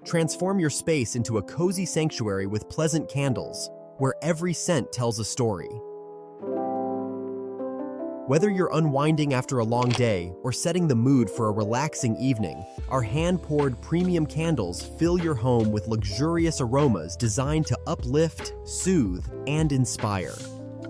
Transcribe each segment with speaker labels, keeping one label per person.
Speaker 1: Transform your space into a cozy sanctuary with pleasant candles, where every scent tells a story. Whether you're unwinding after a long day or setting the mood for a relaxing evening, our hand-poured premium candles fill your home with luxurious aromas designed to uplift, soothe, and inspire.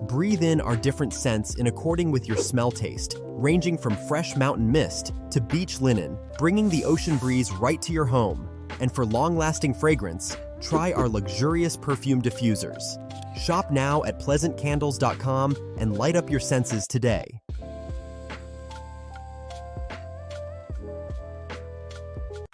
Speaker 1: Breathe in our different scents in according with your smell taste, ranging from fresh mountain mist to beach linen, bringing the ocean breeze right to your home. And for long-lasting fragrance, try our luxurious perfume diffusers. Shop now at pleasantcandles.com and light up your senses today.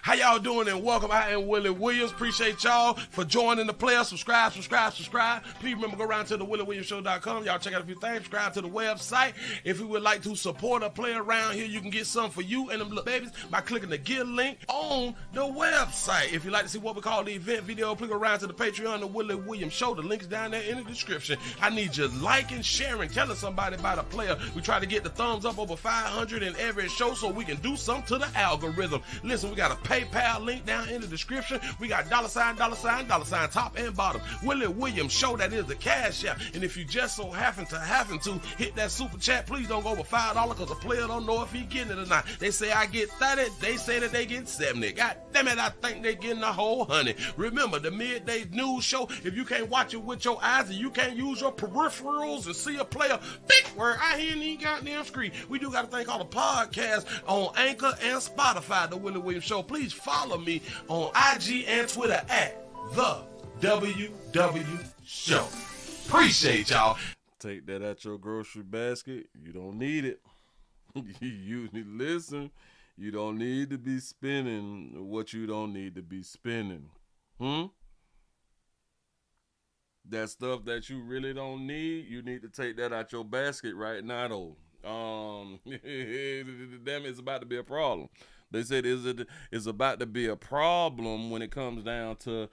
Speaker 2: How y'all doing and welcome. I am Willie Williams. Appreciate y'all for joining the player. Subscribe. Please remember, go around to the WillieWilliamsShow.com. Y'all check out a few things. Subscribe to the website. If you would like to support a player around here, you can get some for you and them little babies by clicking the Get link on the website. If you'd like to see what we call the event video, please go around to the Patreon, the Willie Williams Show. The link's down there in the description. I need you liking, sharing, telling somebody about a player. We try to get the thumbs up over 500 in every show so we can do something to the algorithm. Listen, we got a PayPal link down in the description. We got $sign, top and bottom. Willie Williams Show, that is the cash app. And if you just so happen to hit that super chat, please don't go over $5 because a player don't know if he getting it or not. They say I get 30, they say that they get 70. God damn it, I think they getting a whole 100. Remember, the midday news show, if you can't watch it with your eyes and you can't use your peripherals and see a player think where I hear any goddamn screen, we do got a thing called a podcast on Anchor and Spotify, the Willie Williams Show. Please follow me on IG and Twitter at the WW Show. Appreciate y'all.
Speaker 3: Take that out your grocery basket. You don't need it. You listen. You don't need to be spending what you don't need to be spending. That stuff that you really don't need, you need to take that out your basket right now, though. Damn, it's about to be a problem. They said it's about to be a problem when it comes down to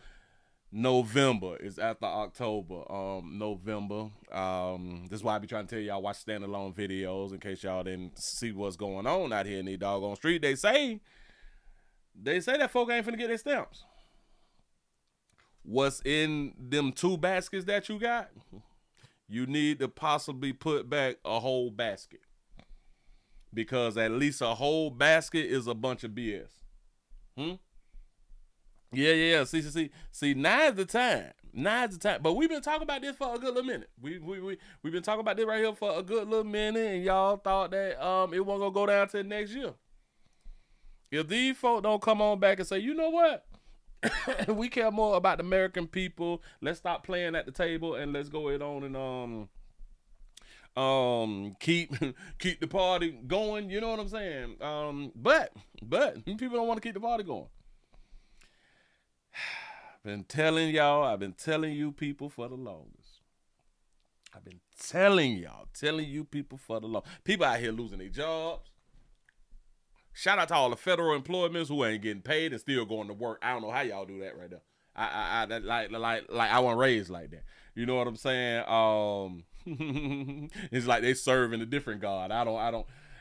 Speaker 3: November. It's after October. November. This is why I be trying to tell y'all watch standalone videos in case y'all didn't see what's going on out here in these doggone street. They say that folk ain't finna get their stamps. What's in them 2 baskets that you got? You need to possibly put back a whole basket. Because at least a whole basket is a bunch of BS. Yeah. See, now's the time. But we've been talking about this for a good little minute. We've been talking about this right here for a good little minute, and y'all thought that it wasn't gonna go down till next year. If these folk don't come on back and say, you know what? We care more about the American people. Let's stop playing at the table and let's go ahead on and keep the party going. You know what I'm saying? But people don't want to keep the party going. I've been telling you people for the longest. People out here losing their jobs. Shout out to all the federal employers who ain't getting paid and still going to work. I don't know how y'all do that right there. I wasn't raised like that. You know what I'm saying? It's like they serving a different God.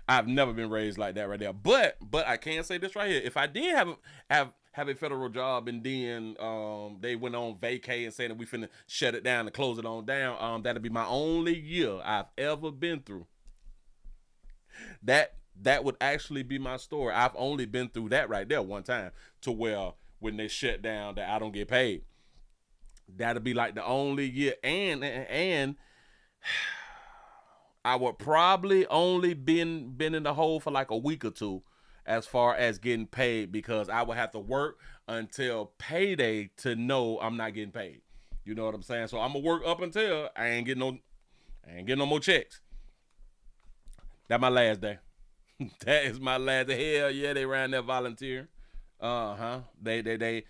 Speaker 3: I've never been raised like that right there. But I can say this right here. If I did have a federal job and then they went on vacay and saying that we finna shut it down and close it on down, that'd be my only year I've ever been through. That would actually be my story. I've only been through that right there one time to where when they shut down that I don't get paid. That'll be like the only year. And I would probably only been in the hole for like a week or two as far as getting paid, because I would have to work until payday to know I'm not getting paid. You know what I'm saying? So I'm gonna work up until I ain't getting no more checks. That's my last day. That is my last day. Hell yeah, they around there volunteering. They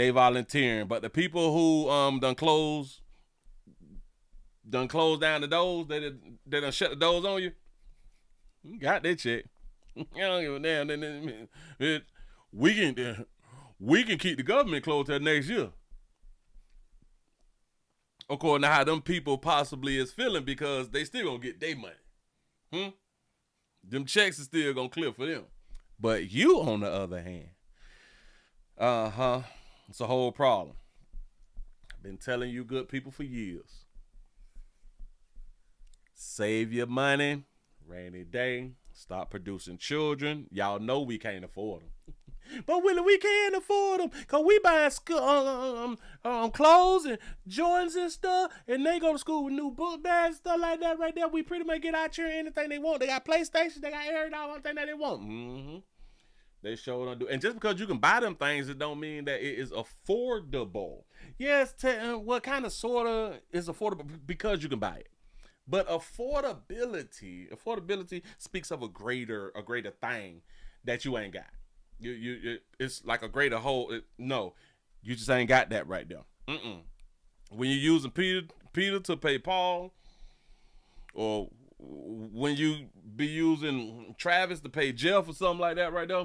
Speaker 3: volunteering. But the people who done closed down the doors, they done shut the doors on you, got that check. I don't give a damn. We can keep the government closed till next year. According to how them people possibly is feeling, because they still gonna get their money. Them checks is still gonna clear for them. But you, on the other hand, It's a whole problem. I've been telling you good people for years. Save your money. Rainy day. Stop producing children. Y'all know we can't afford them. But Willie, we can't afford them because we buy clothes and Jordans and stuff, and they go to school with new book bags and stuff like that right there. We pretty much get out here anything they want. They got PlayStation. They got everything that they want. Mm-hmm. They sure don't do. And just because you can buy them things, it don't mean that it is affordable. Yes, what kind of sort of is affordable because you can buy it. But affordability speaks of a greater thing that you ain't got. You it's like a greater whole. No, you just ain't got that right there. When you're using Peter to pay Paul, or when you be using Travis to pay Jeff or something like that right there,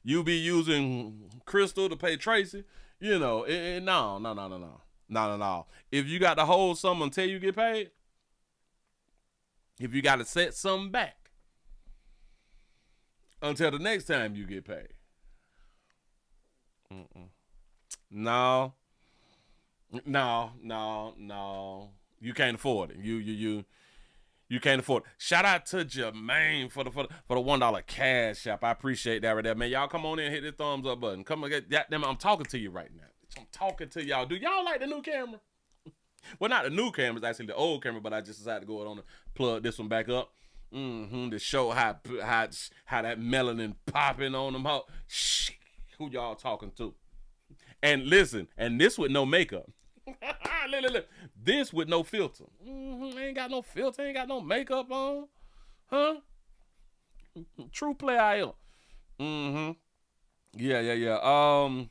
Speaker 3: you be using Crystal to pay Tracy. You know, no. If you got to hold something until you get paid, if you got to set something back until the next time you get paid. No. You can't afford it. You can't afford it. Shout out to Jermaine for the $1 cash app. I appreciate that right there, man. Y'all come on in and hit the thumbs up button. Come on, get them. I'm talking to you right now. I'm talking to y'all. Do y'all like the new camera? Well, not the new camera, it's actually the old camera, but I just decided to go on and plug this one back up. To show how that melanin popping on them. Shit, who y'all talking to? And listen, and this with no makeup. Look. This with no filter. Ain't got no filter, ain't got no makeup on. Huh? True play I am. Yeah.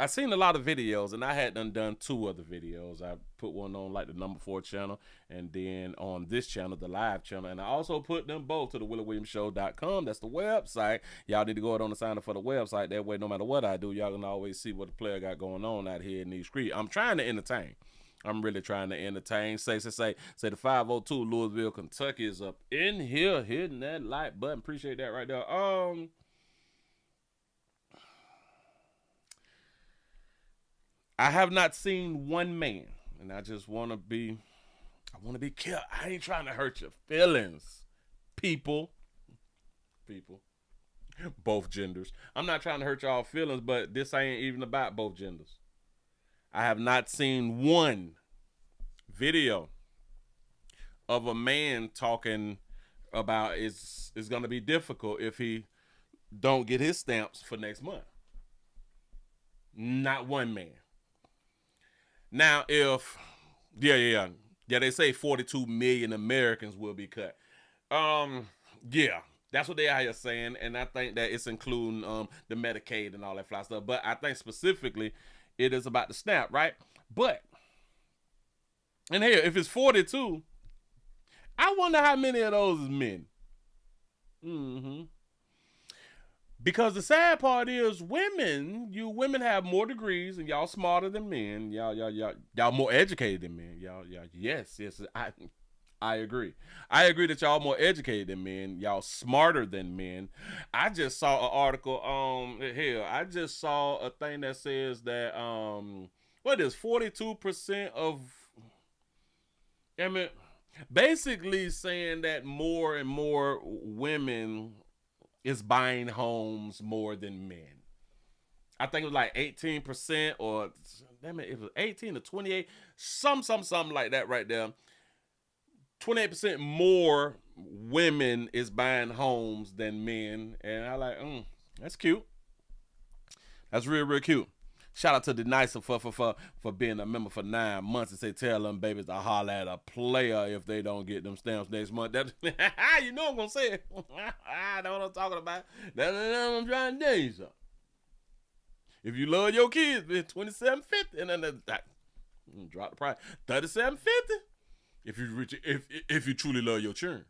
Speaker 3: I seen a lot of videos, and I had done 2 other videos. I put one on like the number 4 channel, and then on this channel, the live channel, and I also put them both to the WillieWilliamsShow.com. That's the website. Y'all need to go ahead on and sign up for the website. That way, no matter what I do, y'all can always see what the player got going on out here in these streets. I'm trying to entertain. I'm really trying to entertain. Say the 502 Louisville, Kentucky is up in here, hitting that like button. Appreciate that right there. I have not seen one man, and I just want to be careful. I ain't trying to hurt your feelings, people, both genders. I'm not trying to hurt y'all feelings, but this ain't even about both genders. I have not seen one video of a man talking about it's going to be difficult if he don't get his stamps for next month. Not one man. Now, if they say 42 million Americans will be cut. That's what they are here saying, and I think that it's including the Medicaid and all that fly stuff. But I think specifically it is about the SNAP, right? But and here, if it's 42, I wonder how many of those is men. Because the sad part is women have more degrees and y'all smarter than men. Y'all more educated than men. Yes, I agree. I agree that y'all more educated than men. Y'all smarter than men. I just saw an article I just saw a thing that says that 42% of basically saying that more and more women is buying homes more than men. I think it was like 18% or it was 18 to 28, something like that right there. 28% more women is buying homes than men, and I like, that's cute. That's real cute. Shout out to the Nicer for being a member for 9 months and say tell them babies to holler at a player if they don't get them stamps next month. That you know I'm gonna say it. I know what I'm talking about. That's what I'm trying to tell you something. If you love your kids, it's $27.50, and then drop the price $37.50. If you truly love your children.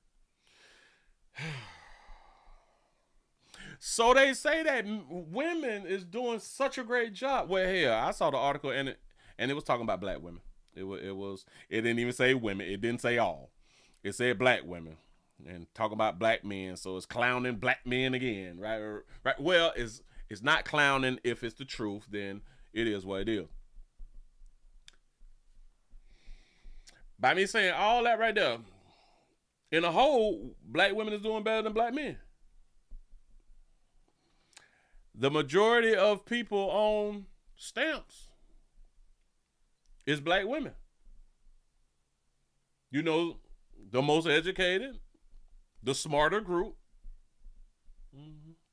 Speaker 3: So they say that women is doing such a great job. Well, here I saw the article and it was talking about black women. It didn't even say women. It didn't say all. It said black women. and talking about black men, so it's clowning black men again, right? Right. Well, it's not clowning if it's the truth, then it is what it is. By me saying all that right there, in a whole, black women is doing better than black men. The majority of people on stamps is black women. You know, the most educated, the smarter group.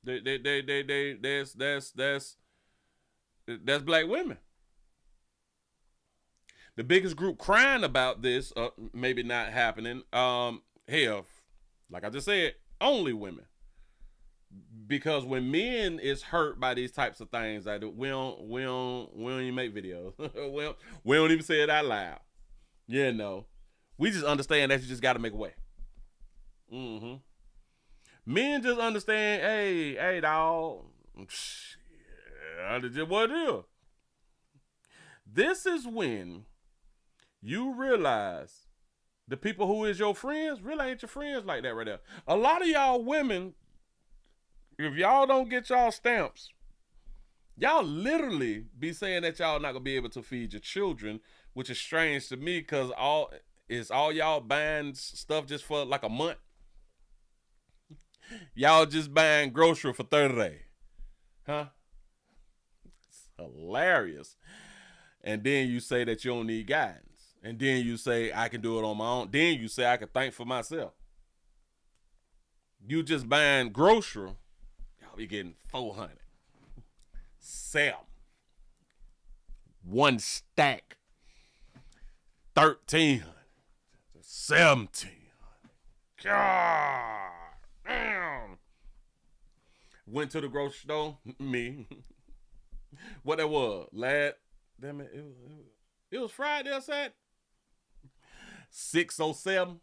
Speaker 3: That's black women. The biggest group crying about this, maybe not happening. Hell, like I just said, only women. Because when men is hurt by these types of things, like we don't even make videos. we don't even say it out loud. You know, we just understand that you just got to make a way. Men just understand, hey, dog. Yeah, just what it is. This is when you realize the people who is your friends really ain't your friends like that right there. A lot of y'all women, if y'all don't get y'all stamps, y'all literally be saying that y'all not gonna be able to feed your children, which is strange to me because all y'all buying stuff just for like a month. Y'all just buying grocery for 30 days. Huh? It's hilarious. And then you say that you don't need guidance. And then you say I can do it on my own. Then you say I can think for myself. You just buying grocery. Y'all be getting 400. Sell. One stack. 1,300. 1,700. God damn. Went to the grocery store. Me. What that was? Damn it. It was Friday or Saturday. 607.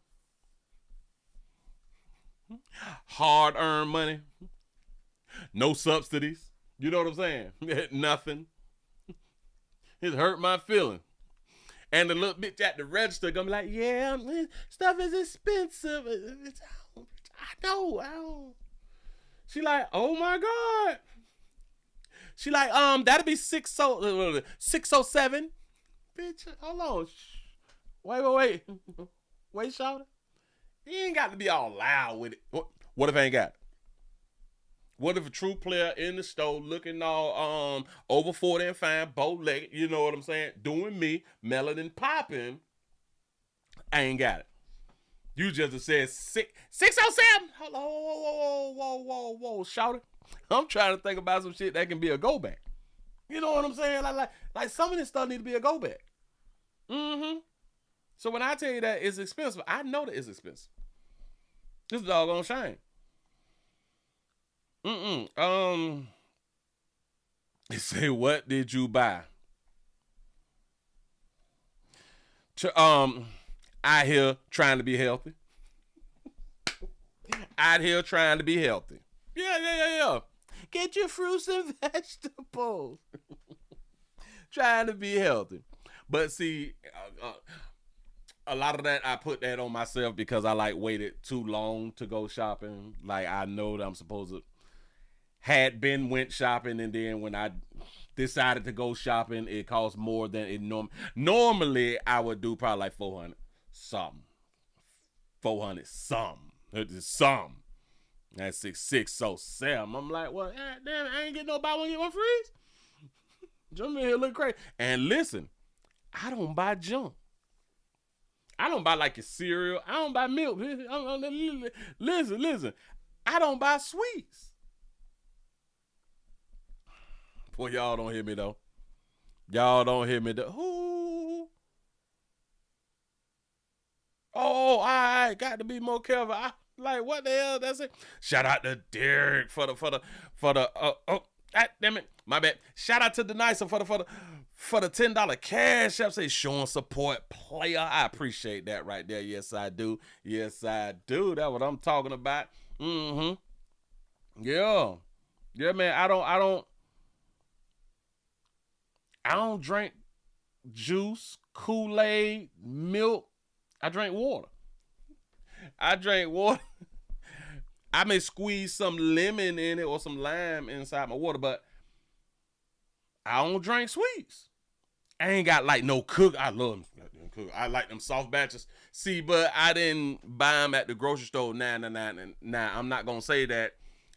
Speaker 3: Hard earned money. No subsidies. You know what I'm saying? Nothing. It hurt my feeling. And the little bitch at the register gonna be like, yeah, stuff is expensive. I know. She like, oh my God. She like, that'll be 607. Bitch, hold on. Wait. Wait, shout it. You ain't got to be all loud with it. What if I ain't got it? What if a true player in the store looking all over 40 and fine, bow-legged, you know what I'm saying? Doing me, melanin popping. I ain't got it. You just said 607. Whoa, shout it. I'm trying to think about some shit that can be a go back. You know what I'm saying? Like some of this stuff need to be a go back. So when I tell you that it's expensive, I know that it's expensive. This is doggone shame. They say, what did you buy? Out here trying to be healthy. Yeah. Get your fruits and vegetables. Trying to be healthy. But see, a lot of that, I put that on myself because I waited too long to go shopping. Like I know that I'm supposed to went shopping, and then when I decided to go shopping, it cost more than it normally I would do probably like 400 something. It's something. That's 607. I'm like, well, damn, I ain't getting no buy one get one free. Jump in here look crazy. And listen, I don't buy junk. I don't buy like your cereal. I don't buy milk. Listen. I don't buy sweets. Boy, y'all don't hear me though. Ooh. Oh, I got to be more careful. What the hell? That's it. Shout out to Derek for the damn it, my bad. Shout out to Denisa for the $10 cash app. Say showing support, player. I appreciate that right there. Yes, I do. That's what I'm talking about. Yeah, man. I don't drink juice, Kool-Aid, milk. I drink water. I drink water. I may squeeze some lemon in it or some lime inside my water, but I don't drink sweets. I ain't got like no cook. I love them cook. I like them soft batches. See, but I didn't buy them at the grocery store. Nah. I'm not gonna say that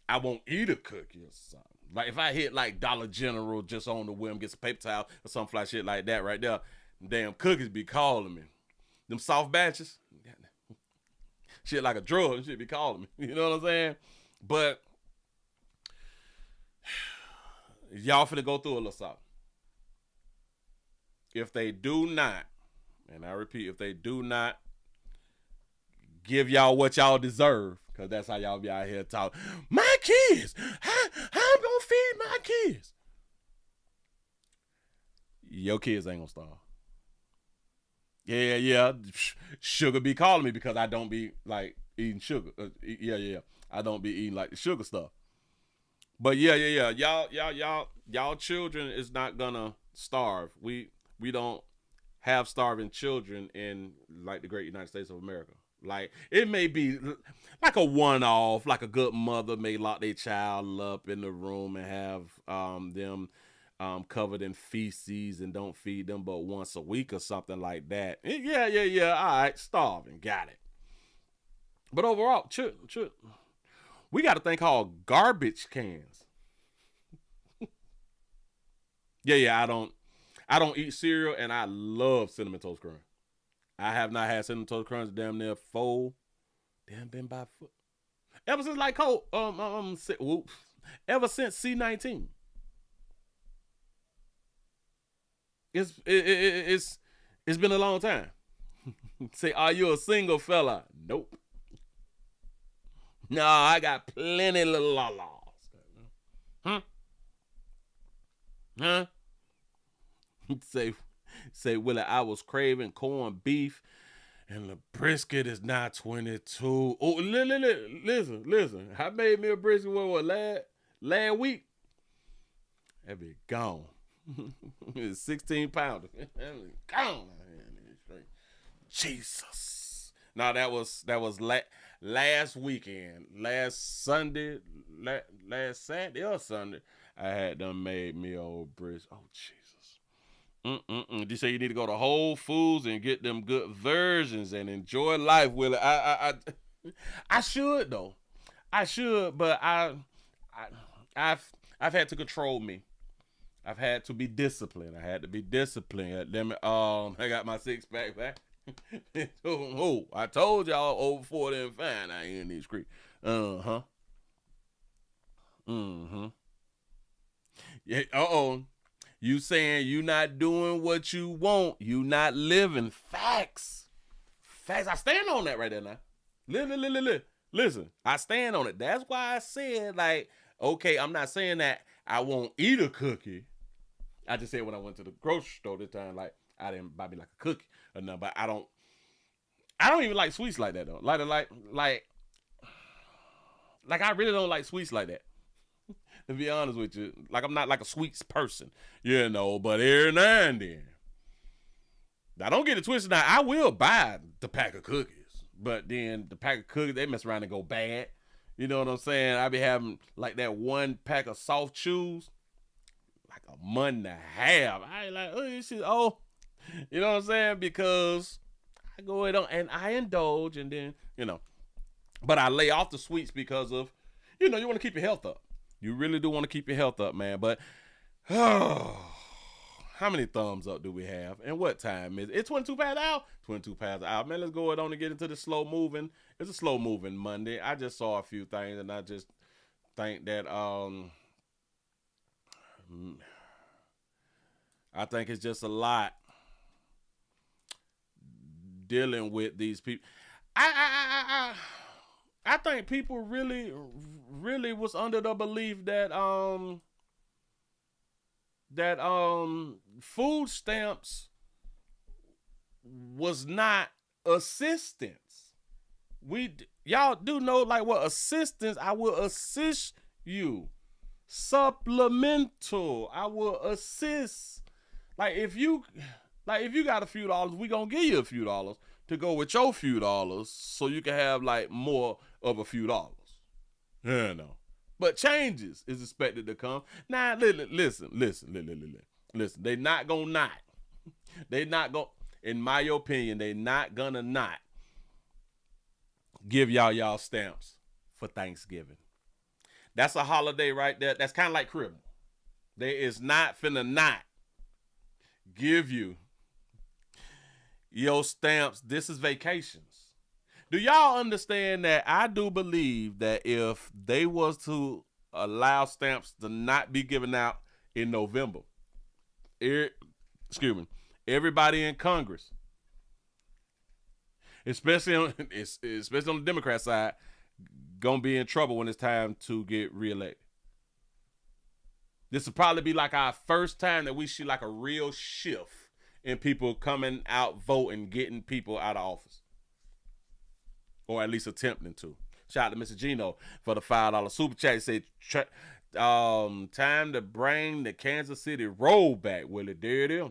Speaker 3: I won't eat a cookie or something. Like if I hit like Dollar General just on the whim, get some paper towel or some fly shit like that right there, damn cookies be calling me. Them soft batches, shit like a drug, shit be calling me. You know what I'm saying? But y'all finna go through a little something. If they do not, and I repeat, if they do not give y'all what y'all deserve, because that's how y'all be out here talking, my kids, how I'm gonna feed my kids? Your kids ain't gonna starve. Yeah. Sugar be calling me because I don't be like eating sugar. Yeah. I don't be eating like the sugar stuff. But yeah. Y'all children is not gonna starve. We don't have starving children in like the great United States of America. Like it may be like a one-off, like a good mother may lock their child up in the room and have them covered in feces and don't feed them but once a week or something like that. Yeah. All right, starving, got it. But overall, we got a thing called garbage cans. Yeah. I don't eat cereal, and I love Cinnamon Toast Crunch. I have not had Cinnamon Toast Crunch been by foot. Ever since like ever since C19. It's been a long time. Say, are you a single fella? Nope. No, I got plenty little la-las. Huh? Say, Willie, I was craving corned beef, and the brisket is now 22. Oh, listen. I made me a brisket last week. That be gone. It's 16 pounds. Gone. Jesus. No, that was last weekend. Last Sunday, last Saturday or Sunday, I had them made me old brisket. Oh, Jesus. You say you need to go to Whole Foods and get them good versions and enjoy life, Willie. I should though. I should, but I've had to control me. I've had to be disciplined. I had to be disciplined. I got my 6-pack back. Oh, I told y'all over 40 and fine. I ain't in these streets. Yeah. You saying you not doing what you want. You not living. Facts. I stand on that right there now. Listen, I stand on it. That's why I said, like, okay, I'm not saying that I won't eat a cookie. I just said when I went to the grocery store this time, like, I didn't buy me like a cookie or nothing, but I don't even like sweets like that though. Like I really don't like sweets like that. To be honest with you, like I'm not like a sweets person, but every now and then. Now don't get it twisted. Now I will buy the pack of cookies, but then the pack of cookies, they mess around and go bad. You know what I'm saying? I be having like that one pack of soft chews, like a month and a half. I ain't like, oh, this is you know what I'm saying? Because I go ahead and I indulge, and then but I lay off the sweets because of you want to keep your health up. You really do want to keep your health up, man. But how many thumbs up do we have? And what time is it? It's 22 past out. 22 past out, man. Let's go ahead on and get into the slow moving. It's a slow moving Monday. I just saw a few things, and I just think that I think it's just a lot dealing with these people. I think people really was under the belief that food stamps was not assistance. Y'all do know like what assistance? I will assist you. Supplemental. I will assist. Like if you got a few dollars, we gonna give you a few dollars to go with your few dollars so you can have like more of a few dollars. Yeah, no. But changes is expected to come. Now, listen. They not gonna not. They not gonna, in my opinion, they not gonna not give y'all stamps for Thanksgiving. That's a holiday right there. That's kind of like Christmas. They is not finna not give you your stamps. This is vacations. Do y'all understand that? I do believe that if they was to allow stamps to not be given out in November, everybody in Congress, especially on the Democrat side, gonna be in trouble when it's time to get reelected. This will probably be like our first time that we see like a real shift in people coming out voting, getting people out of office. Or at least attempting to. Shout out to Mr. Gino for the $5 super chat. He said, time to bring the Kansas City roll back, Willie. There it is.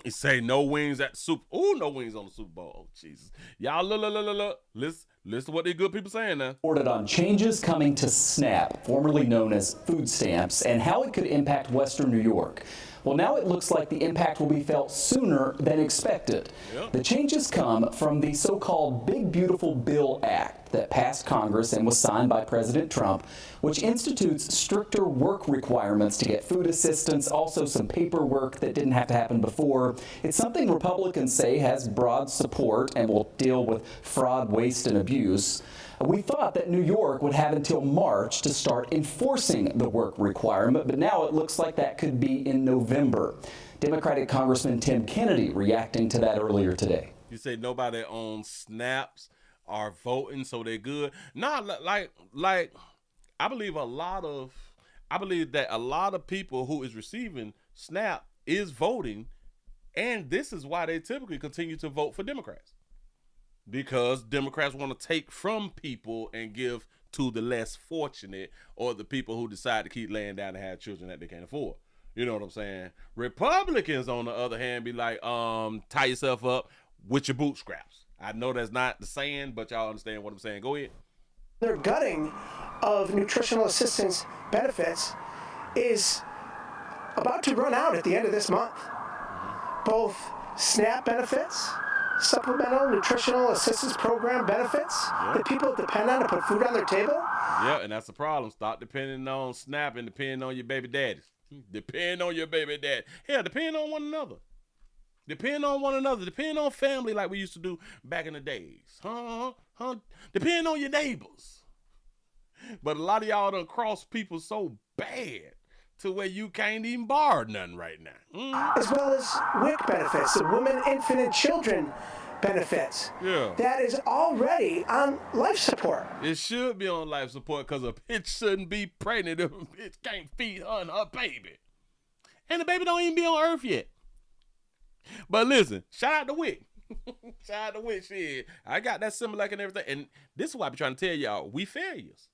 Speaker 3: He say no wings at the Super. Ooh, no wings on the Super Bowl. Oh, Jesus. Y'all look. Listen to what these good people saying now.
Speaker 4: Reported on changes coming to SNAP, formerly known as food stamps, and how it could impact Western New York. Well, now it looks like the impact will be felt sooner than expected. Yep. The changes come from the so-called Big Beautiful Bill Act that passed Congress and was signed by President Trump, which institutes stricter work requirements to get food assistance, also some paperwork that didn't have to happen before. It's something Republicans say has broad support and will deal with fraud, waste, and abuse. We thought that New York would have until March to start enforcing the work requirement, but now it looks like that could be in November. Democratic Congressman Tim Kennedy reacting to that earlier today.
Speaker 3: You say nobody on snaps are voting, so they're good. Nah, like I believe that a lot of people who is receiving SNAP is voting, and this is why they typically continue to vote for Democrats. Because Democrats want to take from people and give to the less fortunate or the people who decide to keep laying down and have children that they can't afford. You know what I'm saying? Republicans, on the other hand, be like, tie yourself up with your bootstraps. I know that's not the saying, but y'all understand what I'm saying. Go ahead.
Speaker 5: Their gutting of nutritional assistance benefits is about to run out at the end of this month. Both SNAP benefits, Supplemental Nutritional Assistance Program benefits that people depend on to put food on their table.
Speaker 3: Yeah, and that's the problem. Stop depending on SNAP and depending on your baby daddies. Depend on your baby dad. Hell, depend on one another. Depend on one another. Depend on family like we used to do back in the days. Depend on your neighbors. But a lot of y'all done cross people so bad to where you can't even borrow nothing right now.
Speaker 5: As well as WIC benefits, the Women, Infant, and Children benefits.
Speaker 3: Yeah.
Speaker 5: That is already on life support.
Speaker 3: It should be on life support because a bitch shouldn't be pregnant if a bitch can't feed her and her baby. And the baby don't even be on earth yet. But listen, shout out to WIC. Shout out to WIC, shit. I got that Similac and everything. And this is why I be trying to tell y'all, we failures.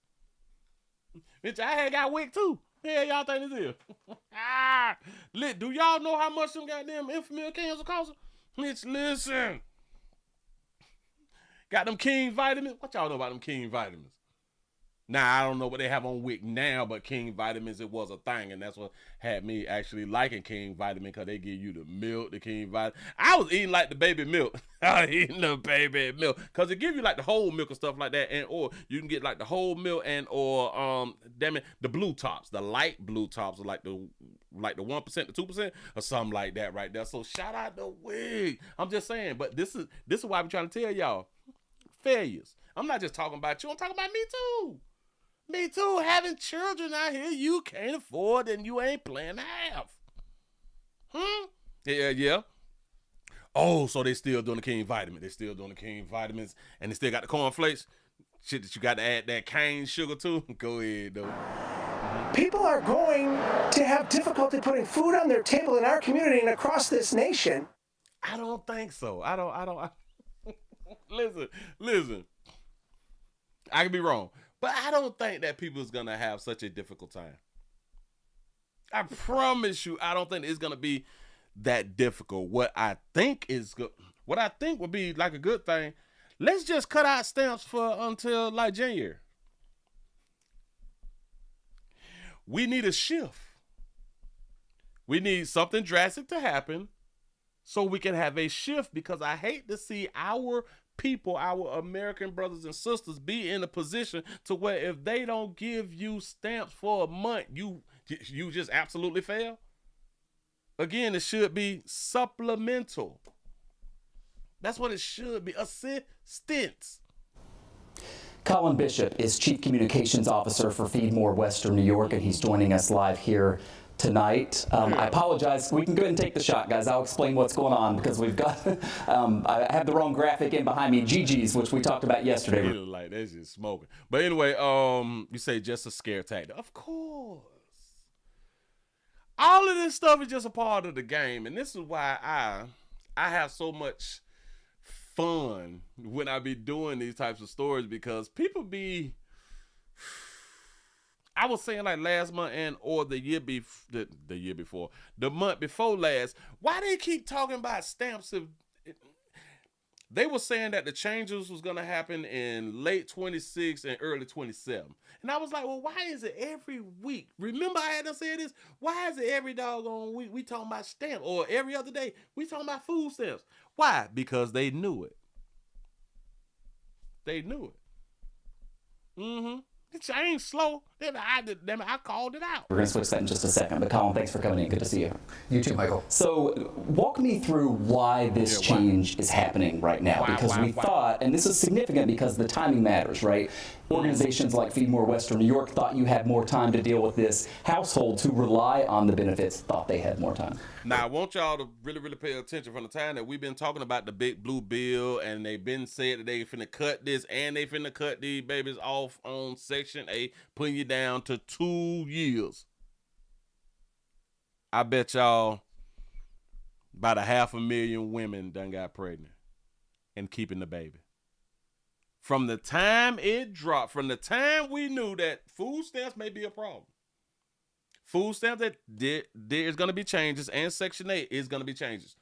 Speaker 3: Bitch, I had got WIC too. Yeah, y'all think this is? Do y'all know how much them goddamn Infamil cans are costing? Bitch, listen. Got them King vitamins. What y'all know about them King vitamins? Now, I don't know what they have on WIC now, but King vitamins, it was a thing. And that's what had me actually liking King vitamin, because they give you the milk, the King vitamin. I was eating like the baby milk. I was eating the baby milk because it give you like the whole milk and stuff like that. And or you can get like the whole milk and or the blue tops, the light blue tops are like the 1%, the 2% or something like that right there. So shout out to WIC. I'm just saying, but this is why I'm trying to tell y'all. Failures. I'm not just talking about you, I'm talking about me too. Me too, having children out here you can't afford and you ain't planning to have. Yeah. Oh, so they still doing the King vitamin. They still doing the King vitamins and they still got the cornflakes. Shit that you got to add that cane sugar to. Go ahead, though.
Speaker 5: People are going to have difficulty putting food on their table in our community and across this nation.
Speaker 3: I don't think so. I don't. Listen. I could be wrong. But I don't think that people is going to have such a difficult time. I promise you, I don't think it's going to be that difficult. What I think is what I think would be like a good thing, let's just cut out stamps for until like January. We need a shift. We need something drastic to happen so we can have a shift, because I hate to see our people, our American brothers and sisters, be in a position to where if they don't give you stamps for a month, you just absolutely fail. Again, it should be supplemental. That's what it should be, assistance.
Speaker 4: Colin Bishop is Chief Communications Officer for Feed More Western New York, and he's joining us live here tonight. I apologize. We can go ahead and take the shot, guys. I'll explain what's going on, because we've got, I have the wrong graphic in behind me, GG's, which we talked about yesterday.
Speaker 3: Like, that's just smoking. But anyway, you say just a scare tactic. Of course. All of this stuff is just a part of the game, and this is why I have so much fun when I be doing these types of stories, because people be, I was saying like last month and or the month before last, why they keep talking about stamps? They were saying that the changes was going to happen in late 26 and early 27. And I was like, well, why is it every week? Remember I had to say this? Why is it every doggone week we talking about stamps, or every other day we talking about food stamps? Why? Because they knew it. They knew it. Mm-hmm. I ain't slow. I called it out.
Speaker 4: We're going to switch that in just a second. But Colin, thanks for coming in. Good to see you.
Speaker 6: You too, Michael.
Speaker 4: So walk me through why this change is happening right now. Because we thought, and this is significant because the timing matters, right? Organizations like Feed More Western New York thought you had more time to deal with this. Households who rely on the benefits thought they had more time.
Speaker 3: Now, I want y'all to really, really pay attention from the time that we've been talking about the big blue bill, and they've been said that they finna cut this and they finna cut these babies off on Section 8, putting you down to 2 years. I bet y'all about 500,000 women done got pregnant and keeping the baby. From the time it dropped, from the time we knew that food stamps may be a problem, food stamps that there is going to be changes, and Section 8 is going to be changes.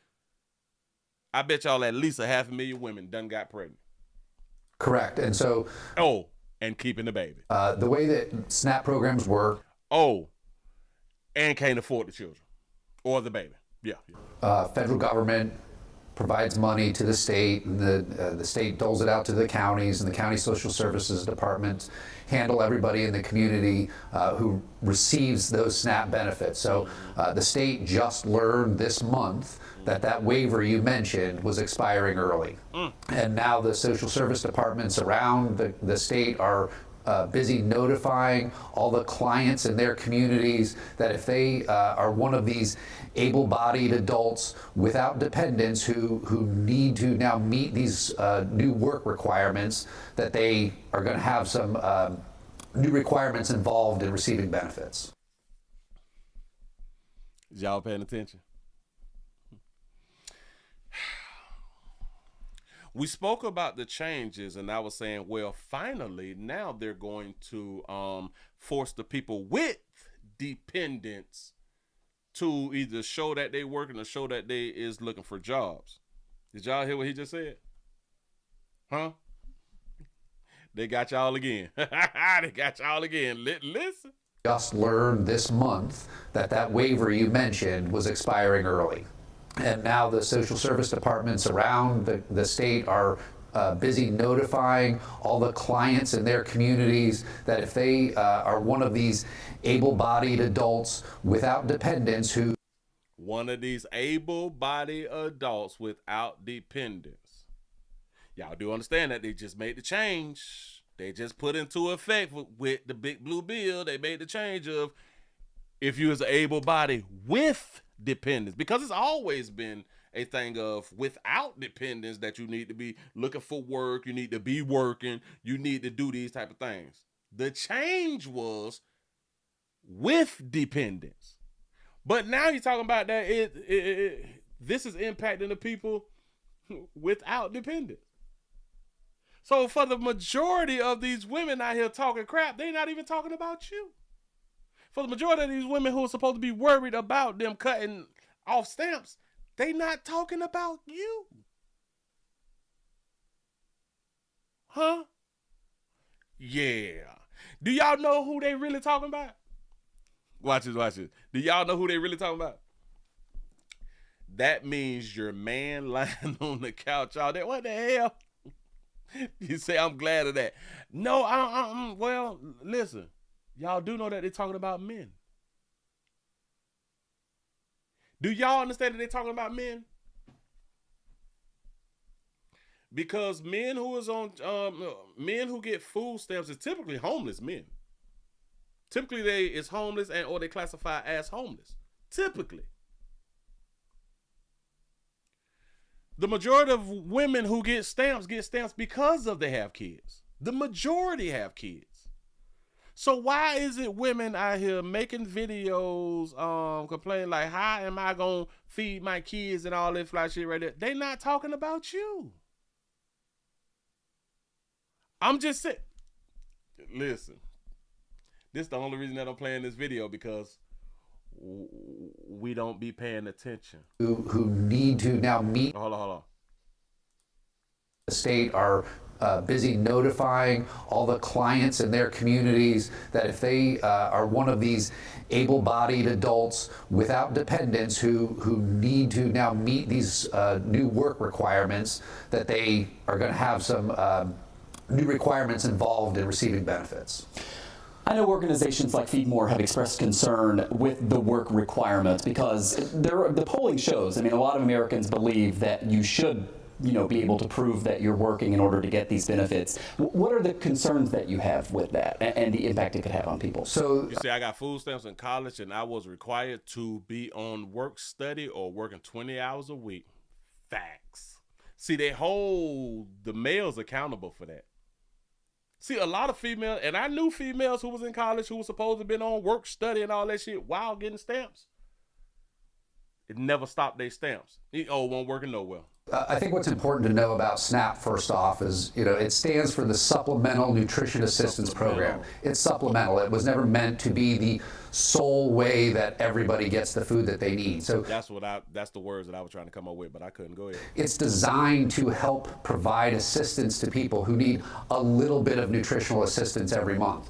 Speaker 3: I bet y'all at least 500,000 women done got pregnant.
Speaker 6: Correct. And so...
Speaker 3: Oh, and keeping the baby.
Speaker 6: The way that SNAP programs work...
Speaker 3: Oh, and can't afford the children or the baby. Yeah.
Speaker 6: Federal government provides money to the state, and the state doles it out to the counties, and the county social services departments handle everybody in the community who receives those SNAP benefits. So the state just learned this month that waiver you mentioned was expiring early. And now the social service departments around the state are busy notifying all the clients in their communities that if they are one of these able-bodied adults without dependents who need to now meet these new work requirements, that they are going to have some new requirements involved in receiving benefits.
Speaker 3: Is y'all paying attention? We spoke about the changes, and I was saying, well, finally, now they're going to force the people with dependents to either show that they working or show that they is looking for jobs. Did y'all hear what he just said? Huh? They got y'all again. They got y'all again. Listen.
Speaker 6: Just learned this month that waiver you mentioned was expiring early. And now the social service departments around the state are busy notifying all the clients in their communities that if they are one of these able-bodied adults without dependents who...
Speaker 3: One of these able-bodied adults without dependents. Y'all do understand that they just made the change. They just put into effect with the big blue bill. They made the change of if you was able-bodied with dependents, because it's always been a thing of without dependents that you need to be looking for work, you need to be working, you need to do these type of things. The change was with dependents, but now you're talking about that this is impacting the people without dependents. So for the majority of these women out here talking crap, they're not even talking about you. For the majority of these women who are supposed to be worried about them cutting off stamps, they not talking about you. Huh? Yeah. Do y'all know who they really talking about? Watch this. Do y'all know who they really talking about? That means your man lying on the couch all day. What the hell? You say, I'm glad of that. No, well, listen. Y'all do know that they're talking about men. Do y'all understand that they're talking about men? Because men who get food stamps is typically homeless men. Typically they is homeless or they classify as homeless. Typically. The majority of women who get stamps because of they have kids. The majority have kids. So why is it women out here making videos complaining like, how am I going to feed my kids and all this fly shit right there? They not talking about you. I'm just saying. Listen. This is the only reason that I'm playing this video, because we don't be paying attention.
Speaker 6: Who need to now meet.
Speaker 3: Hold on.
Speaker 6: The state are busy notifying all the clients in their communities that if they are one of these able-bodied adults without dependents who need to now meet these new work requirements, that they are going to have some new requirements involved in receiving benefits.
Speaker 4: I know organizations like Feed More have expressed concern with the work requirements because the polling shows, I mean, a lot of Americans believe that you should, be able to prove that you're working in order to get these benefits. What are the concerns that you have with that and the impact it could have on people?
Speaker 6: So
Speaker 3: you see, I got food stamps in college, and I was required to be on work study or working 20 hours a week. Facts. See, they hold the males accountable for that. See, a lot of females, and I knew females who was in college who was supposed to have been on work study and all that shit while getting stamps. It never stopped their stamps. Won't working nowhere.
Speaker 6: I think what's important to know about SNAP, first off, is, it stands for the Supplemental Nutrition Assistance Program. It's supplemental. It was never meant to be the sole way that everybody gets the food that they need. So
Speaker 3: that's the words that I was trying to come up with, but I couldn't go ahead.
Speaker 6: It's designed to help provide assistance to people who need a little bit of nutritional assistance every month.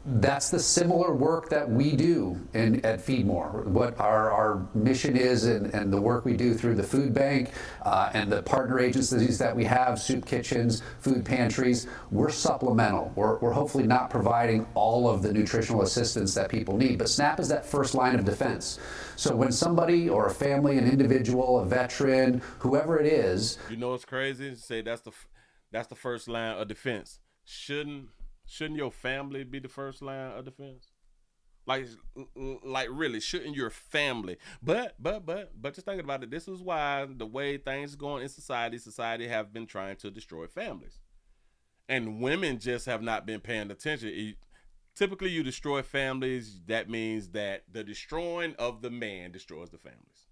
Speaker 6: That's the similar work that we do at Feed More. What our mission is and the work we do through the food bank and the partner agencies that we have, soup kitchens, food pantries, we're supplemental. We're hopefully not providing all of the nutritional assistance that people need, but SNAP is that first line of defense. So when somebody or a family, an individual, a veteran, whoever it is.
Speaker 3: It's crazy? Say that's the first line of defense. Shouldn't your family be the first line of defense? Like really, shouldn't your family? But just thinking about it, this is why the way things are going in society have been trying to destroy families. And women just have not been paying attention. Typically, you destroy families, that means that the destroying of the man destroys the families.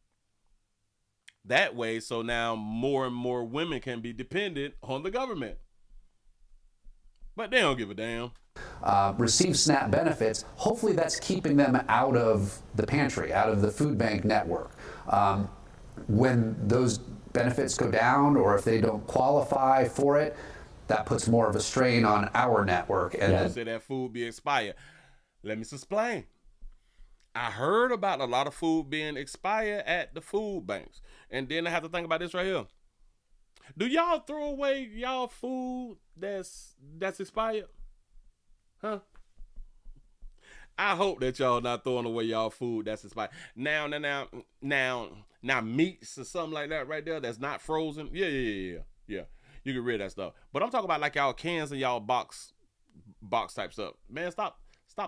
Speaker 3: That way, so now more and more women can be dependent on the government. But they don't give a damn.
Speaker 6: Receive SNAP benefits, hopefully that's keeping them out of the pantry, out of the food bank network. When those benefits go down or if they don't qualify for it, that puts more of a strain on our network. And
Speaker 3: say that food be expired. Let me explain. I heard about a lot of food being expired at the food banks. And then I have to think about this right here. Do y'all throw away y'all food that's expired? Huh? I hope that y'all not throwing away y'all food that's expired. Now, meats or something like that right there that's not frozen. Yeah. You can rid of that stuff. But I'm talking about like y'all cans and y'all box type stuff. Man, stop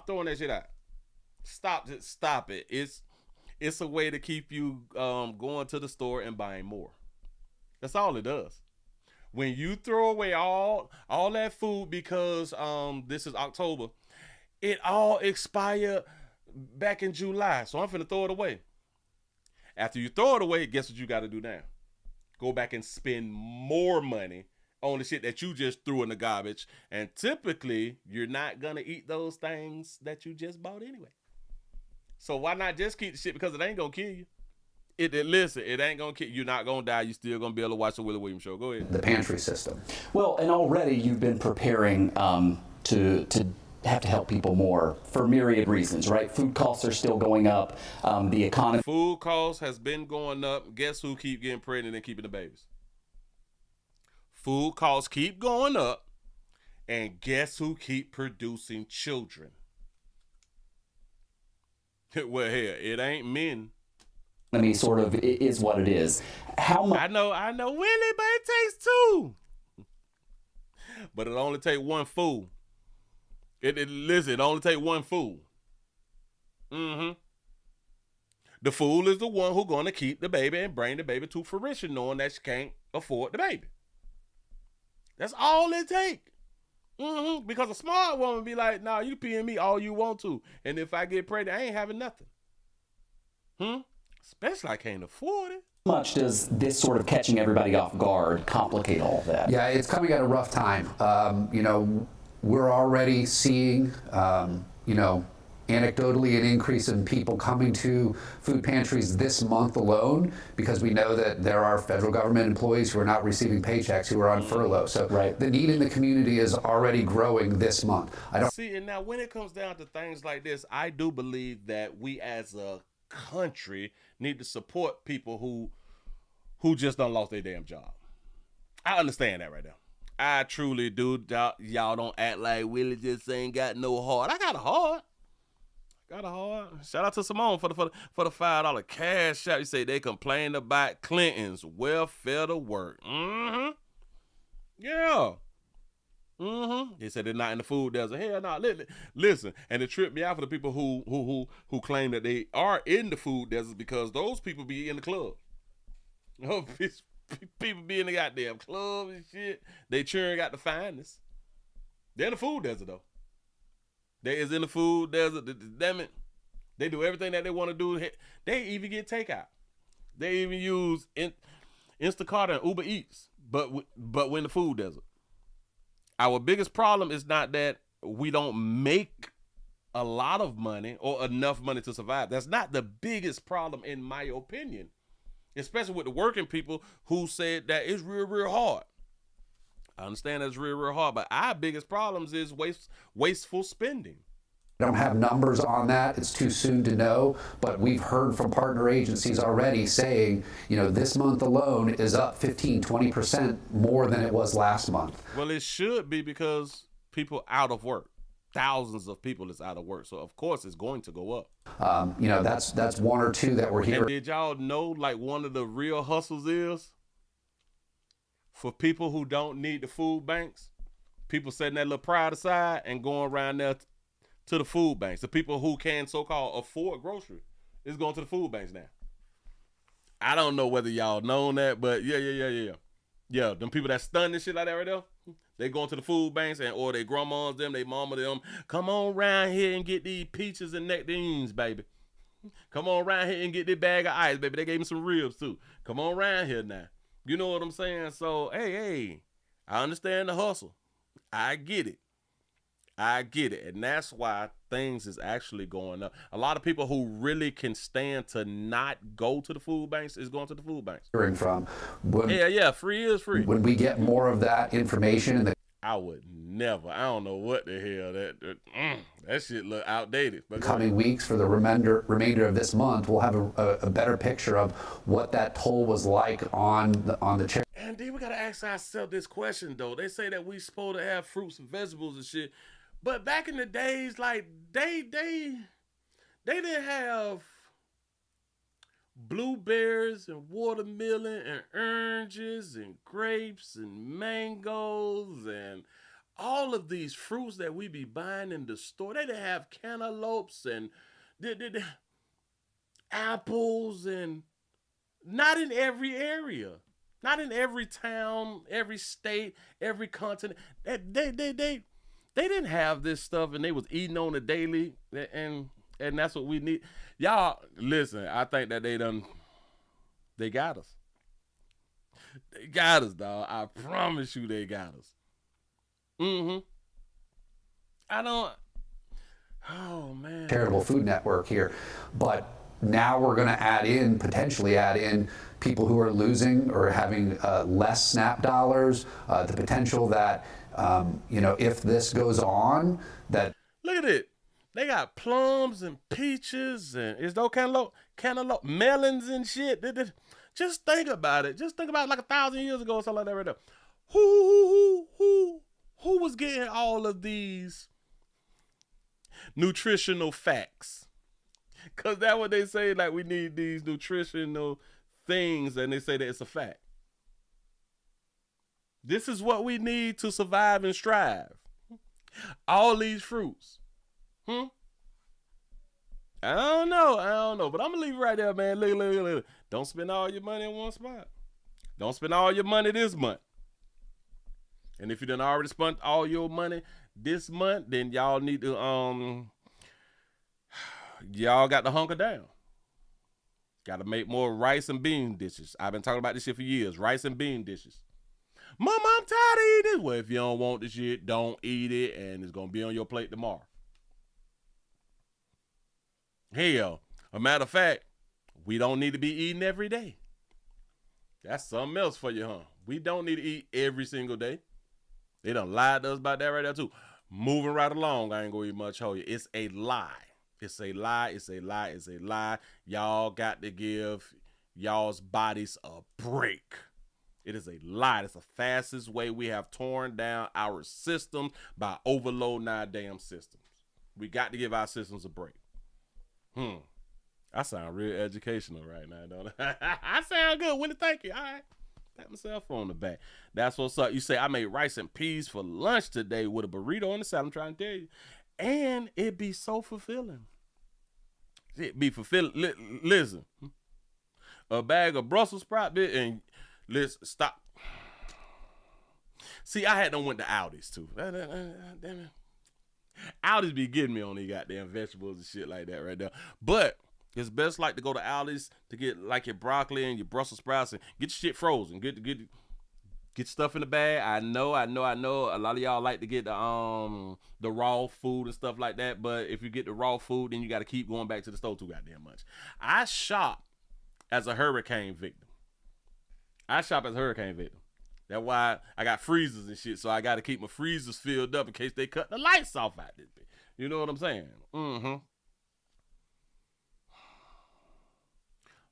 Speaker 3: throwing that shit out. Stop it. It's a way to keep you going to the store and buying more. That's all it does. When you throw away all that food because this is October, it all expired back in July. So I'm finna throw it away. After you throw it away, guess what you got to do now? Go back and spend more money on the shit that you just threw in the garbage. And typically, you're not going to eat those things that you just bought anyway. So why not just keep the shit, because it ain't going to kill you. Listen, it ain't gonna kill you. You're not gonna die. You still gonna be able to watch the Willie Williams Show. Go ahead.
Speaker 6: The pantry system.
Speaker 4: Well, and already you've been preparing to have to help people more for myriad reasons, right? Food costs are still going up. The economy.
Speaker 3: Food costs has been going up. Guess who keep getting pregnant and keeping the babies? Food costs keep going up, and guess who keep producing children? Well, here it ain't men.
Speaker 4: I mean, sort of is what it is. How much?
Speaker 3: I know, Willie, but it takes two. But it only take one fool. Listen, it only take one fool. The fool is the one who's gonna keep the baby and bring the baby to fruition, knowing that she can't afford the baby. That's all it take. Because a smart woman be like, nah, you peeing me all you want to. And if I get pregnant, I ain't having nothing. Especially I can't afford it.
Speaker 4: How much does this sort of catching everybody off guard complicate all of that?
Speaker 6: Yeah, it's coming at a rough time. You know, we're already seeing, you know, anecdotally an increase in people coming to food pantries this month alone, because we know that there are federal government employees who are not receiving paychecks, who are on furlough. So the need in the community is already growing this month. I don't
Speaker 3: see. And now when it comes down to things like this, I do believe that we as a country need to support people who just done lost their damn job. I understand that right now. I truly do. Y'all don't act like Willie just ain't got no heart. I got a heart. Shout out to Simone for the $5 cash out. You say they complained about Clinton's welfare to work. Yeah. They said they're not in the food desert. Hell no. Listen, and it tripped me out for the people who claim that they are in the food desert, because those people be in the club. Oh, people be in the goddamn club and shit. They sure got the finest. They're in the food desert though. They is in the food desert. Damn it. They do everything that they want to do. They even get takeout. They even use Instacart and Uber Eats, but we're in the food desert. Our biggest problem is not that we don't make a lot of money or enough money to survive. That's not the biggest problem, in my opinion, especially with the working people who said that it's real, real hard. I understand that's real, real hard, but our biggest problems is wasteful spending.
Speaker 6: I don't have numbers on that. It's too soon to know, but we've heard from partner agencies already saying, you know, this month alone is up 15-20% more than it was last month.
Speaker 3: Well, it should be, because people out of work. Thousands of people is out of work. So, of course, it's going to go up.
Speaker 6: You know, that's one or two that we're hearing.
Speaker 3: And did y'all know, like, one of the real hustles is for people who don't need the food banks, people setting that little pride aside and going around there to the food banks. The people who can so-called afford groceries is going to the food banks now. I don't know whether y'all know that, but yeah. Yeah, them people that stunned and shit like that right there, they going to the food banks or they grandmas them, they mama them, come on around here and get these peaches and nectarines, baby. Come on around here and get this bag of ice, baby. They gave me some ribs too. Come on around here now. You know what I'm saying? So, hey, I understand the hustle. I get it. And that's why things is actually going up. A lot of people who really can stand to not go to the food banks is going to the food banks.
Speaker 6: From
Speaker 3: free is free.
Speaker 6: When we get more of that information, and
Speaker 3: I would never. I don't know what the hell that shit look outdated. But
Speaker 6: coming weeks for the remainder of this month, we'll have a better picture of what that toll was like on the chair.
Speaker 3: And then we gotta ask ourselves this question though. They say that we supposed to have fruits and vegetables and shit. But back in the days, like they didn't have blueberries and watermelon and oranges and grapes and mangoes and all of these fruits that we be buying in the store. They didn't have cantaloupes and apples, and not in every area, not in every town, every state, every continent. They didn't have this stuff, and they was eating on a daily, and that's what we need. Y'all, listen, I think that they got us. They got us, dog. I promise you they got us. Oh, man.
Speaker 6: Charitable food network here, but now we're going to potentially add in people who are losing or having less SNAP dollars, the potential that, if this goes on, that...
Speaker 3: Look at it. They got plums and peaches and is those cantaloupe, melons and shit. Just think about it. Just think about it like 1,000 years ago or something like that right there. Who was getting all of these nutritional facts? Because that's what they say, like we need these nutritional things, and they say that it's a fact. This is what we need to survive and strive. All these fruits. I don't know, but I'm gonna leave it right there, man. Look. Don't spend all your money in one spot. Don't spend all your money this month. And if you done already spent all your money this month, then y'all need to y'all got to hunker down. Got to make more rice and bean dishes. I've been talking about this shit for years. Rice and bean dishes. Mama, I'm tired of eating this. Well, if you don't want the shit, don't eat it, and it's gonna be on your plate tomorrow. Hell, a matter of fact, we don't need to be eating every day. That's something else for you, huh? We don't need to eat every single day. They done lied to us about that right there, too. Moving right along, I ain't gonna eat much, hold you. It's a lie. It's a lie. It's a lie. It's a lie. Y'all got to give y'all's bodies a break. It is a lie. It's the fastest way we have torn down our systems by overloading our damn systems. We got to give our systems a break. I sound real educational right now, don't I? I sound good, Willie. Thank you. All right. Pat myself on the back. That's what's up. You say, I made rice and peas for lunch today with a burrito on the side. I'm trying to tell you. And it be so fulfilling. It be fulfilling. Listen. A bag of Brussels sprout, and let's stop. See, I had them went to Aldi's, too. Damn it. Aldi's be getting me on these goddamn vegetables and shit like that right there. But it's best like to go to Aldi's to get like your broccoli and your Brussels sprouts and get your shit frozen. Get stuff in the bag. I know. A lot of y'all like to get the raw food and stuff like that. But if you get the raw food, then you got to keep going back to the store too goddamn much. I shop as a hurricane victim. That's why I got freezers and shit. So I got to keep my freezers filled up in case they cut the lights off out this bitch. You know what I'm saying?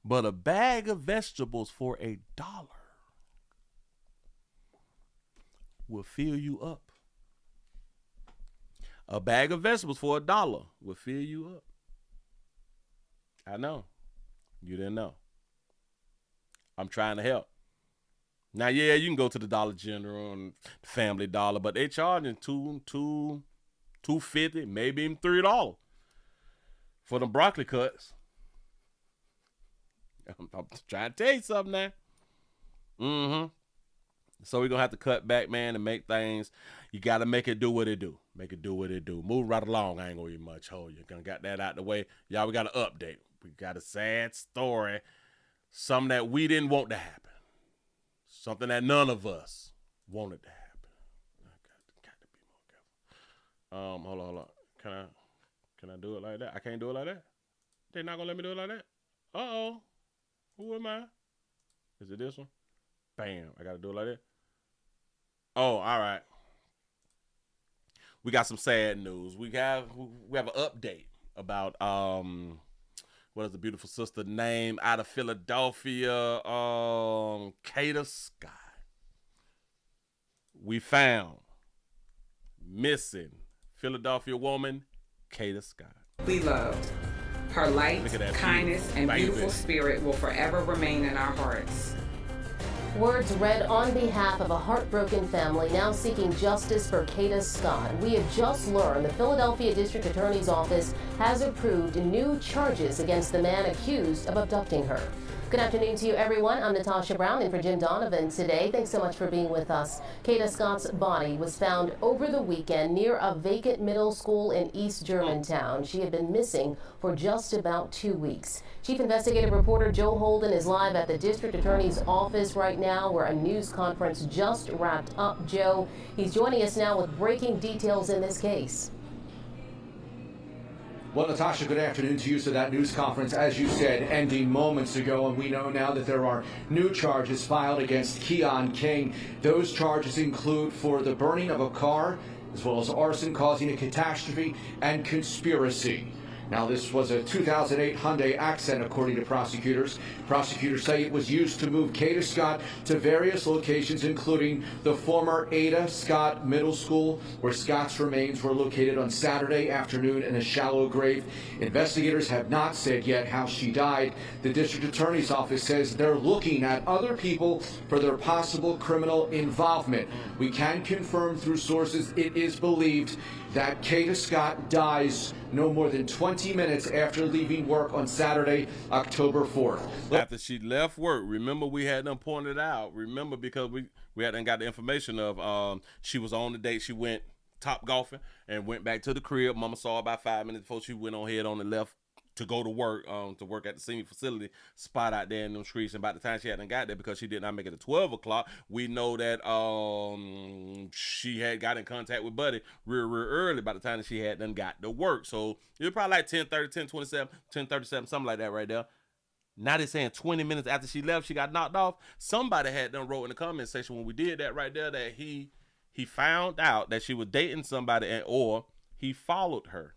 Speaker 3: But a bag of vegetables for $1 will fill you up. A bag of vegetables for $1 will fill you up. I know. You didn't know. I'm trying to help. Now, yeah, you can go to the Dollar General and Family Dollar, but they charging $2.50, maybe even $3 for the broccoli cuts. I'm trying to tell you something now. So we're going to have to cut back, man, and make things. You got to make it do what it do. Move right along. I ain't going to eat much. Hold you. Gonna got that out the way. Y'all, we got an update. We got a sad story. Something that we didn't want to happen. Something that none of us wanted to happen. I got to be more careful. Hold on. Can I do it like that? I can't do it like that? They're not going to let me do it like that? Uh-oh. Who am I? Is it this one? Bam. I got to do it like that? Oh, all right. We got some sad news. We have an update about what is the beautiful sister name out of Philadelphia? Kada Scott. We found missing Philadelphia woman Kada Scott.
Speaker 7: We loved. Her light, kindness, and beautiful spirit will forever remain in our hearts.
Speaker 8: Words read on behalf of a heartbroken family now seeking justice for Kada Scott. We have just learned the Philadelphia District Attorney's Office has approved new charges against the man accused of abducting her. Good afternoon to you, everyone. I'm Natasha Brown in for Jim Donovan today. Thanks so much for being with us. Kada Scott's body was found over the weekend near a vacant middle school in East Germantown. She had been missing for just about 2 weeks. Chief Investigative Reporter Joe Holden is live at the District Attorney's Office right now, where a news conference just wrapped up. Joe, he's joining us now with breaking details in this case.
Speaker 6: Well, Natasha, good afternoon to you. So that news conference, as you said, ending moments ago, and we know now that there are new charges filed against Keon King. Those charges include for the burning of a car, as well as arson causing a catastrophe, and conspiracy. Now, this was a 2008 Hyundai Accent, according to prosecutors. Prosecutors say it was used to move Kada Scott to various locations, including the former Ada Scott Middle School, where Scott's remains were located on Saturday afternoon in a shallow grave. Investigators have not said yet how she died. The district attorney's office says they're looking at other people for their possible criminal involvement. We can confirm through sources it is believed that Kada Scott dies no more than 20 minutes after leaving work on Saturday, October 4th.
Speaker 3: After she left work, remember we had them pointed out. Remember, because we hadn't got the information of she was on the date. She went top golfing and went back to the crib. Mama saw her about 5 minutes before she went on head on the left to go to work at the senior facility spot out there in them streets. And by the time she hadn't got there, because she did not make it at 12 o'clock, we know that she had got in contact with Buddy real early by the time that she had done got to work. So it was probably like 10:30, 10:27, 10:37, something like that right there. Now they're saying 20 minutes after she left, she got knocked off. Somebody had done wrote in the comment section when we did that right there that he found out that she was dating somebody or he followed her.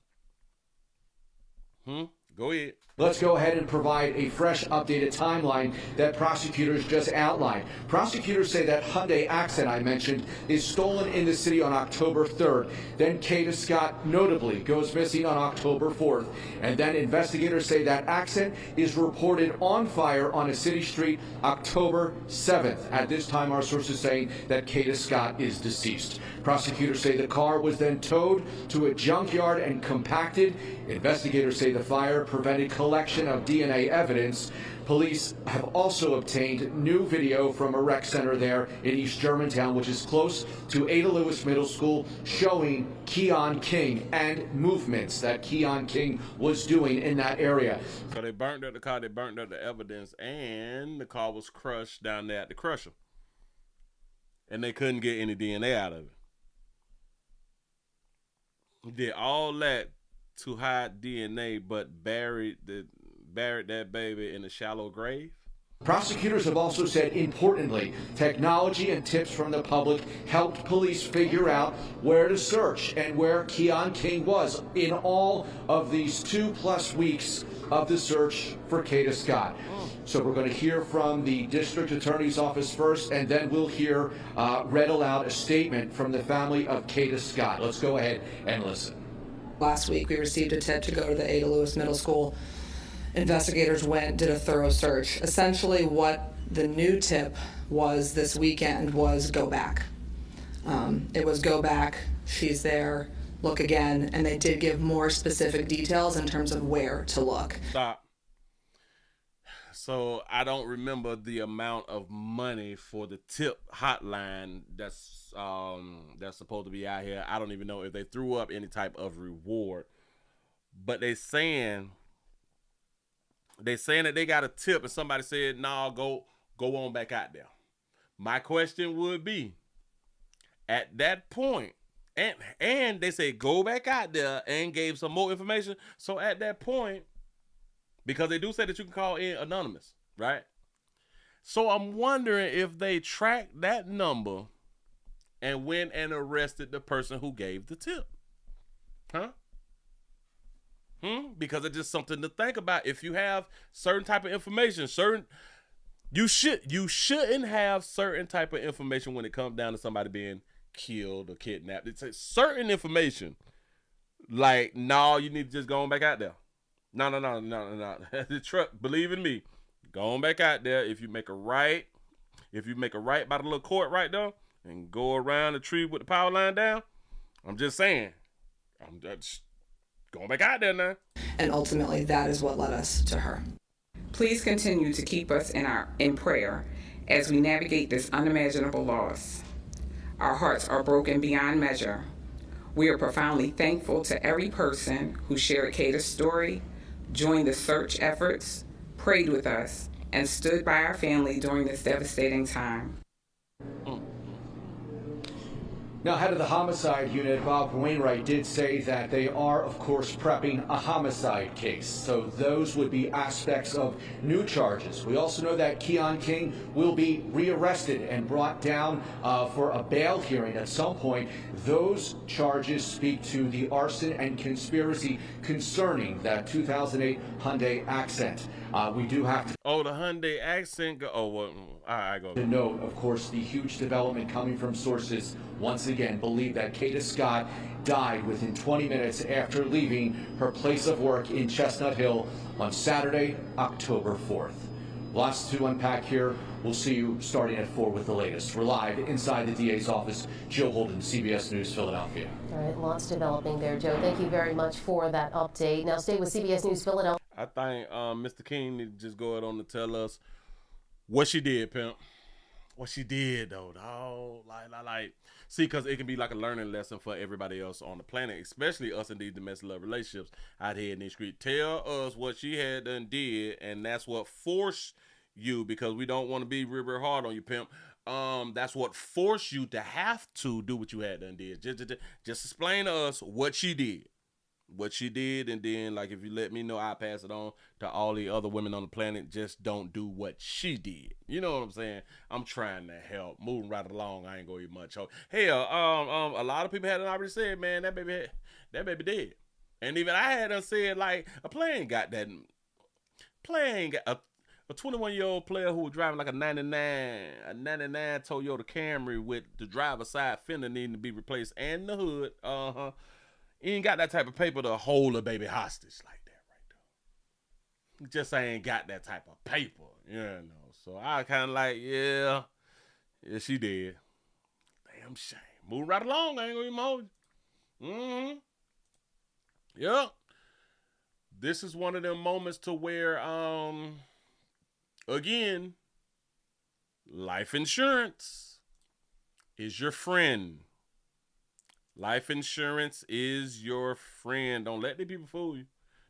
Speaker 3: Go ahead.
Speaker 6: Let's go ahead and provide a fresh, updated timeline that prosecutors just outlined. Prosecutors say that Hyundai Accent I mentioned is stolen in the city on October 3rd. Then Kada Scott notably goes missing on October 4th. And then investigators say that Accent is reported on fire on a city street October 7th. At this time, our sources saying that Kada Scott is deceased. Prosecutors say the car was then towed to a junkyard and compacted. Investigators say the fire prevented collection of DNA evidence. Police have also obtained new video from a rec center there in East Germantown, which is close to Ada Lewis Middle School, showing Keon King and movements that Keon King was doing in that area.
Speaker 3: So they burned up the car, they burned up the evidence, and the car was crushed down there at the crusher. And they couldn't get any DNA out of it. Did all that to hide DNA, but buried that baby in a shallow grave?
Speaker 6: Prosecutors have also said, importantly, technology and tips from the public helped police figure out where to search and where Keon King was in all of these 2+ weeks of the search for Kada Scott. So we're going to hear from the district attorney's office first, and then we'll hear read aloud a statement from the family of Kada Scott. Let's go ahead and listen.
Speaker 9: Last week, we received a tip to go to the Ada Lewis Middle School. Investigators did a thorough search. Essentially, what the new tip was this weekend was go back. It was go back, she's there, look again, and they did give more specific details in terms of where to look.
Speaker 3: Stop. So I don't remember the amount of money for the tip hotline that's supposed to be out here. I don't even know if they threw up any type of reward, but they saying that they got a tip and somebody said, "Nah, go on back out there." My question would be, at that point, and they say go back out there and gave some more information. So at that point, because they do say that you can call in anonymous, right? So I'm wondering if they tracked that number and went and arrested the person who gave the tip. Huh? Because it's just something to think about. If you have certain type of information, you shouldn't have certain type of information when it comes down to somebody being killed or kidnapped. It's a certain information. Like, no, you need to just go on back out there. No. The truck, believe in me, go on back out there. If you make a right by the little court right there and go around the tree with the power line down, I'm just saying, I'm just going back out there now.
Speaker 9: And ultimately, that is what led us to her.
Speaker 7: Please continue to keep us in prayer as we navigate this unimaginable loss. Our hearts are broken beyond measure. We are profoundly thankful to every person who shared Kada's story, joined the search efforts, prayed with us, and stood by our family during this devastating time.
Speaker 10: Now, head of the homicide unit, Bob Wainwright, did say that they are, of course, prepping a homicide case. So those would be aspects of new charges. We also know that Keon King will be rearrested and brought down for a bail hearing at some point. Those charges speak to the arson and conspiracy concerning that 2008 Hyundai Accent. We do have to...
Speaker 3: Oh, the Hyundai Accent. Well, I go.
Speaker 10: To note, of course, the huge development coming from sources once again believe that Kada Scott died within 20 minutes after leaving her place of work in Chestnut Hill on Saturday, October 4th. Lots to unpack here. We'll see you starting at 4 with the latest. We're live inside the DA's office. Jill Holden, CBS News, Philadelphia.
Speaker 8: All right, lots developing there, Joe. Thank you very much for that update. Now stay with CBS News Philadelphia.
Speaker 3: I think Mr. King need to just go ahead on to tell us what she did, pimp. What she did, though, dog. Like, see, because it can be like a learning lesson for everybody else on the planet, especially us in these domestic love relationships out here in these streets. Tell us what she had done did, and that's what forced you, because we don't want to be real, real hard on you, pimp. That's what forced you to have to do what you had done did. Just explain to us what she did. What she did, and then, like, if you let me know, I'll pass it on to all the other women on the planet. Just don't do what she did. You know what I'm saying? I'm trying to help. Moving right along, I ain't gonna eat much. Hell, a lot of people had already said, man, that baby dead. And even I had done said, like, a 21-year-old player who was driving like a 99 Toyota Camry with the driver's side fender needing to be replaced and the hood. He ain't got that type of paper to hold a baby hostage like that right there. He just ain't got that type of paper, you know. So I kind of like, yeah, she did. Damn shame. Moving right along, I ain't gonna even hold you. Yep. This is one of them moments to where, again, life insurance is your friend. Life insurance is your friend. Don't let these people fool you.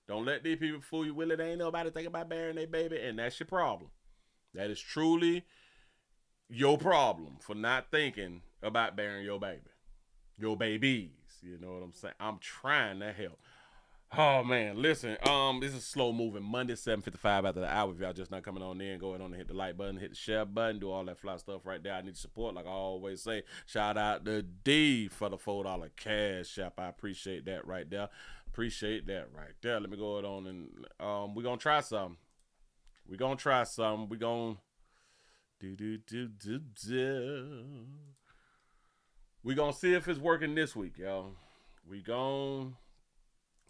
Speaker 3: Don't let these people fool you. Willie, they ain't nobody thinking about burying their baby, and that's your problem. That is truly your problem for not thinking about burying your baby. Your babies. You know what I'm saying? I'm trying to help. Oh, man, listen, this is slow moving. Monday, 7:55 after the hour. If y'all just not coming on in, go ahead on and hit the like button, hit the share button, do all that fly stuff right there. I need support, like I always say. Shout out to D for the $4 cash app. I appreciate that right there. Appreciate that right there. Let me go ahead on and we're going to try something. We're going to try something. We're going to We're going to see if it's working this week, y'all. We're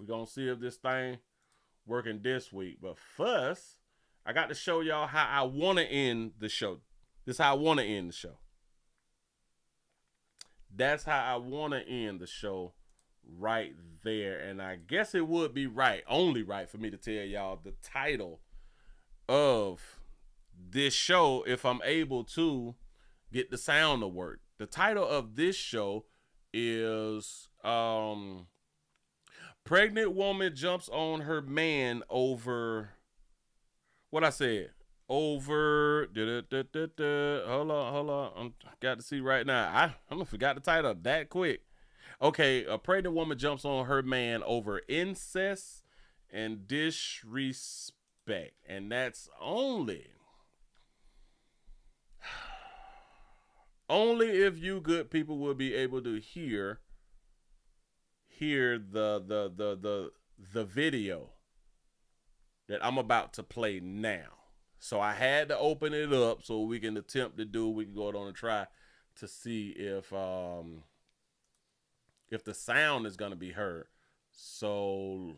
Speaker 3: going to see if this thing working this week. But first, I got to show y'all how I want to end the show. This is how I want to end the show. That's how I want to end the show right there. And I guess it would be right, only right for me to tell y'all the title of this show if I'm able to get the sound to work. The title of this show is... Pregnant woman jumps on her man over what I said. Over hold on. I got to see right now. I'm gonna forgot the title that quick. Okay, a pregnant woman jumps on her man over incest and disrespect. And that's only if you good people will be able to hear the video that I'm about to play now. So I had to open it up so we can attempt to do, we can go on and try to see if the sound is going to be heard. So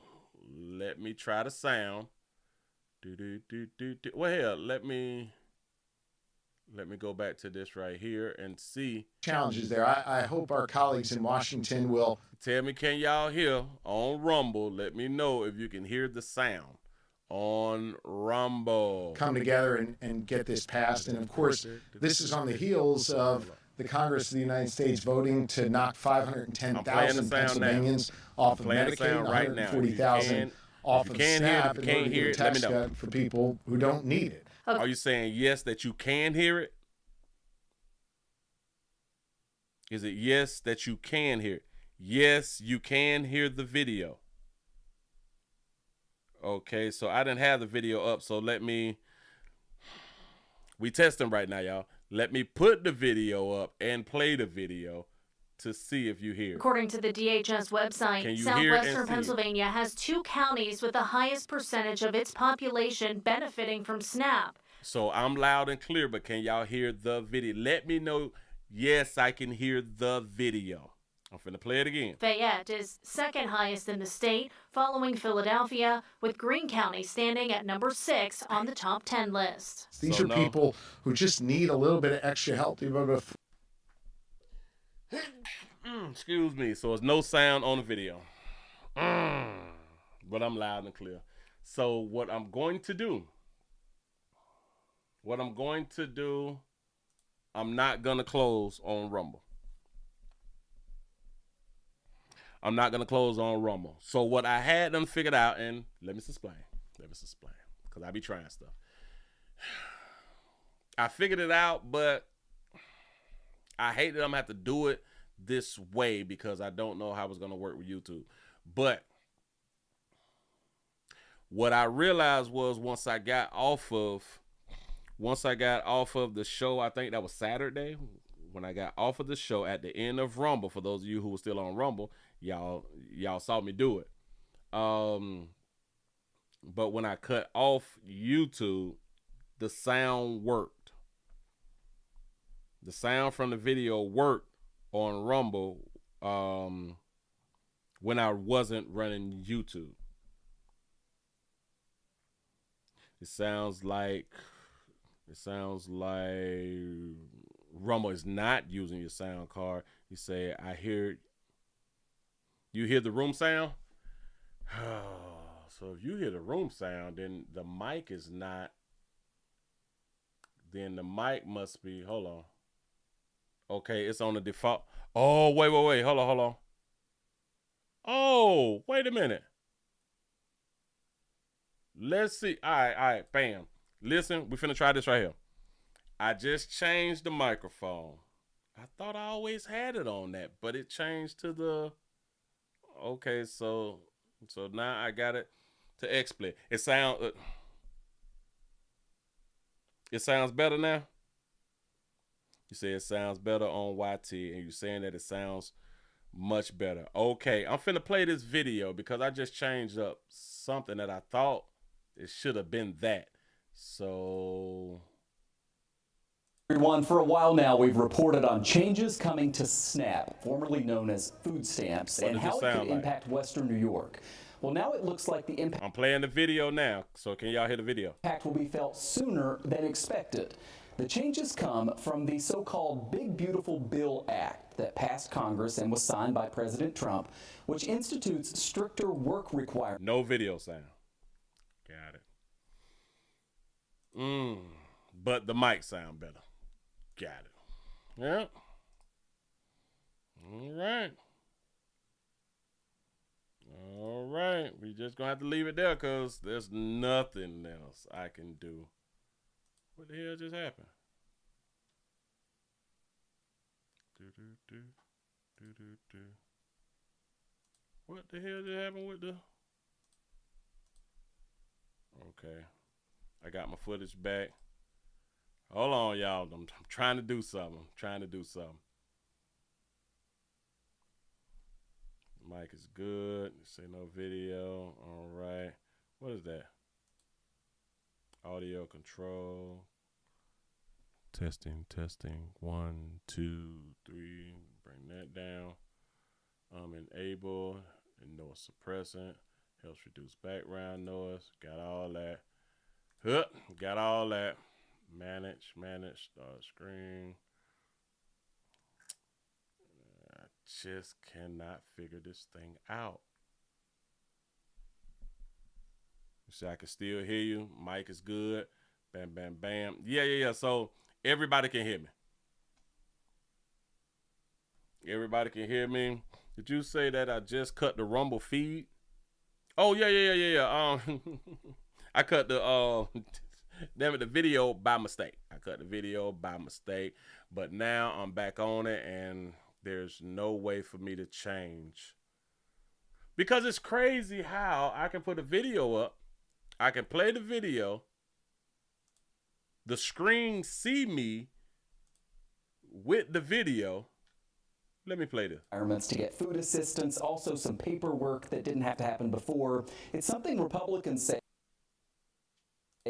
Speaker 3: let me try the sound. Well, hell, let me go back to this right here and see.
Speaker 11: Challenges there. I hope our colleagues in Washington will.
Speaker 3: Tell me, can y'all hear on Rumble? Let me know if you can hear the sound on Rumble.
Speaker 11: Come together and get this passed. And of course, this is on the heels of the Congress of the United States voting to knock 510,000 Pennsylvanians off of Medicaid, 140,000 off of SNAP in order to get a tax cut for people who don't need it.
Speaker 3: Are you saying yes that you can hear it? Is it yes that you can hear? Yes, you can hear the video. Okay, so I didn't have the video up, so we testing right now, y'all. Let me put the video up and play the video to see if you hear it.
Speaker 12: According to the DHS website, Southwestern Pennsylvania has 2 counties with the highest percentage of its population benefiting from SNAP.
Speaker 3: So I'm loud and clear, but can y'all hear the video? Let me know, yes, I can hear the video. I'm finna play it again.
Speaker 12: Fayette is second highest in the state, following Philadelphia, with Greene County standing at number 6 on the top 10 list.
Speaker 11: These are people who just need a little bit of extra help to be able to...
Speaker 3: Excuse me. So there's no sound on the video. But I'm loud and clear. So what I'm going to do, I'm not going to close on Rumble. So what I had them figured out, and let me explain, because I be trying stuff. I figured it out, but I hate that I'm going to have to do it this way because I don't know how it's going to work with YouTube. But what I realized was once I got off of the show, I think that was Saturday, when I got off of the show at the end of Rumble, for those of you who were still on Rumble, y'all saw me do it. But when I cut off YouTube, the sound worked. The sound from the video worked on Rumble when I wasn't running YouTube. It sounds like Rumble is not using your sound card. You say, you hear the room sound? So if you hear the room sound, then the mic is not, then the mic must be, hold on. Okay, it's on the default. Oh, wait, hold on. Oh, wait a minute. Let's see. All right, bam. Listen, we finna try this right here. I just changed the microphone. I thought I always had it on that, but it changed to the, okay, so now I got it to XSplit. It sounds better now? You say it sounds better on YT, and you're saying that it sounds much better. Okay, I'm finna play this video because I just changed up something that I thought it should have been that. So...
Speaker 4: Everyone, for a while now, we've reported on changes coming to SNAP, formerly known as food stamps, and how it could impact Western New York. Well, now it looks like the impact...
Speaker 3: I'm playing the video now, so can y'all hear the video?
Speaker 4: ...impact will be felt sooner than expected. The changes come from the so-called Big Beautiful Bill Act that passed Congress and was signed by President Trump, which institutes stricter work requirements.
Speaker 3: No video sound. Got it. But the mic sound better. Got it. Yeah. All right. We just gonna have to leave it there because there's nothing else I can do. What the hell just happened? What the hell just happened with the... Okay. I got my footage back. Hold on, y'all. I'm trying to do something. Mic is good. Say no video. All right. What is that? Audio control. Testing. 1, 2, 3. Bring that down. Enable and noise suppressant. Helps reduce background noise. Got all that. Got all that. Manage, start screen. I just cannot figure this thing out. You see, I can still hear you. Mic is good. Bam, bam, bam. Yeah. So everybody can hear me. Did you say that I just cut the Rumble feed? Oh, yeah. I cut the the video by mistake. But now I'm back on it, and There's no way for me to change. Because it's crazy how I can put a video up. I can play the video. The screen see me with the video. Let me play this.
Speaker 4: Requirements to get food assistance, also some paperwork that didn't have to happen before. It's something Republicans say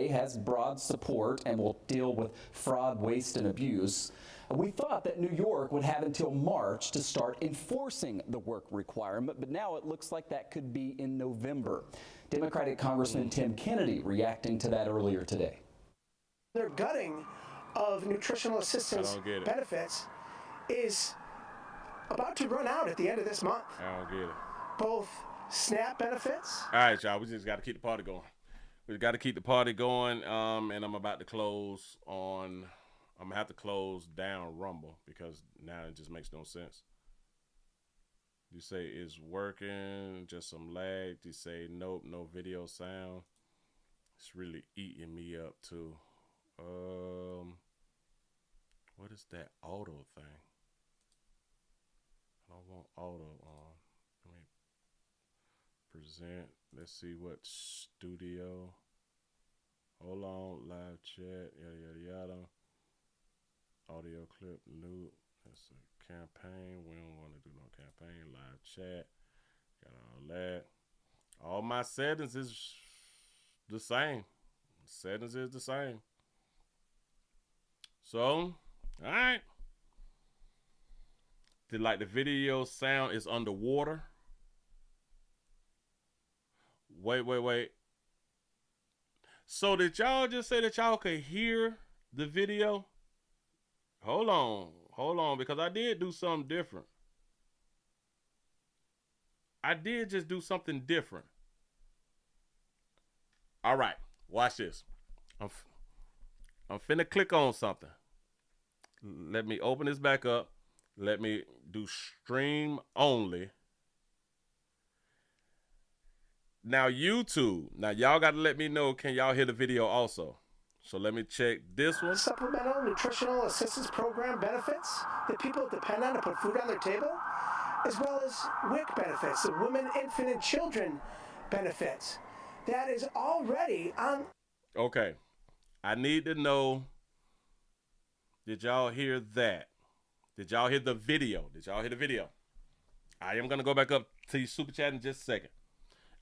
Speaker 4: has broad support and will deal with fraud, waste, and abuse. We thought that New York would have until March to start enforcing the work requirement, but now it looks like that could be in November. Democratic Congressman Tim Kennedy reacting to that earlier today.
Speaker 5: Their gutting of nutritional assistance benefits is about to run out at the end of this month.
Speaker 3: I don't get it.
Speaker 5: Both SNAP benefits.
Speaker 3: All right, y'all. We just got to keep the party going. We got to keep the party going. And I'm about to close on. I'm gonna have to close down Rumble because now it just makes no sense. You say it's working, just some lag. You say nope, no video sound. It's really eating me up too. What is that auto thing? I don't want auto on. Let me present. Let's see what studio. Hold on, live chat, yada yada yada. Audio clip, loop. That's a campaign. We don't want to do no campaign. Live chat. Got all that. All my settings is the same. Settings is the same. So, all right. Did like the video sound is underwater? Wait. So did y'all just say that y'all could hear the video? Hold on, because I did do something different. I did just do something different. All right, watch this. I'm finna click on something. Let me open this back up. Let me do stream only. Now YouTube. Now y'all got to let me know, can y'all hear the video also? So let me check this one.
Speaker 5: Supplemental Nutritional Assistance Program benefits that people depend on to put food on their table, as well as WIC benefits, the Women, Infant, and Children benefits. That is already on.
Speaker 3: Okay. I need to know, did y'all hear that? Did y'all hear the video? Did y'all hear the video? I am going to go back up to your super chat in just a second.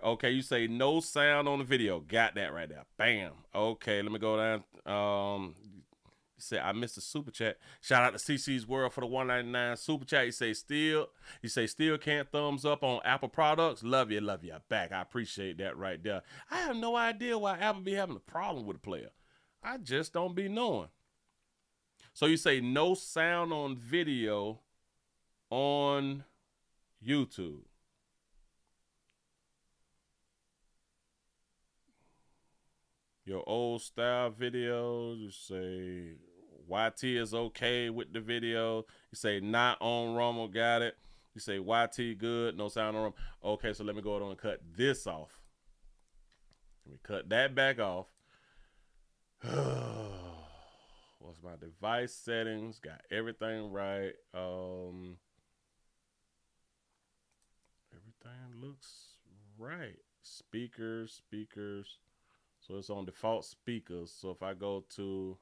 Speaker 3: Okay, you say no sound on the video. Got that right there. Bam. Okay, let me go down. You say I missed the super chat. Shout out to CC's World for the $1.99 super chat. You say still can't thumbs up on Apple products. Love you back. I appreciate that right there. I have no idea why Apple be having a problem with a player. I just don't be knowing. So you say no sound on video on YouTube. Your old style videos, you say YT is okay with the video. You say not on Rumble, got it. You say YT good, no sound on Rumble. Okay, so let me go on and cut this off. Let me cut that back off. What's my device settings? Got everything right. Everything looks right. Speakers. So it's on default speakers. So if I go to,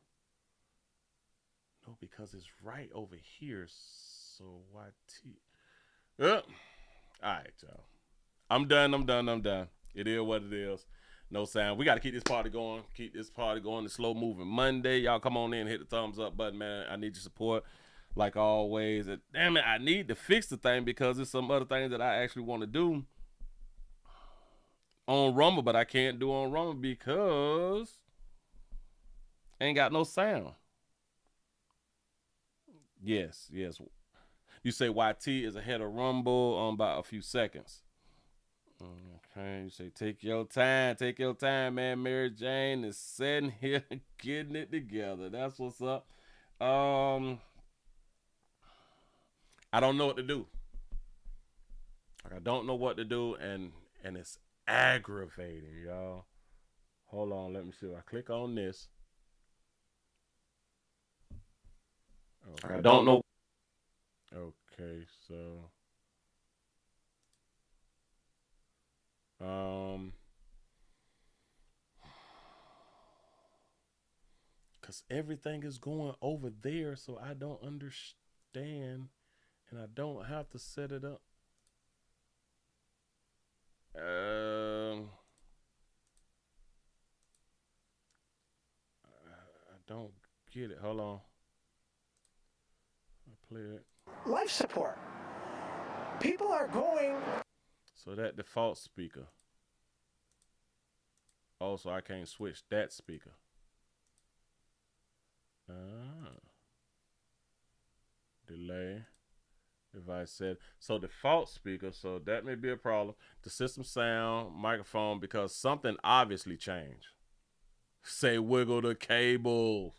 Speaker 3: no, because it's right over here. So YT. All right, y'all. I'm done. It is what it is. No sound. We got to keep this party going. The slow moving Monday. Y'all come on in, hit the thumbs up button, man. I need your support like always. And damn it, I need to fix the thing because there's some other things that I actually want to do on Rumble, but I can't do on Rumble because ain't got no sound. Yes. You say YT is ahead of Rumble on about a few seconds. Okay, you say take your time, man. Mary Jane is sitting here getting it together. That's what's up. I don't know what to do. I don't know what to do, and it's aggravating, y'all. Hold on, let me see. I click on this. Okay. I don't know. Okay, so because everything is going over there, so I don't understand, and I don't have to set it up. I don't get it. Hold on. I play it.
Speaker 5: Life support. People are going.
Speaker 3: So that default speaker. Also, I can't switch that speaker. Delay. Device set. So default speaker. So that may be a problem. The system sound, microphone, because something obviously changed. Say wiggle the cable.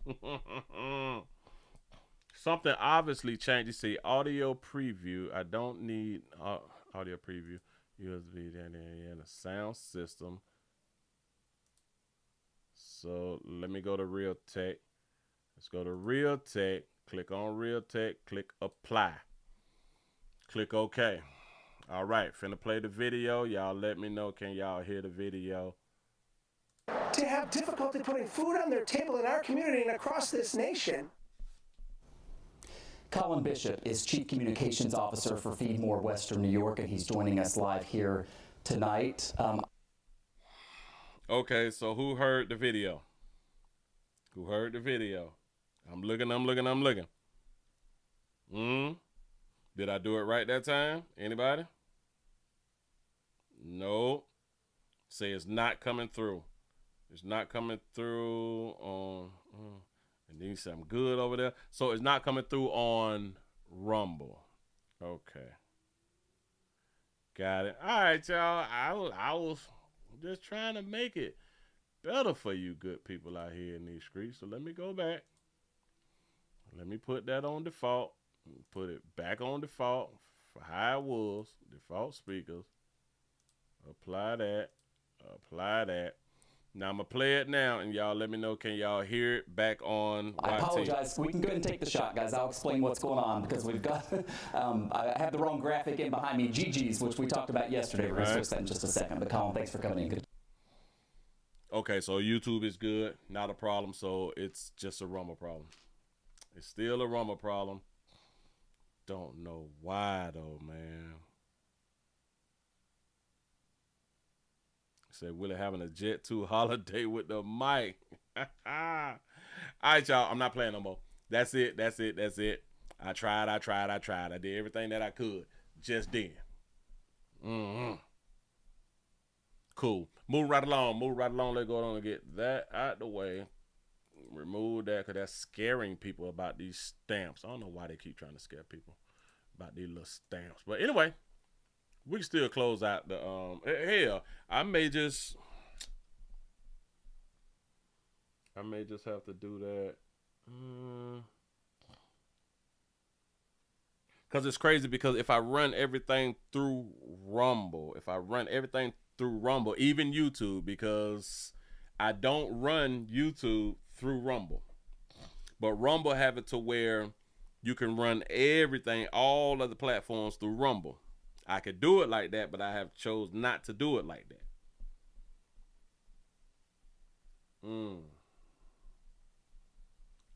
Speaker 3: Something obviously changed. You see audio preview. I don't need audio preview. USB down there in the sound system. So let me go to Real Tech. Let's go to Real Tech. Click on Real Tech. Click Apply. Click OK. All right, finna play the video. Y'all let me know. Can y'all hear the video?
Speaker 5: To have difficulty putting food on their table in our community and across this nation.
Speaker 4: Colin Bishop is Chief Communications Officer for Feed More Western New York, and he's joining us live here tonight.
Speaker 3: Okay, so who heard the video? Who heard the video? I'm looking. Did I do it right that time? Anybody? No. Say it's not coming through. It's not coming through on... And then you say I'm good over there. So it's not coming through on Rumble. Okay. Got it. All right, y'all. I was just trying to make it better for you good people out here in these streets. So let me go back. Let me put that on default. Put it back on default for how it was. Default speakers. Apply that. Apply that. Now, I'm going to play it now, and y'all let me know, can y'all hear it back on YT?
Speaker 4: I apologize. We can go ahead and take the shot, guys. I'll explain what's going on, because we've got, I have the wrong graphic in behind me, GG's, which we talked about yesterday. We're going to switch that in just a second. But Colin, thanks for coming in. Good.
Speaker 3: Okay, so YouTube is good. Not a problem, so it's just a Rumble problem. It's still a Rumble problem. Don't know why, though, man. Said Willie having a Jet 2 holiday with the mic. All right, y'all. I'm not playing no more. That's it. I tried. I did everything that I could just then. Cool. Move right along. Let's go on and get that out the way. Remove that because that's scaring people about these stamps. I don't know why they keep trying to scare people about these little stamps. But anyway. We can still close out the hell. I may just have to do that. Cause it's crazy because if I run everything through Rumble, even YouTube, because I don't run YouTube through Rumble. But Rumble have it to where you can run everything, all of the platforms through Rumble. I could do it like that, but I have chose not to do it like that.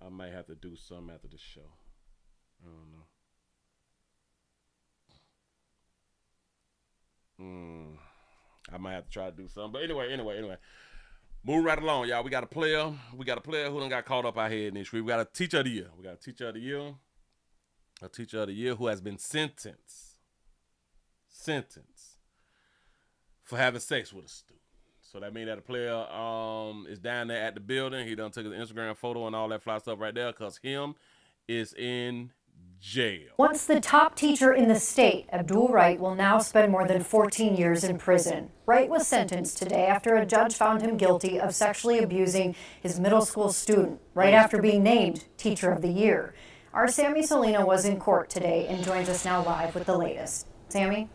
Speaker 3: I might have to do something after the show. I don't know. I might have to try to do something. But anyway. Move right along, y'all. We got a player who done got caught up out here in this street. We got a teacher of the year. A teacher of the year who has been sentenced for having sex with a student. So that means that a player is down there at the building. He done took his Instagram photo and all that fly stuff right there because him is in jail.
Speaker 13: Once the top teacher in the state, Abdul Wright will now spend more than 14 years in prison. Wright was sentenced today after a judge found him guilty of sexually abusing his middle school student right after being named Teacher of the Year. Our Sammy Salino was in court today and joins us now live with the latest. Sammy?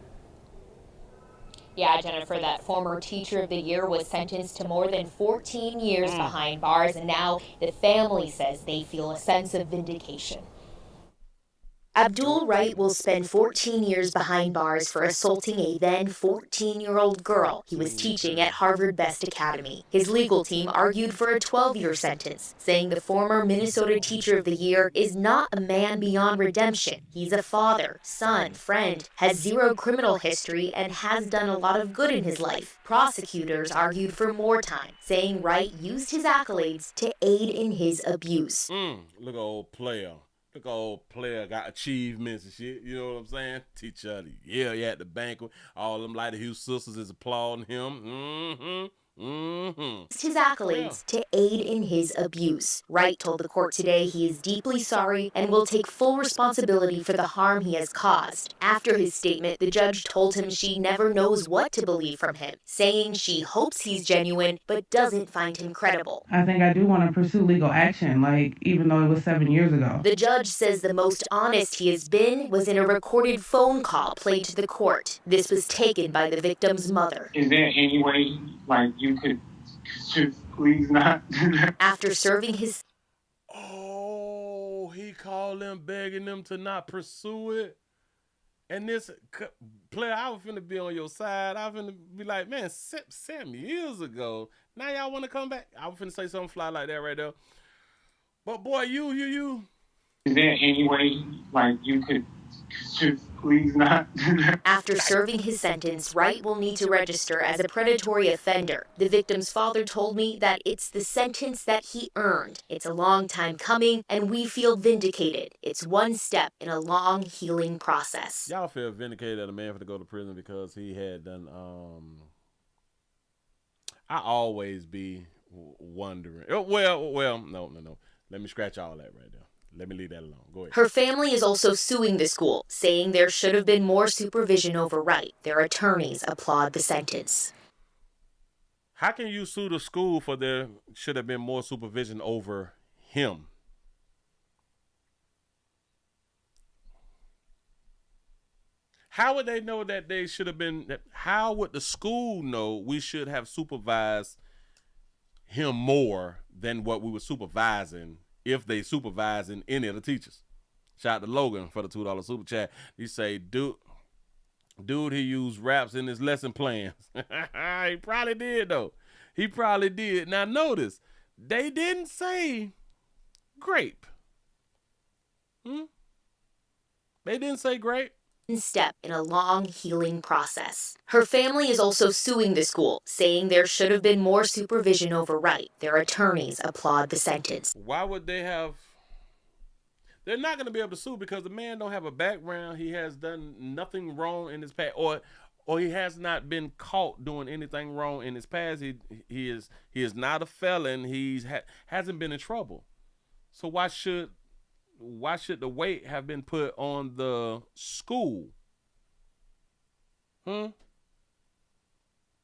Speaker 14: Yeah, Jennifer, that former Teacher of the Year was sentenced to more than 14 years behind bars, and now the family says they feel a sense of vindication. Abdul Wright will spend 14 years behind bars for assaulting a then 14-year-old girl he was teaching at Harvard Best Academy. His legal team argued for a 12-year sentence, saying the former Minnesota Teacher of the Year is not a man beyond redemption. He's a father, son, friend, has zero criminal history, and has done a lot of good in his life. Prosecutors argued for more time, saying Wright used his accolades to aid in his abuse.
Speaker 3: Look at old player. Look at old player got achievements and shit. You know what I'm saying? Teacher of the year, yeah, at the banquet. All them Lighter Hughes sisters is applauding him.
Speaker 14: His accolades to aid in his abuse. Wright told the court today he is deeply sorry and will take full responsibility for the harm he has caused. After his statement, the judge told him she never knows what to believe from him, saying she hopes he's genuine but doesn't find him credible.
Speaker 15: I think I do want to pursue legal action, even though it was 7 years ago.
Speaker 14: The judge says the most honest he has been was in a recorded phone call played to the court. This was taken by the victim's mother.
Speaker 16: Is there any way, you could just please not?
Speaker 14: After serving his...
Speaker 3: Oh, he called them, begging them to not pursue it. And this player, I was finna be on your side. I was finna be like, man, 7 years ago. Now y'all want to come back? I was finna say something fly like that right there. But boy, you.
Speaker 16: Is there any way, you could just please not?
Speaker 14: After serving his sentence, Wright will need to register as a predatory offender. The victim's father told me that it's the sentence that he earned. It's a long time coming, and we feel vindicated. It's one step in a long healing process.
Speaker 3: Y'all feel vindicated that a man had to go to prison because he had done, I always be wondering. Well, no. Let me scratch all that right there. Let me leave that alone. Go ahead.
Speaker 14: Her family is also suing the school, saying there should have been more supervision over Wright. Their attorneys applaud the sentence.
Speaker 3: How can you sue the school for there should have been more supervision over him? How would they know that they should have been? How would the school know we should have supervised him more than what we were supervising if they supervising any of the teachers? Shout out to Logan for the $2 super chat. He say, dude, he used raps in his lesson plans. He probably did, though. He probably did. Now, notice, they didn't say grape. They didn't say grape.
Speaker 14: Step in a long healing process. Her family is also suing the school, saying there should have been more supervision over Wright. Their attorneys applaud the sentence.
Speaker 3: Why would they have? They're not going to be able to sue because the man don't have a background. He has done nothing wrong in his past, or he has not been caught doing anything wrong in his past. He is not a felon. Hasn't been in trouble. So why should the weight have been put on the school?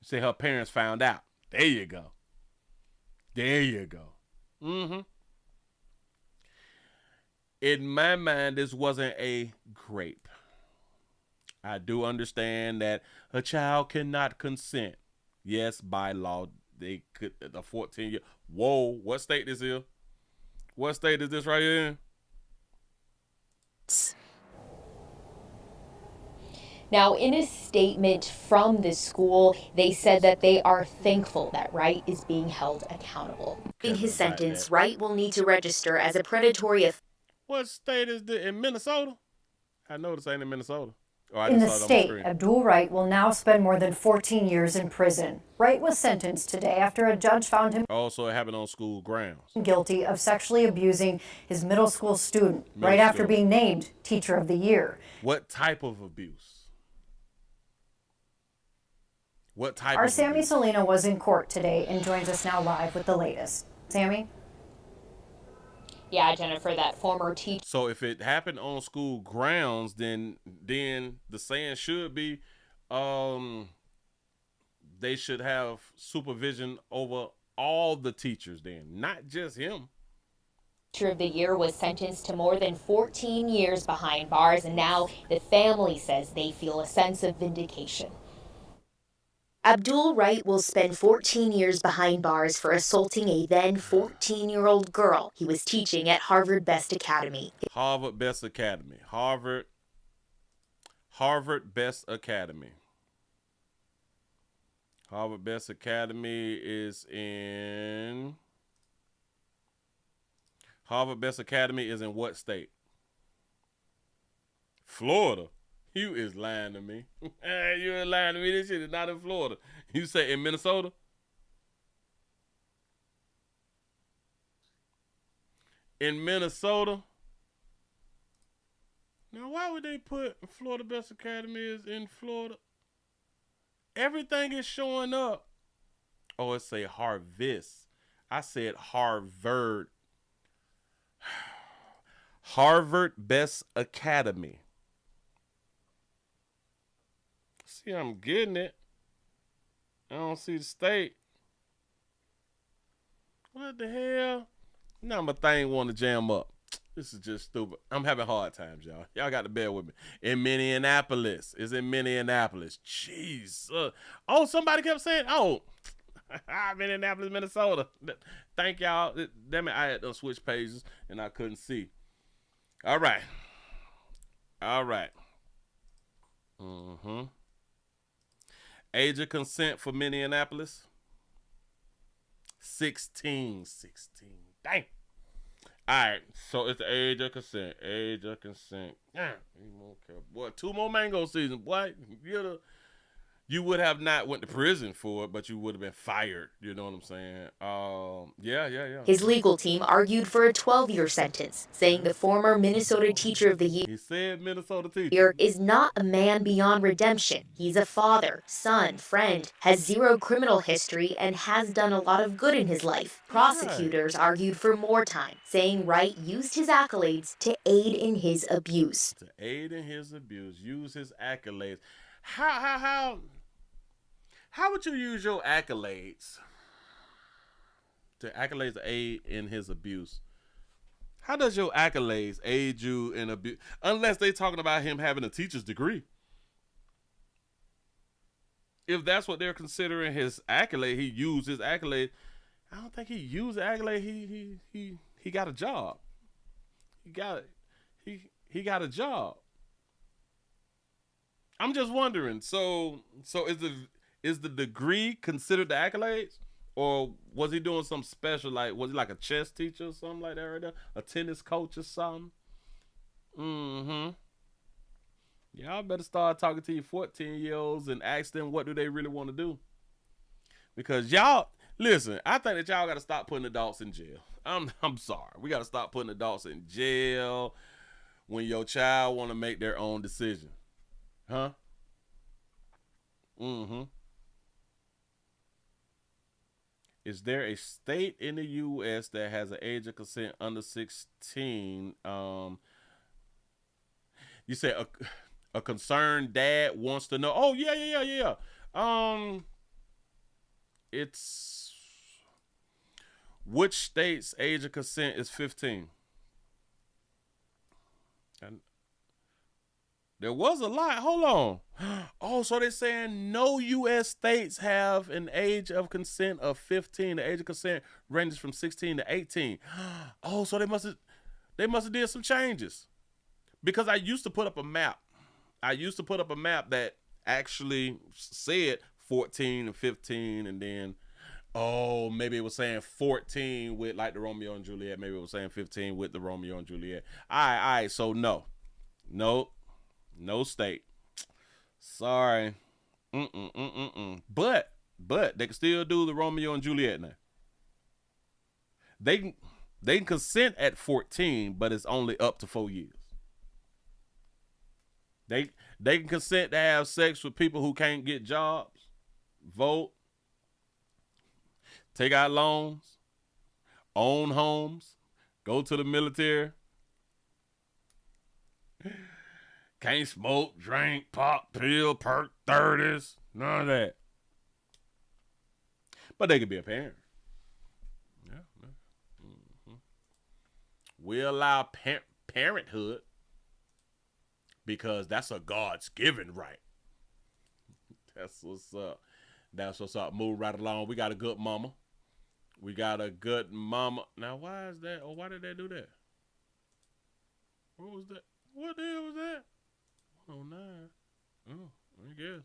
Speaker 3: Say her parents found out. There you go. In my mind, this wasn't a grape. I do understand that a child cannot consent. Yes, by law, they could, the 14-year. Whoa, what state this is? What state is this right here in?
Speaker 14: Now, in a statement from the school, they said that they are thankful that Wright is being held accountable. In his sentence, Wright will need to register as a predatory offender.
Speaker 3: What state is this? In Minnesota? I know this ain't in Minnesota.
Speaker 13: In the state, Abdul Wright will now spend more than 14 years in prison. Wright was sentenced today after a judge found him
Speaker 3: also it happened on school grounds.
Speaker 13: Guilty of sexually abusing his middle school student right after being named Teacher of the Year.
Speaker 3: What type of abuse? What type
Speaker 13: Our
Speaker 3: of
Speaker 13: Sammy
Speaker 3: abuse?
Speaker 13: Salina was in court today and joins us now live with the latest. Sammy?
Speaker 14: Yeah, Jennifer, that former teacher.
Speaker 3: So if it happened on school grounds, then the saying should be they should have supervision over all the teachers then, not just him.
Speaker 14: Teacher of the Year was sentenced to more than 14 years behind bars, and now the family says they feel a sense of vindication. Abdul Wright will spend 14 years behind bars for assaulting a then 14-year-old girl he was teaching at Harvard Best Academy.
Speaker 3: Harvard Best Academy. Harvard Best Academy. Harvard Best Academy is in... Harvard Best Academy is in what state? Florida. You is lying to me. You is lying to me. This shit is not in Florida. You say in Minnesota? In Minnesota? Now, why would they put Florida Best Academy is in Florida? Everything is showing up. Oh, it say Harvest. I said Harvard. Harvard Best Academy. See, I'm getting it. I don't see the state. What the hell? Now my thing want to jam up. This is just stupid. I'm having hard times, y'all. Y'all got to bear with me. In Minneapolis. It's in Minneapolis. Jeez. Oh, somebody kept saying, oh, Minneapolis, Minnesota. Thank y'all. Damn it, I had to switch pages and I couldn't see. All right. All right. Mm-hmm. Age of consent for Minneapolis? 16. Dang. All right, so it's the age of consent. Age of consent. Boy, 2 more mango seasons. Boy, you would have not went to prison for it, but you would have been fired. You know what I'm saying? Yeah.
Speaker 14: His legal team argued for a 12-year sentence, saying the former Minnesota Teacher of the Year
Speaker 3: He said Minnesota teacher.
Speaker 14: is not a man beyond redemption. He's a father, son, friend, has 0 criminal history, and has done a lot of good in his life. Prosecutors argued for more time, saying Wright used his accolades to aid in his abuse.
Speaker 3: To aid in his abuse, use his accolades. How would you use your accolades to aid in his abuse? How does your accolades aid you in abuse? Unless they talking about him having a teacher's degree. If that's what they're considering his accolade, he used his accolade. I don't think he used the accolade. He got a job. He got a job. I'm just wondering. So is the degree considered the accolades, or was he doing something special? Like, was he like a chess teacher or something like that right there? A tennis coach or something? Mm-hmm. Y'all better start talking to your 14-year-olds and ask them what do they really want to do. Because y'all, listen, I think that y'all got to stop putting adults in jail. I'm sorry. We got to stop putting adults in jail when your child want to make their own decision. Huh? Mm-hmm. Is there a state in the U.S. that has an age of consent under 16? You say a concerned dad wants to know. Oh, yeah. It's which state's age of consent is 15? And there was a lot. Hold on. Oh, so they're saying no U.S. states have an age of consent of 15. The age of consent ranges from 16 to 18. Oh, so they must have did some changes. Because I used to put up a map. That actually said 14 and 15, and then maybe it was saying 14 with like the Romeo and Juliet. Maybe it was saying 15 with the Romeo and Juliet. All right. So no state. Sorry. But they can still do the Romeo and Juliet now. They can consent at 14, but it's only up to 4 years. They can consent to have sex with people who can't get jobs, vote, take out loans, own homes, go to the military. Can't smoke, drink, pop, pill, perk, 30s, none of that. But they could be a parent. Yeah. Mm-hmm. We allow parenthood because that's a God's given right. That's what's up. That's what's up. Move right along. We got a good mama. We got a good mama. Now, why is that? Or why did they do that? What was that? What the hell was that? 109. Oh, I guess.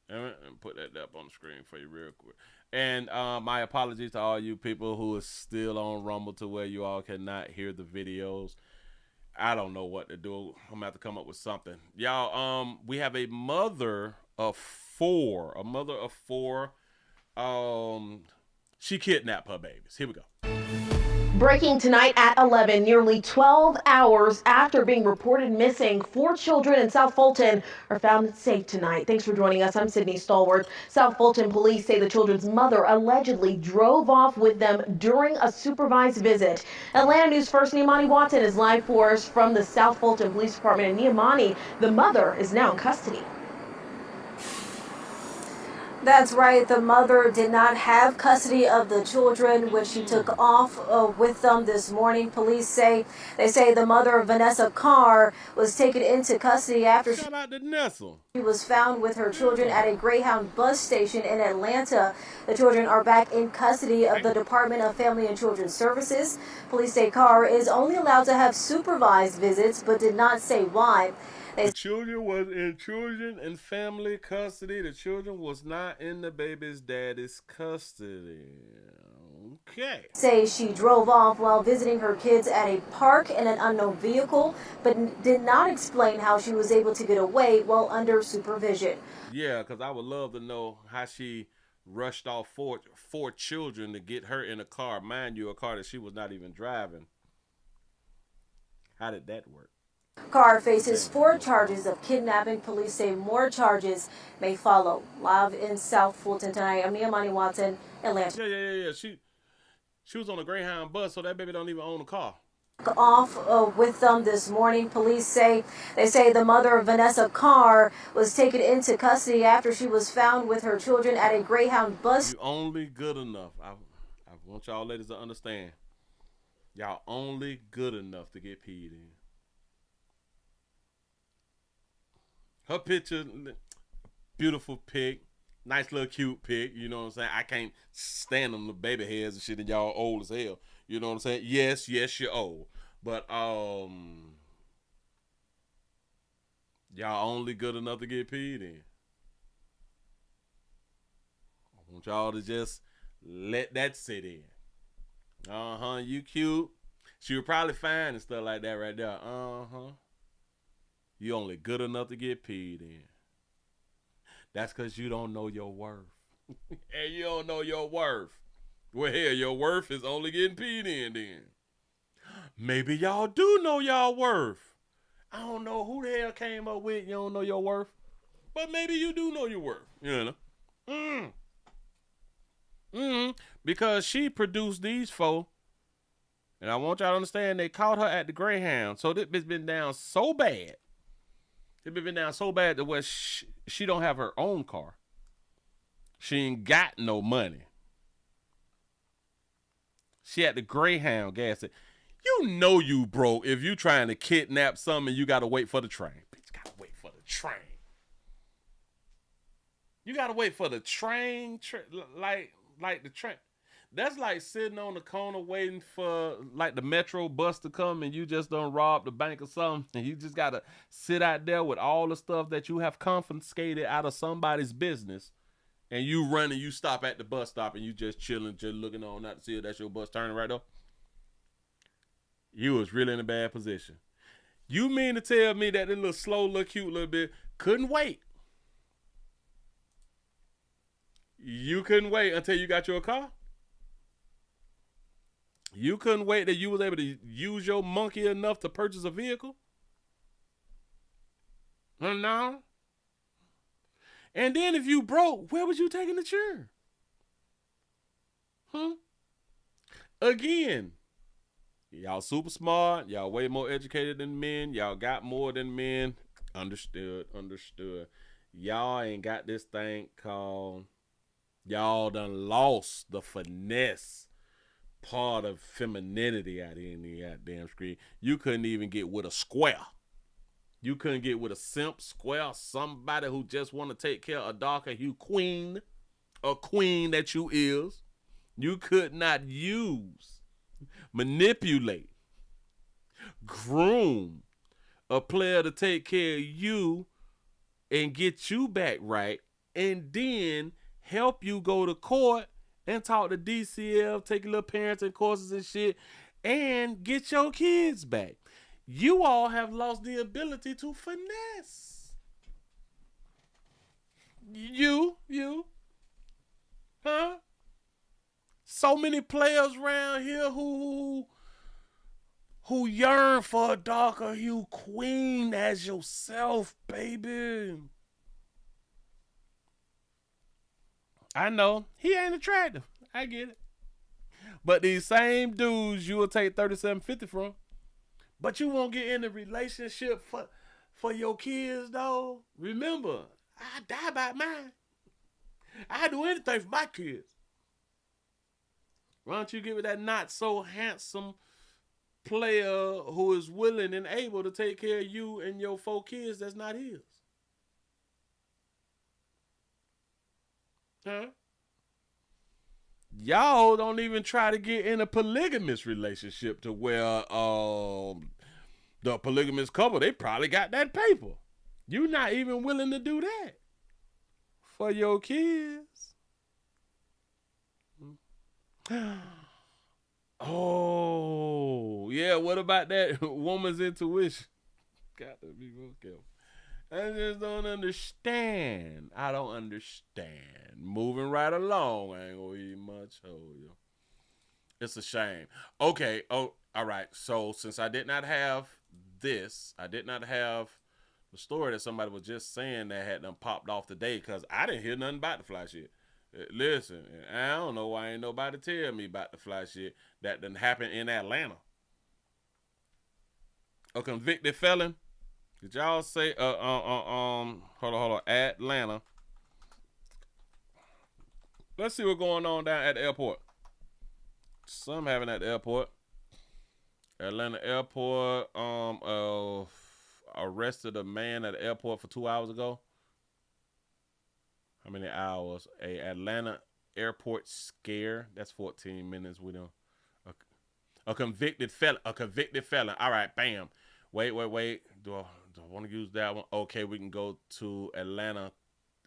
Speaker 3: And put that up on the screen for you real quick. And my apologies to all you people who are still on Rumble to where you all cannot hear the videos. I don't know what to do. I'm gonna have to come up with something. Y'all, we have a mother of four. She kidnapped her babies. Here we go.
Speaker 17: Breaking tonight at 11, nearly 12 hours after being reported missing, 4 children in South Fulton are found safe tonight. Thanks for joining us. I'm Sydney Stallworth. South Fulton police say the children's mother allegedly drove off with them during a supervised visit. Atlanta News First Niamani Watson is live for us from the South Fulton Police Department. And Niamani, the mother is now in custody.
Speaker 18: That's right. The mother did not have custody of the children when she took off with them this morning. Police say the mother, Vanessa Carr, was taken into custody after she was found with her children at a Greyhound bus station in Atlanta. The children are back in custody of the Department of Family and Children's Services. Police say Carr is only allowed to have supervised visits, but did not say why.
Speaker 3: The children was in children and family custody. The children was not in the baby's daddy's custody. Okay.
Speaker 18: Say she drove off while visiting her kids at a park in an unknown vehicle, but did not explain how she was able to get away while under supervision.
Speaker 3: Yeah, because I would love to know how she rushed off four children to get her in a car. Mind you, a car that she was not even driving. How did that work?
Speaker 18: Carr faces 4 charges of kidnapping. Police say more charges may follow. Live in South Fulton tonight, I'm Niamani Watson, Atlanta.
Speaker 3: Yeah. She was on a Greyhound bus, so that baby don't even own a car.
Speaker 18: Off with them this morning. Police say the mother, Vanessa Carr, was taken into custody after she was found with her children at a Greyhound bus.
Speaker 3: You only good enough. I want y'all ladies to understand. Y'all only good enough to get peed in. Her picture, beautiful pic, nice little cute pic, you know what I'm saying? I can't stand them the baby hairs and shit, and y'all old as hell. You know what I'm saying? Yes, you're old. But y'all only good enough to get peed in. I want y'all to just let that sit in. You cute. She was probably fine and stuff like that right there. You only good enough to get peed in. That's because you don't know your worth. And you don't know your worth. Well, hell, your worth is only getting peed in then. Maybe y'all do know y'all worth. I don't know who the hell came up with you don't know your worth. But maybe you do know your worth. You know? Because she produced these 4. And I want y'all to understand they caught her at the Greyhound. So this bitch been down so bad. It's been down so bad that where she don't have her own car. She ain't got no money. She at the Greyhound gas station. You know you broke if you trying to kidnap something and you got to wait for the train. Bitch, got to wait for the train. You got to wait for the train, like the train. That's like sitting on the corner waiting for like the metro bus to come and you just done robbed the bank or something. And you just got to sit out there with all the stuff that you have confiscated out of somebody's business. And you run and you stop at the bus stop and you just chilling, just looking on out to see if that's your bus turning right there. You was really in a bad position. You mean to tell me that little slow, little cute little bit couldn't wait? You couldn't wait until you got your car? You couldn't wait that you was able to use your monkey enough to purchase a vehicle? No. And then if you broke, where was you taking the children? Again, y'all super smart. Y'all way more educated than men. Y'all got more than men. Understood. Y'all ain't got this thing called, y'all done lost the finesse part of femininity out here in the goddamn screen. You couldn't even get with a square. You couldn't get with a simp, square, somebody who just want to take care of a darker hue queen, a queen that you is. You could not use, manipulate, groom a player to take care of you and get you back right, and then help you go to court and talk to DCL, take your little parenting courses and shit, and get your kids back. You all have lost the ability to finesse. You. Huh? So many players around here who yearn for a darker hue queen as yourself, baby. I know, he ain't attractive. I get it. But these same dudes you will take $37.50 from, but you won't get in a relationship for your kids, though. Remember, I die by mine. I do anything for my kids. Why don't you give it that not so handsome player who is willing and able to take care of you and your 4 kids that's not his? Huh? Y'all don't even try to get in a polygamous relationship to where the polygamous couple, they probably got that paper. You're not even willing to do that for your kids. Oh, yeah, what about that woman's intuition? Got to be real careful. I just don't understand. I don't understand. Moving right along. I ain't gonna eat much. Oh, yo. It's a shame. Okay. Oh, all right. So since I did not have this, I did not have the story that somebody was just saying that had done popped off today, because I didn't hear nothing about the fly shit. Listen, I don't know why ain't nobody tell me about the fly shit that done happened in Atlanta. A convicted felon. Did y'all say hold on, Atlanta. Let's see what's going on down at the airport. Some having at the airport. Atlanta airport arrested a man at the airport for 2 hours ago. How many hours? A Atlanta airport scare. That's 14 minutes. We don't. A convicted felon. A convicted felon. All right, bam. Wait. Do I want to use that one? Okay, we can go to Atlanta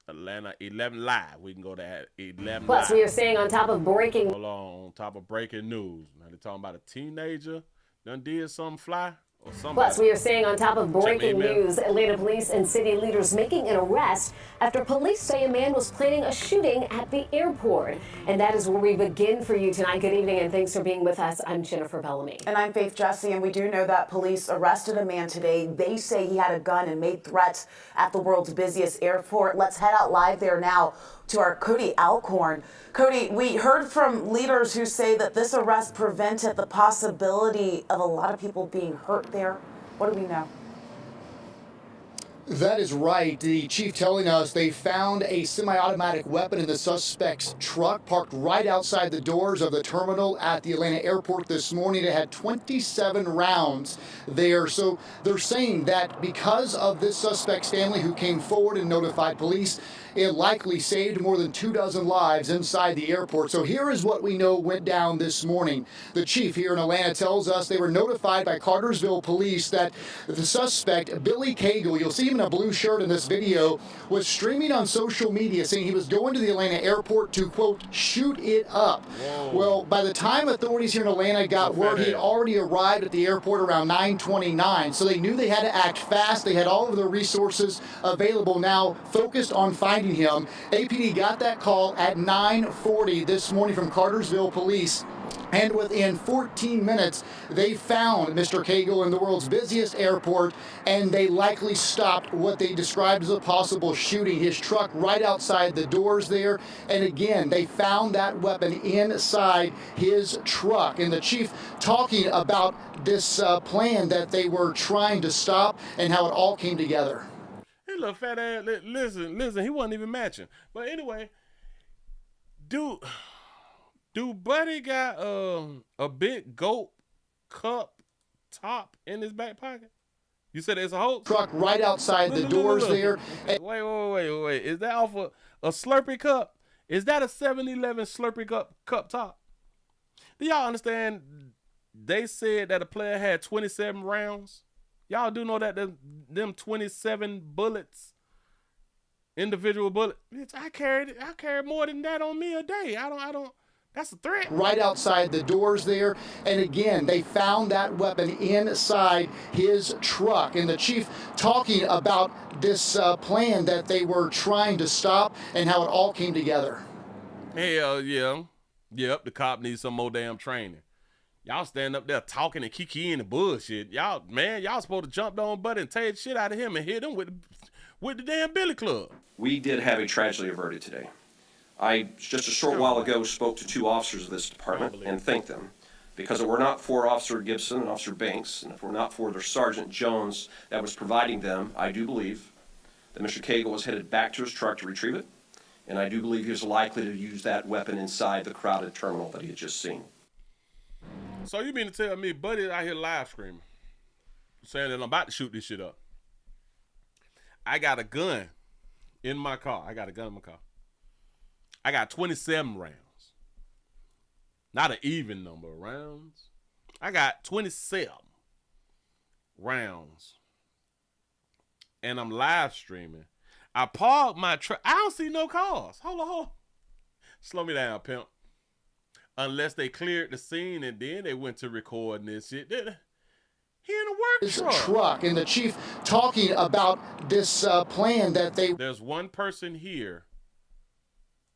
Speaker 3: 11 Live. We can go to 11
Speaker 8: Plus,
Speaker 3: Live.
Speaker 8: we are staying on top of breaking.
Speaker 3: Hold on top of breaking news. Now they're talking about a teenager done did something fly.
Speaker 8: Plus, we are staying on top of breaking news. Atlanta police and city leaders making an arrest after police say a man was planning a shooting at the airport. And that is where we begin for you tonight. Good evening and thanks for being with us. I'm Jennifer Bellamy.
Speaker 19: And I'm Faith Jesse, and we do know that police arrested a man today. They say he had a gun and made threats at the world's busiest airport. Let's head out live there now to our Cody Alcorn. Cody, we heard from leaders who say that this arrest prevented the possibility of a lot of people being hurt there. What do we know?
Speaker 11: That is right. The chief telling us they found a semi-automatic weapon in the suspect's truck parked right outside the doors of the terminal at the Atlanta airport this morning. It had 27 rounds there. So they're saying that because of this suspect's family who came forward and notified police, it likely saved more than 24 lives inside the airport. So here is what we know went down this morning. The chief here in Atlanta tells us they were notified by Cartersville police that the suspect, Billy Cagle, you'll see him in a blue shirt in this video, was streaming on social media saying he was going to the Atlanta airport to, quote, shoot it up. Whoa. Well, by the time authorities here in Atlanta got word, he had already arrived at the airport around 9:29. So they knew they had to act fast. They had all of their resources available now, focused on finding him. APD got that call at 9:40 this morning from Cartersville police. And within 14 minutes, they found Mr. Cagle in the world's busiest airport, and they likely stopped what they described as a possible shooting. His truck right outside the doors there. And again, they found that weapon inside his truck. And the chief talking about this plan that they were trying to stop and how it all came together.
Speaker 3: Hey, little fat ass, listen, he wasn't even matching. But anyway, dude, Buddy got a big goat cup top in his back pocket? You said it's a hoax?
Speaker 11: Truck right outside the doors there.
Speaker 3: Wait. Is that off a Slurpee cup? Is that a 7-Eleven Slurpee cup top? Do y'all understand? They said that a player had 27 rounds. Y'all do know that them 27 bullets, individual bullet. Bitch, I carried more than that on me a day. I don't. That's a threat.
Speaker 11: Right outside the doors there. And again, they found that weapon inside his truck. And the chief talking about this plan that they were trying to stop and how it all came together.
Speaker 3: Hell yeah. Yep, the cop needs some more damn training. Y'all stand up there talking and kikiing and bullshit. Y'all supposed to jump on buddy and take shit out of him and hit him with the damn billy club.
Speaker 20: We did have a tragedy averted today. I, just a short while ago, spoke to 2 officers of this department and thanked them. Because if it were not for Officer Gibson and Officer Banks, and if it were not for their Sergeant Jones that was providing them, I do believe that Mr. Cagle was headed back to his truck to retrieve it, and I do believe he was likely to use that weapon inside the crowded terminal that he had just seen.
Speaker 3: So you mean to tell me Buddy out here live screaming, saying that I'm about to shoot this shit up? I got a gun in my car. I got 27 rounds. Not an even number of rounds. I got 27 rounds. And I'm live streaming. I parked my truck. I don't see no cars. Hold on. Slow me down, pimp. Unless they cleared the scene and then they went to recording this shit. He in a work
Speaker 11: truck. And the chief talking about this plan that
Speaker 3: There's one person here.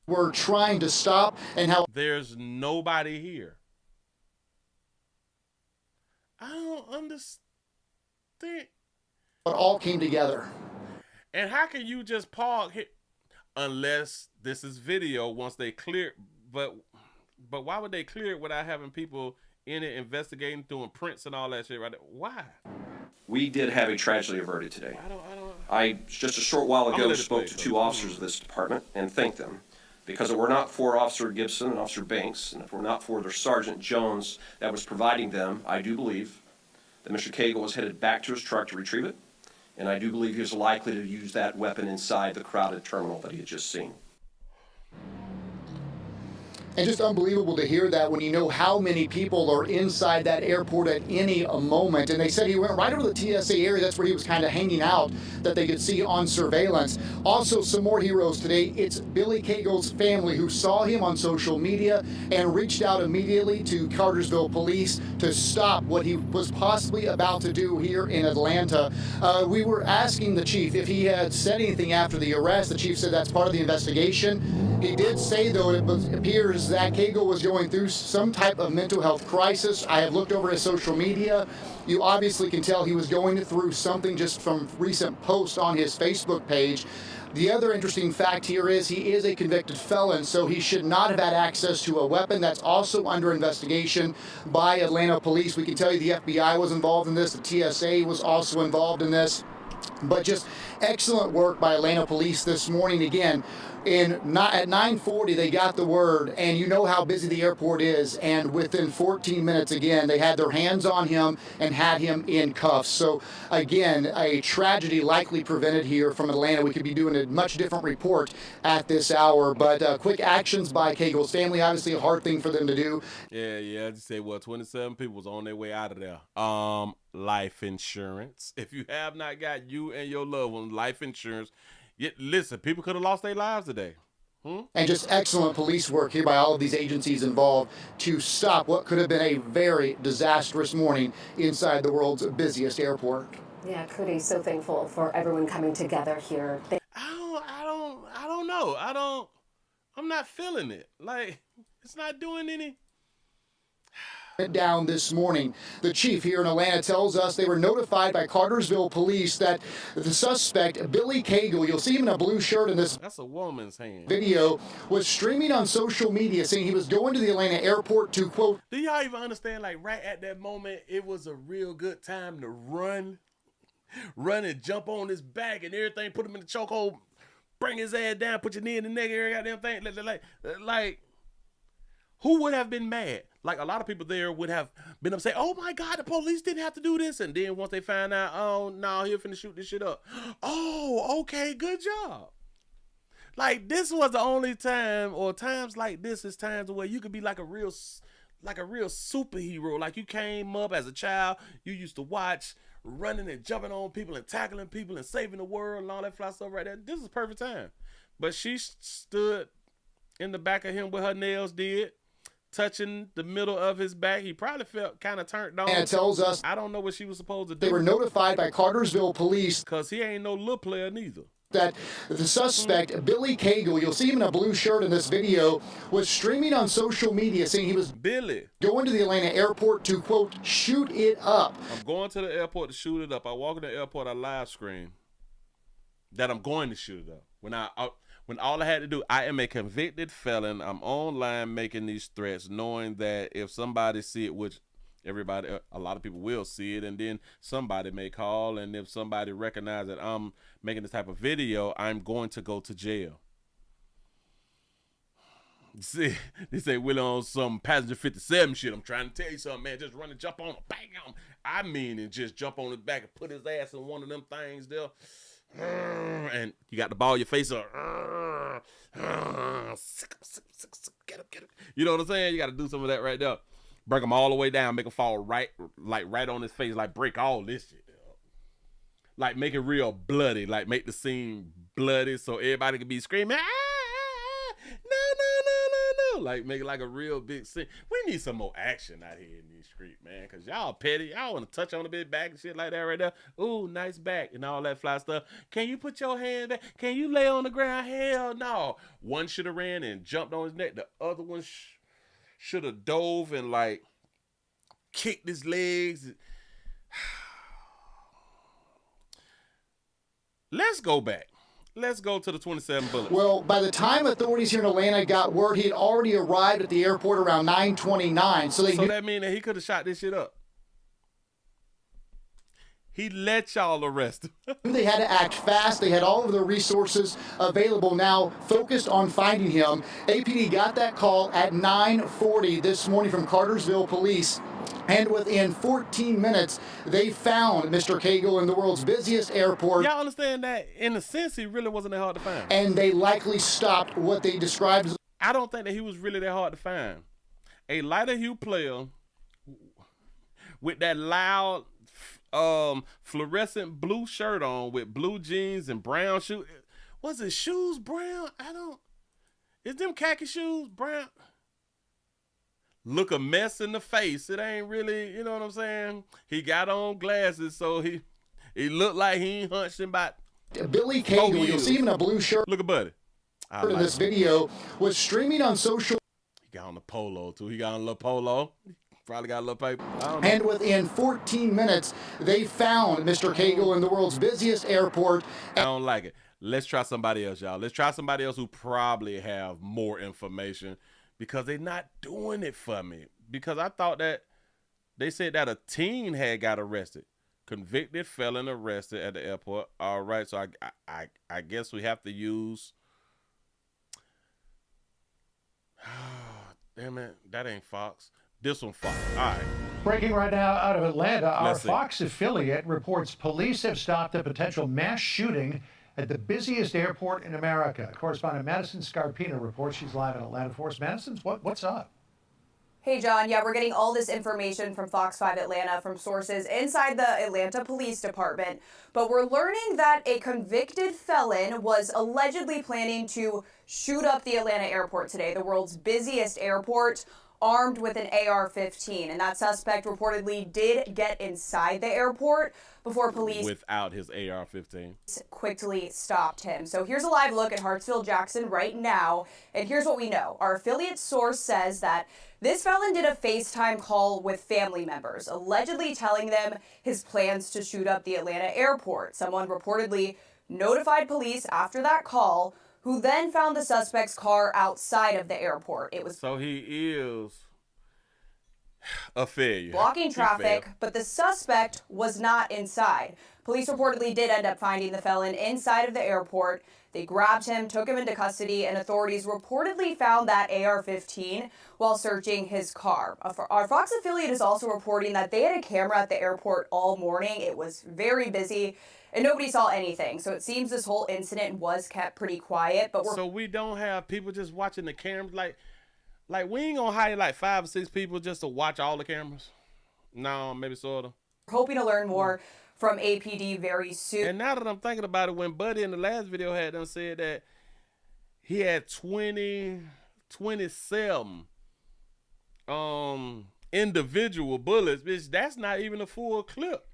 Speaker 11: We're trying to stop and how
Speaker 3: there's nobody here. I don't understand.
Speaker 11: It all came together.
Speaker 3: And how can you just park here? Unless this is video once they clear, but why would they clear it without having people in it investigating, doing prints and all that shit right there? Why?
Speaker 20: We did have a tragedy averted today. I just a short while ago spoke to 2 officers of this department and thanked them. Because if it were not for Officer Gibson and Officer Banks, and if it were not for their Sergeant Jones that was providing them, I do believe that Mr. Cagle was headed back to his truck to retrieve it, and I do believe he was likely to use that weapon inside the crowded terminal that he had just seen.
Speaker 11: And just unbelievable to hear that when you know how many people are inside that airport at any moment. And they said he went right over the TSA area. That's where he was kind of hanging out, that they could see on surveillance. Also, some more heroes today. It's Billy Cagle's family who saw him on social media and reached out immediately to Cartersville police to stop what he was possibly about to do here in Atlanta. We were asking the chief if he had said anything after the arrest. The chief said that's part of the investigation. He did say, though, it appears that Cagle was going through some type of mental health crisis. I have looked over his social media. You obviously can tell he was going through something just from recent posts on his Facebook page. The other interesting fact here is he is a convicted felon, so he should not have had access to a weapon. That's also under investigation by Atlanta police. We can tell you the FBI was involved in this. The TSA was also involved in this. But just excellent work by Atlanta police this morning. Again, at 9:40 they got the word, and you know how busy the airport is, and within 14 minutes again they had their hands on him and had him in cuffs. So again, a tragedy likely prevented here from Atlanta. We could be doing a much different report at this hour, but quick actions by Cagle's family, obviously a hard thing for them to do.
Speaker 3: Yeah, I just say 27 people was on their way out of there. Life insurance. If you have not got you and your loved one life insurance, listen, people could have lost their lives today.
Speaker 11: And just excellent police work here by all of these agencies involved to stop what could have been a very disastrous morning inside the world's busiest airport.
Speaker 8: Yeah, Cody, so thankful for everyone coming together here.
Speaker 3: I don't know. I'm not feeling it. Like, it's not doing any.
Speaker 11: Down this morning. The chief here in Atlanta tells us they were notified by Cartersville police that the suspect, Billy Cagle, you'll see him in a blue shirt in this
Speaker 3: That's a woman's hand.
Speaker 11: video, was streaming on social media saying he was going to the Atlanta airport to, quote,
Speaker 3: do y'all even understand, like, right at that moment, it was a real good time to run and jump on his back and everything, put him in the chokehold, bring his ass down, put your knee in the neck, every goddamn thing. Like, who would have been mad? Like, a lot of people there would have been upset. Oh my God, the police didn't have to do this. And then once they find out, oh no, he'll finna shoot this shit up. Oh, okay, good job. Like, this was the only time, or times like this is times where you could be like a real superhero. Like, you came up as a child, you used to watch running and jumping on people and tackling people and saving the world and all that fly stuff right there. This is a perfect time. But she stood in the back of him with her nails did, touching the middle of his back. He probably felt kind of turned on.
Speaker 21: And it tells us
Speaker 3: I don't know what she was supposed to do.
Speaker 21: They were notified by Cartersville police.
Speaker 3: Because he ain't no little player neither.
Speaker 21: That the suspect, Billy Cagle, you'll see him in a blue shirt in this video, was streaming on social media saying he was going to the Atlanta airport to, quote, shoot it up.
Speaker 3: I'm going to the airport to shoot it up. I walk in the airport, I live stream that I'm going to shoot it up. When all I had to do, I am a convicted felon. I'm online making these threats, knowing that if somebody see it, which a lot of people will see it, and then somebody may call, and if somebody recognize that I'm making this type of video, I'm going to go to jail. See, they say Willie on some passenger 57 shit. I'm trying to tell you something, man. Just run and jump on him, bang him. I mean, and just jump on his back and put his ass in one of them things there. And you got to ball your face up. Get up. You know what I'm saying? You got to do some of that right there. Break him all the way down, make him fall right on his face, like break all this shit up. Like make it real bloody, like make the scene bloody so everybody can be screaming, no. Like make it like a real big scene. We need some more action out here in these streets, man, because y'all petty. Y'all want to touch on a bit back and shit like that right there. Ooh, nice back and all that fly stuff. Can you put your hand back? Can you lay on the ground? Hell no. One should have ran and jumped on his neck. The other one should have dove and like kicked his legs. Let's go back. Let's go to the 27 bullets.
Speaker 21: Well, by the time authorities here in Atlanta got word, he had already arrived at the airport around 9:29. So
Speaker 3: that means that he could have shot this shit up. He let y'all arrest him.
Speaker 21: They had to act fast. They had all of their resources available now, focused on finding him. APD got that call at 9:40 this morning from Cartersville Police. And within 14 minutes, they found Mr. Cagle in the world's busiest airport.
Speaker 3: Y'all understand that? In a sense, he really wasn't that hard to find.
Speaker 21: And they likely stopped what they described as...
Speaker 3: I don't think that he was really that hard to find. A lighter hue player with that loud fluorescent blue shirt on with blue jeans and brown shoes. Was his shoes brown? Is them khaki shoes brown? Look a mess in the face. It ain't really, you know what I'm saying? He got on glasses, so he looked like he ain't hunched in about
Speaker 21: Billy Cagle, you'll see him in a blue shirt.
Speaker 3: Look at Buddy.
Speaker 21: In this video was streaming on social.
Speaker 3: He got on the polo too. He got on a little polo. Probably got a little paper.
Speaker 21: And within 14 minutes, they found Mr. Cagle in the world's busiest airport.
Speaker 3: I don't like it. Let's try somebody else, y'all. Let's try somebody else who probably have more information, because they're not doing it for me. Because I thought that they said that a teen had got arrested. Convicted felon arrested at the airport. All right, so I guess we have to use... Damn it, that ain't Fox. This one, Fox. All right.
Speaker 22: Breaking right now out of Atlanta, our
Speaker 3: Let's see.
Speaker 22: Fox affiliate reports police have stopped a potential mass shooting at the busiest airport in America. Correspondent Madison Scarpino reports. She's live in Atlanta for us. Madison, what's up?
Speaker 23: Hey, John. Yeah, we're getting all this information from Fox 5 Atlanta from sources inside the Atlanta Police Department. But we're learning that a convicted felon was allegedly planning to shoot up the Atlanta airport today, the world's busiest airport, armed with an AR-15. And that suspect reportedly did get inside the airport before police
Speaker 3: without his AR-15
Speaker 23: quickly stopped him. So here's a live look at Hartsfield-Jackson right now. And here's what we know. Our affiliate source says that this felon did a FaceTime call with family members, allegedly telling them his plans to shoot up the Atlanta airport. Someone reportedly notified police after that call, who then found the suspect's car outside of the airport. It was
Speaker 3: so he is
Speaker 23: blocking traffic, but the suspect was not inside. Police reportedly did end up finding the felon inside of the airport. They grabbed him, took him into custody, and authorities reportedly found that AR-15 while searching his car. Our Fox affiliate is also reporting that they had a camera at the airport all morning. It was very busy, and nobody saw anything. So it seems this whole incident was kept pretty quiet. But
Speaker 3: so we don't have people just watching the cameras, like we ain't gonna hire like 5 or 6 people just to watch all the cameras. No, maybe sort of.
Speaker 23: Hoping to learn more from APD very soon.
Speaker 3: And now that I'm thinking about it, when Buddy in the last video had done said that he had 27 individual bullets, bitch, that's not even a full clip.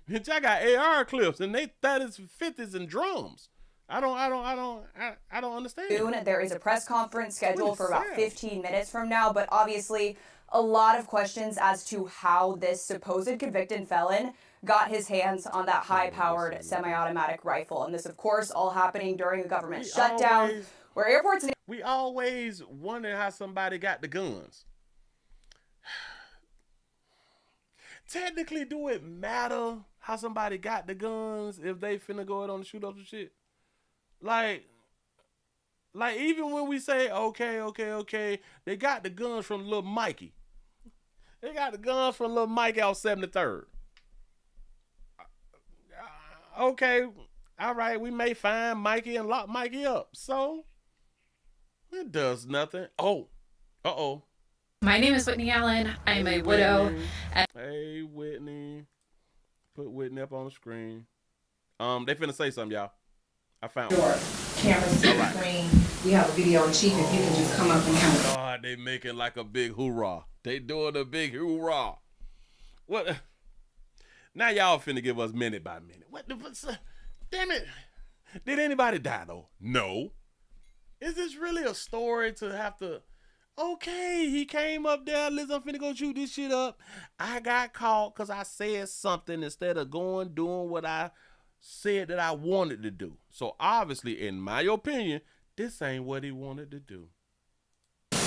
Speaker 3: Bitch, I got AR clips and they 30s, 50s, and drums. I don't understand.
Speaker 23: Soon, there is a press conference scheduled for about 15 minutes from now, but obviously a lot of questions as to how this supposed convicted felon got his hands on that high-powered semi-automatic rifle. And this, of course, all happening during a government shutdown where airports...
Speaker 3: We always wonder how somebody got the guns. Technically, do it matter how somebody got the guns if they finna go out on the shoot up and shit? Like even when we say, okay, they got the guns from little Mikey. They got the guns from little Mikey out 73rd. Okay, all right, we may find Mikey and lock Mikey up. So, it does nothing. Oh, uh-oh.
Speaker 1: My name is Whitney Allen. I'm a widow.
Speaker 3: Hey, Whitney. Put Whitney up on the screen. They finna say something, y'all. I found
Speaker 23: one. Cameras to the screen. We have a video in chief if you can just come up and count.
Speaker 3: God, they making like a big hoorah. They doing a big hoorah. What? Now y'all finna give us minute by minute. What the damn it. Did anybody die though? No. Is this really a story to have to... Okay, he came up there. Listen, I'm finna go shoot this shit up. I got caught because I said something instead of doing what I said that I wanted to do. So obviously, in my opinion, this ain't what he wanted to do.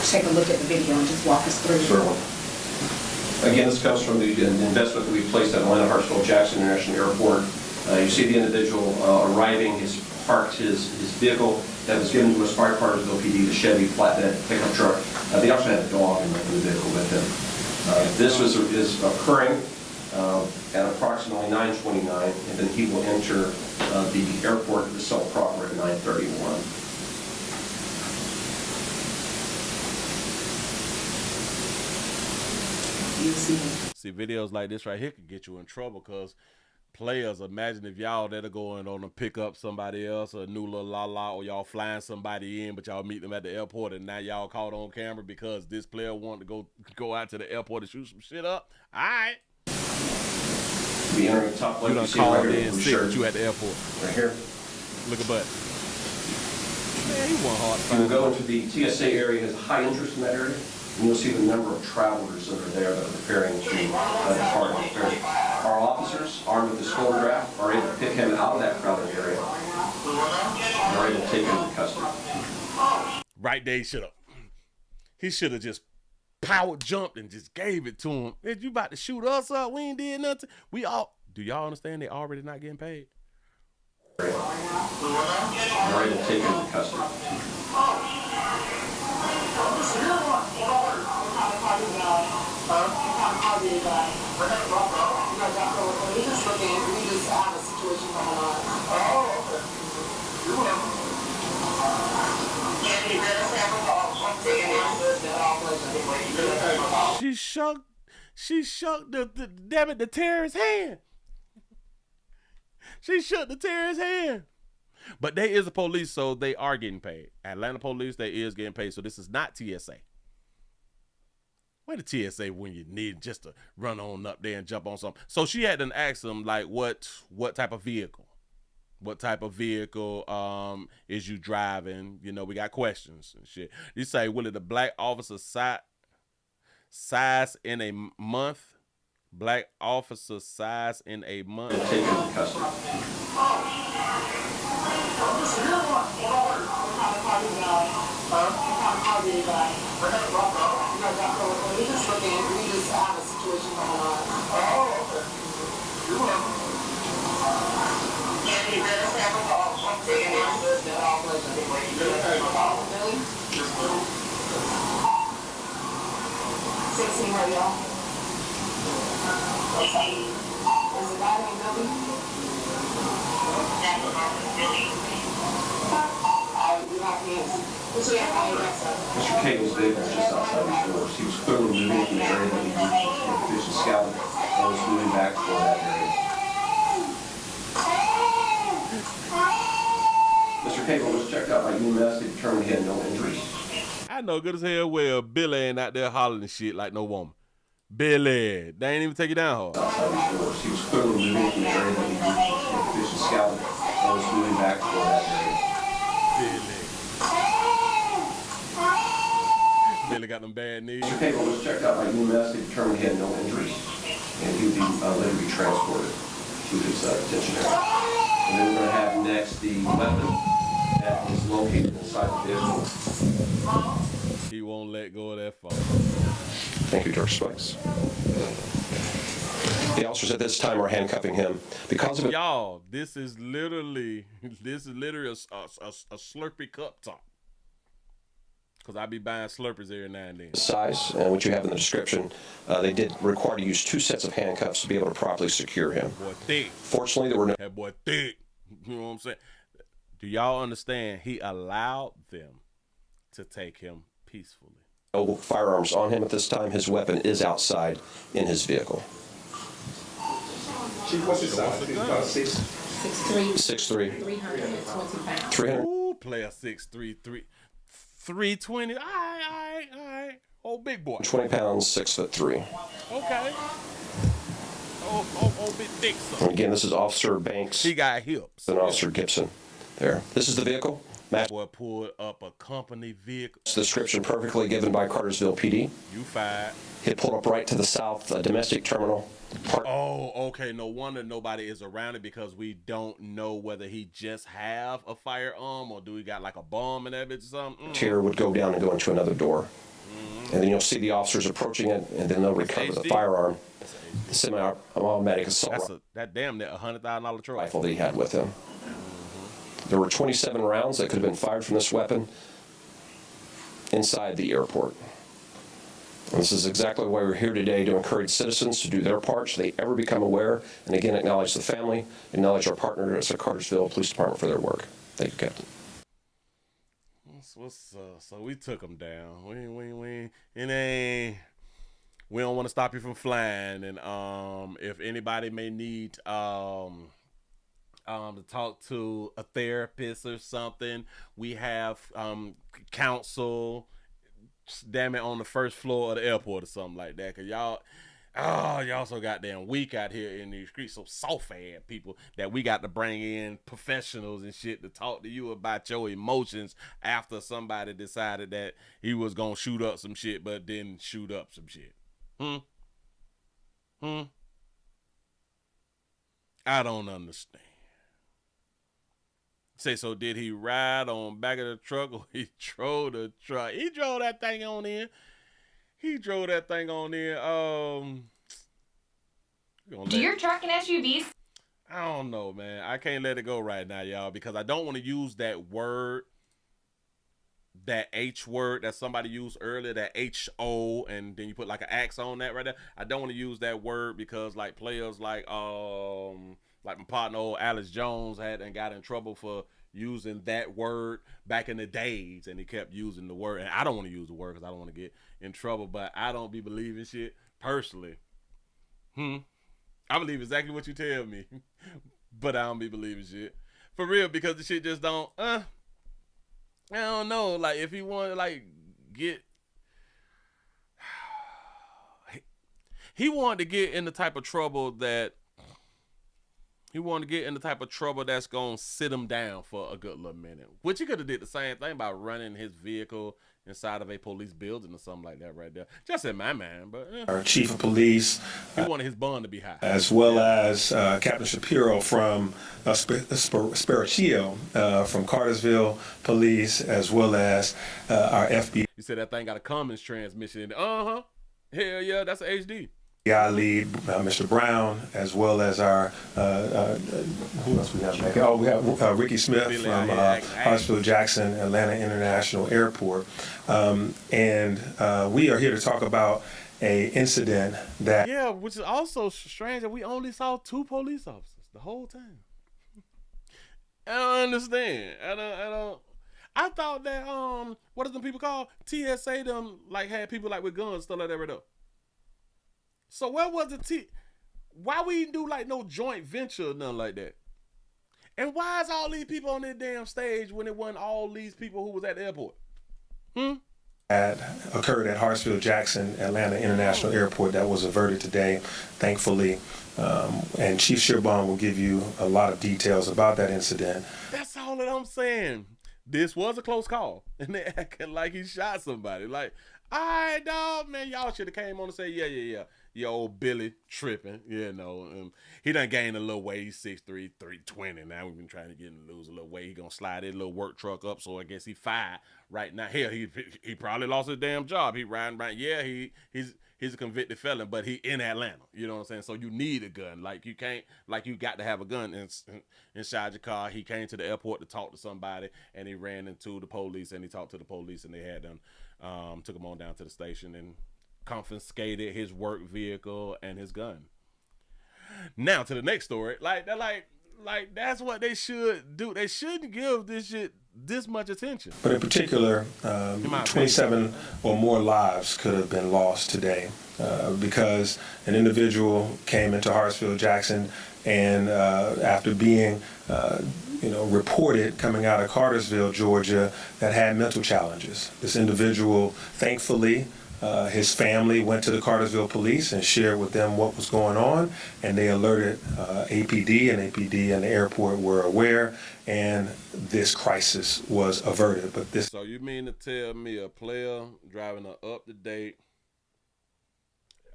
Speaker 23: Take a look at the video and just walk us through.
Speaker 20: Certainly. Again, this comes from the investment that we placed at Atlanta Hartsfield Jackson International Airport. You see the individual arriving. He's parked his vehicle that was given to us by Cartersville PD, the Chevy flatbed pickup truck. They also had a dog in the vehicle with them. This is occurring at approximately 9:29, and then he will enter the airport to sell proper at 9:31.
Speaker 3: See, videos like this right here could get you in trouble because players, imagine if y'all that are going on to pick up somebody else, a new little la-la, or y'all flying somebody in, but y'all meet them at the airport, and now y'all caught on camera because this player wanted to go out to the airport and shoot some shit up. All right.
Speaker 20: Be entering the top left.
Speaker 3: You done called in sick with you at the airport.
Speaker 20: Right here.
Speaker 3: Look at Bud. Man, he went hard.
Speaker 20: You will go into the TSA area. Has a high interest in that area. And you'll see the number of travelers that are there that are preparing to depart. Our officers, armed with this photograph, are able to pick him out of that crowded area. They're able to take him into custody.
Speaker 3: Right there, he should have just power jumped and just gave it to him. If you about to shoot us up, we ain't did nothing. Do y'all understand they already not getting paid?
Speaker 20: They're able to take him into custody.
Speaker 3: She shook the terrorist's hand. She shook the terrorist's hand. But they is a police, so they are getting paid. Atlanta police, they is getting paid. So this is not TSA. Where the TSA when you need just to run on up there and jump on something? So she had to ask them, like, what type of vehicle? What type of vehicle is you driving? You know, we got questions and shit. You say, Willie, the black officer size in a month? Black officer size in a month?
Speaker 20: Take him into custody.
Speaker 2: We just have a situation going on. Oh, okay. You're welcome. And he does have a dog. And he does have a dog. He does have a dog. Really? Yes, ma'am. 16 right, y'all? Okay. Is the guy named Billy? That's the dog, Billy. We have his. What's your name?
Speaker 20: Mr. Cable's vehicle was just outside his doors. He was clearly moving from the area that he was fish and scouting and was moving back toward that area. Mr. Cable was checked out by UMS. They determined he had no injuries.
Speaker 3: I know good as hell well Billy ain't out there hollering shit like no woman. Billy, they ain't even take you down hard.
Speaker 20: Outside his doors. He was clearly moving from the area that he was fish and scouting and was moving back toward that area.
Speaker 3: Billy got them bad knees.
Speaker 20: Mr. Cable was checked out by UMS. They determined he had no injuries, and he would be later be transported to his detention area. And then we're going to have next the weapon that is located inside the vehicle.
Speaker 3: He won't let go of that phone.
Speaker 20: Thank you, George Spikes. The officers at this time are handcuffing him because of
Speaker 3: y'all. This is literally a Slurpee cup top. Because I be buying Slurpees every now and then.
Speaker 20: Size and what you have in the description, they did require to use 2 sets of handcuffs to be able to properly secure him.
Speaker 3: Boy thick.
Speaker 20: Fortunately, there were no.
Speaker 3: That boy thick. You know what I'm saying? Do y'all understand? He allowed them to take him peacefully.
Speaker 20: No firearms on him at this time. His weapon is outside in his vehicle.
Speaker 2: What's his size?
Speaker 20: 6'3". 6'3".
Speaker 2: 320 pounds.
Speaker 20: 300.
Speaker 3: Ooh, player 6'3", 320. All right. Oh, big boy.
Speaker 20: 20 pounds, 6'3".
Speaker 3: Okay. Oh, big thick.
Speaker 20: And again, this is Officer Banks.
Speaker 3: He got hips.
Speaker 20: And Officer Gibson. There. This is the vehicle.
Speaker 3: Boy pulled up a company vehicle.
Speaker 20: It's the description perfectly given by Cartersville PD.
Speaker 3: You fired.
Speaker 20: He pulled up right to the south domestic terminal.
Speaker 3: Oh, okay. No wonder nobody is around it because we don't know whether he just have a firearm or do he got like a bomb in that bitch or something.
Speaker 20: Tier would go down and go into another door. And then you'll see the officers approaching it, and then they'll recover the firearm, the semi-automatic assault
Speaker 3: that damn near $100,000 trophy
Speaker 20: rifle that he had with him. There were 27 rounds that could have been fired from this weapon inside the airport. And this is exactly why we're here today, to encourage citizens to do their part so they ever become aware, and again acknowledge the family, acknowledge our partners at Cartersville Police Department for their work. Thank you, Captain.
Speaker 3: So we took him down. We don't want to stop you from flying. And if anybody may need to talk to a therapist or something, we have counsel. Damn it, on the first floor of the airport or something like that. Cause y'all so goddamn weak out here in these streets. So soft-ass people that we got to bring in professionals and shit to talk to you about your emotions after somebody decided that he was gonna shoot up some shit, but didn't shoot up some shit. I don't understand. Say, so did he ride on back of the truck or he drove the truck? He drove that thing on in.
Speaker 12: Do your truck and SUVs?
Speaker 3: I don't know, man. I can't let it go right now, y'all, because I don't want to use that word, that H word that somebody used earlier, that H-O, and then you put like an X on that right there. I don't want to use that word because like players like my partner old Alex Jones had and got in trouble for using that word back in the days, and he kept using the word. And I don't want to use the word because I don't want to get in trouble, but I don't be believing shit personally. I believe exactly what you tell me, but I don't be believing shit for real because the shit just don't. I don't know. Like if he want to like get, he wanted to get in the type of trouble that. He wanted to get in the type of trouble that's going to sit him down for a good little minute. Which he could have did the same thing by running his vehicle inside of a police building or something like that right there. Just in my mind, but...
Speaker 6: Our chief of police.
Speaker 3: He wanted his bond to be high.
Speaker 6: As well as Captain Shapiro from Sparachio from Cartersville Police, as well as our FBI.
Speaker 3: You said that thing got a Cummins transmission in it. Hell yeah, that's an HD.
Speaker 6: I lead Mr. Brown, as well as our, who else we have back? Oh, we have Ricky Smith from Hartsfield-Jackson Atlanta International Airport. And we are here to talk about a incident that...
Speaker 3: Yeah, which is also strange that we only saw 2 police officers the whole time. I don't understand. I thought that, what does them people call? TSA them, like, had people, like, with guns, stuff like that right up. So where was the why we didn't do like no joint venture or nothing like that? And why is all these people on this damn stage when it wasn't all these people who was at the airport?
Speaker 6: Had occurred at Hartsfield-Jackson Atlanta International Airport that was averted today, thankfully. And Chief Shearbon will give you a lot of details about that incident.
Speaker 3: That's all that I'm saying. This was a close call. And they acting like he shot somebody. Like, all right, dog, man, y'all should have came on and say, yeah. Your old Billy tripping, you know. He done gained a little weight. He's 6'3", 320. Now we've been trying to get him to lose a little weight. He gonna slide his little work truck up, so I guess he fired right now. Hell, he probably lost his damn job. He riding around. Yeah, he's a convicted felon, but he in Atlanta. You know what I'm saying? So you need a gun. Like you can't, like you got to have a gun inside your car. He came to the airport to talk to somebody, and he ran into the police, and he talked to the police, and they had them, took him on down to the station and confiscated his work vehicle and his gun. Now to the next story. Like that's what they should do. They shouldn't give this shit this much attention.
Speaker 6: But in particular, 27 or more lives could have been lost today because an individual came into Hartsfield-Jackson and after being reported coming out of Cartersville, Georgia, that had mental challenges. This individual, thankfully, his family went to the Cartersville police and shared with them what was going on, and they alerted APD, and APD and the airport were aware, and this crisis was averted. But this.
Speaker 3: So you mean to tell me a player driving an up-to-date,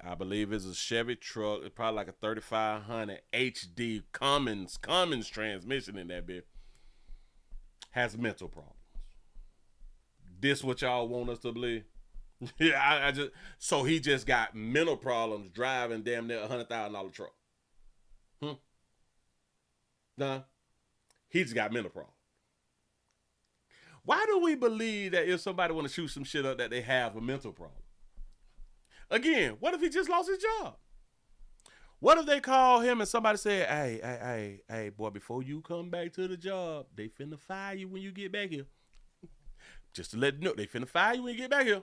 Speaker 3: I believe it's a Chevy truck, it's probably like a 3500 HD Cummins transmission in that bit, has mental problems? This what y'all want us to believe? Yeah, so he just got mental problems driving damn near $100,000 truck. Nah, he just got mental problems. Why do we believe that if somebody want to shoot some shit up that they have a mental problem? Again, what if he just lost his job? What if they call him and somebody say, hey, boy, before you come back to the job, they finna fire you when you get back here. Just to let you know, they finna fire you when you get back here.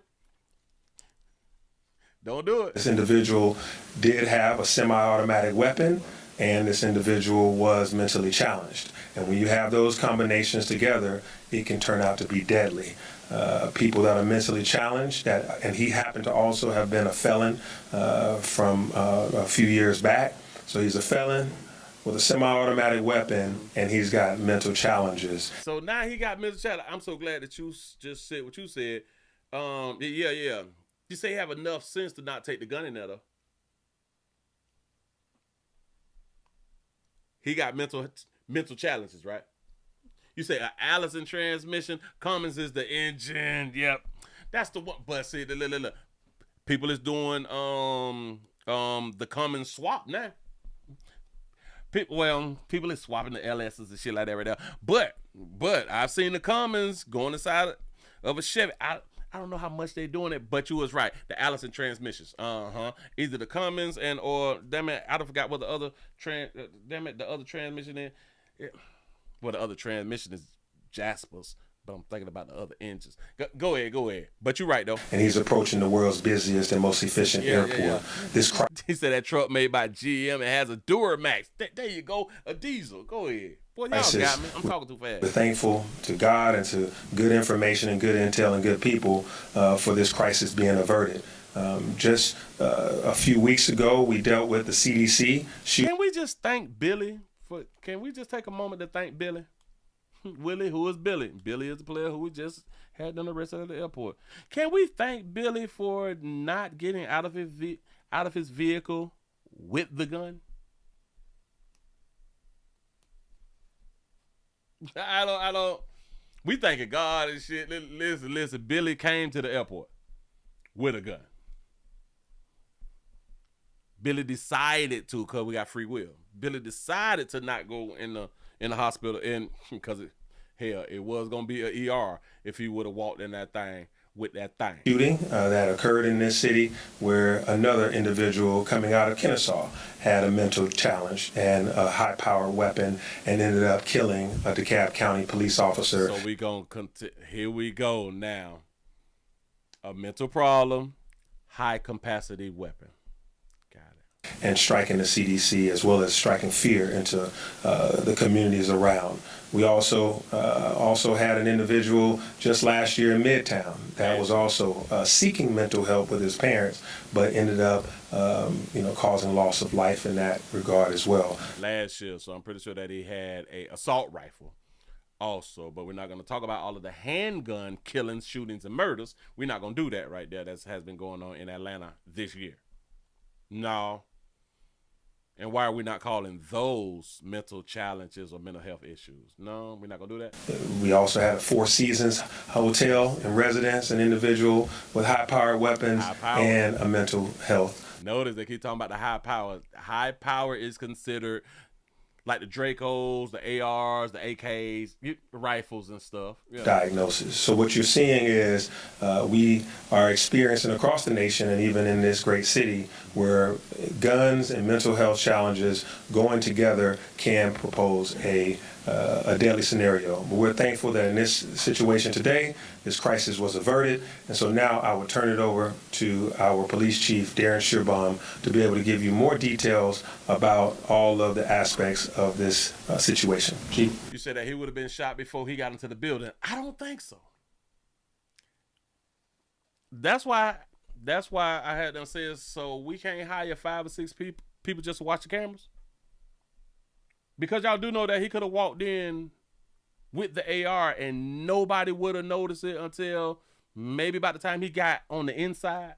Speaker 3: Don't do it.
Speaker 6: This individual did have a semi-automatic weapon, and this individual was mentally challenged. And when you have those combinations together, it can turn out to be deadly. People that are mentally challenged, and he happened to also have been a felon from a few years back. So he's a felon with a semi-automatic weapon, and he's got mental challenges.
Speaker 3: So now he got mental challenges. I'm so glad that you just said what you said. Yeah. You say you have enough sense to not take the gun in there, though. He got mental challenges, right? You say an Allison transmission, Cummins is the engine. Yep, that's the one. But see, look. People is doing the Cummins swap now. People is swapping the LSs and shit like that right now. But I've seen the Cummins going inside of a Chevy. I don't know how much they're doing it, but you was right. The Allison transmissions. Either the Cummins or damn it, I forgot what the other the other transmission is. Yeah. Well, the other transmission is Jasper's, but I'm thinking about the other engines. Go ahead. But you're right though.
Speaker 6: And he's approaching the world's busiest and most efficient airport. Yeah.
Speaker 3: He said that truck made by GM and has a Duramax. There you go, a diesel. Go ahead. Boy, y'all got me. I'm talking too fast.
Speaker 6: We're thankful to God and to good information and good intel and good people for this crisis being averted. Just a few weeks ago, we dealt with the CDC.
Speaker 3: Can we just thank Billy? Can we just take a moment to thank Billy? Willie, who is Billy? Billy is the player who we just had done arrested at the airport. Can we thank Billy for not getting out of his vehicle with the gun? I don't. We thanking God and shit. Listen. Billy came to the airport with a gun. Billy decided to, because we got free will. Billy decided to not go in the hospital, and because it was gonna be an ER if he would have walked in that thing with that thing.
Speaker 6: Shooting that occurred in this city, where another individual coming out of Kennesaw had a mental challenge and a high-powered weapon, and ended up killing a DeKalb County police officer.
Speaker 3: So we gonna here we go now. A mental problem, high-capacity weapon.
Speaker 6: And striking the CDC, as well as striking fear into the communities around. We also had an individual just last year in Midtown that was also seeking mental help with his parents, but ended up causing loss of life in that regard as well.
Speaker 3: Last year, so I'm pretty sure that he had a assault rifle also, but we're not going to talk about all of the handgun killings, shootings, and murders. We're not going to do that right there. That has been going on in Atlanta this year. No. And why are we not calling those mental challenges or mental health issues? No, we're not going to do that.
Speaker 6: We also had a Four Seasons hotel in residence, an individual with high-powered weapons and a mental health.
Speaker 3: Notice they keep talking about the high power. High power is considered like the Dracos, the ARs, the AKs, rifles and stuff. Yeah.
Speaker 6: Diagnosis. So what you're seeing is we are experiencing across the nation and even in this great city where guns and mental health challenges going together can propose a deadly scenario. But we're thankful that in this situation today, this crisis was averted. And so now I would turn it over to our police chief, Darren Shearbaum, to be able to give you more details about all of the aspects of this situation. Chief?
Speaker 3: You said that he would have been shot before he got into the building. I don't think so. That's why I had them say, so we can't hire 5 or 6 people just to watch the cameras? Because y'all do know that he could have walked in with the AR and nobody would have noticed it until maybe by the time he got on the inside.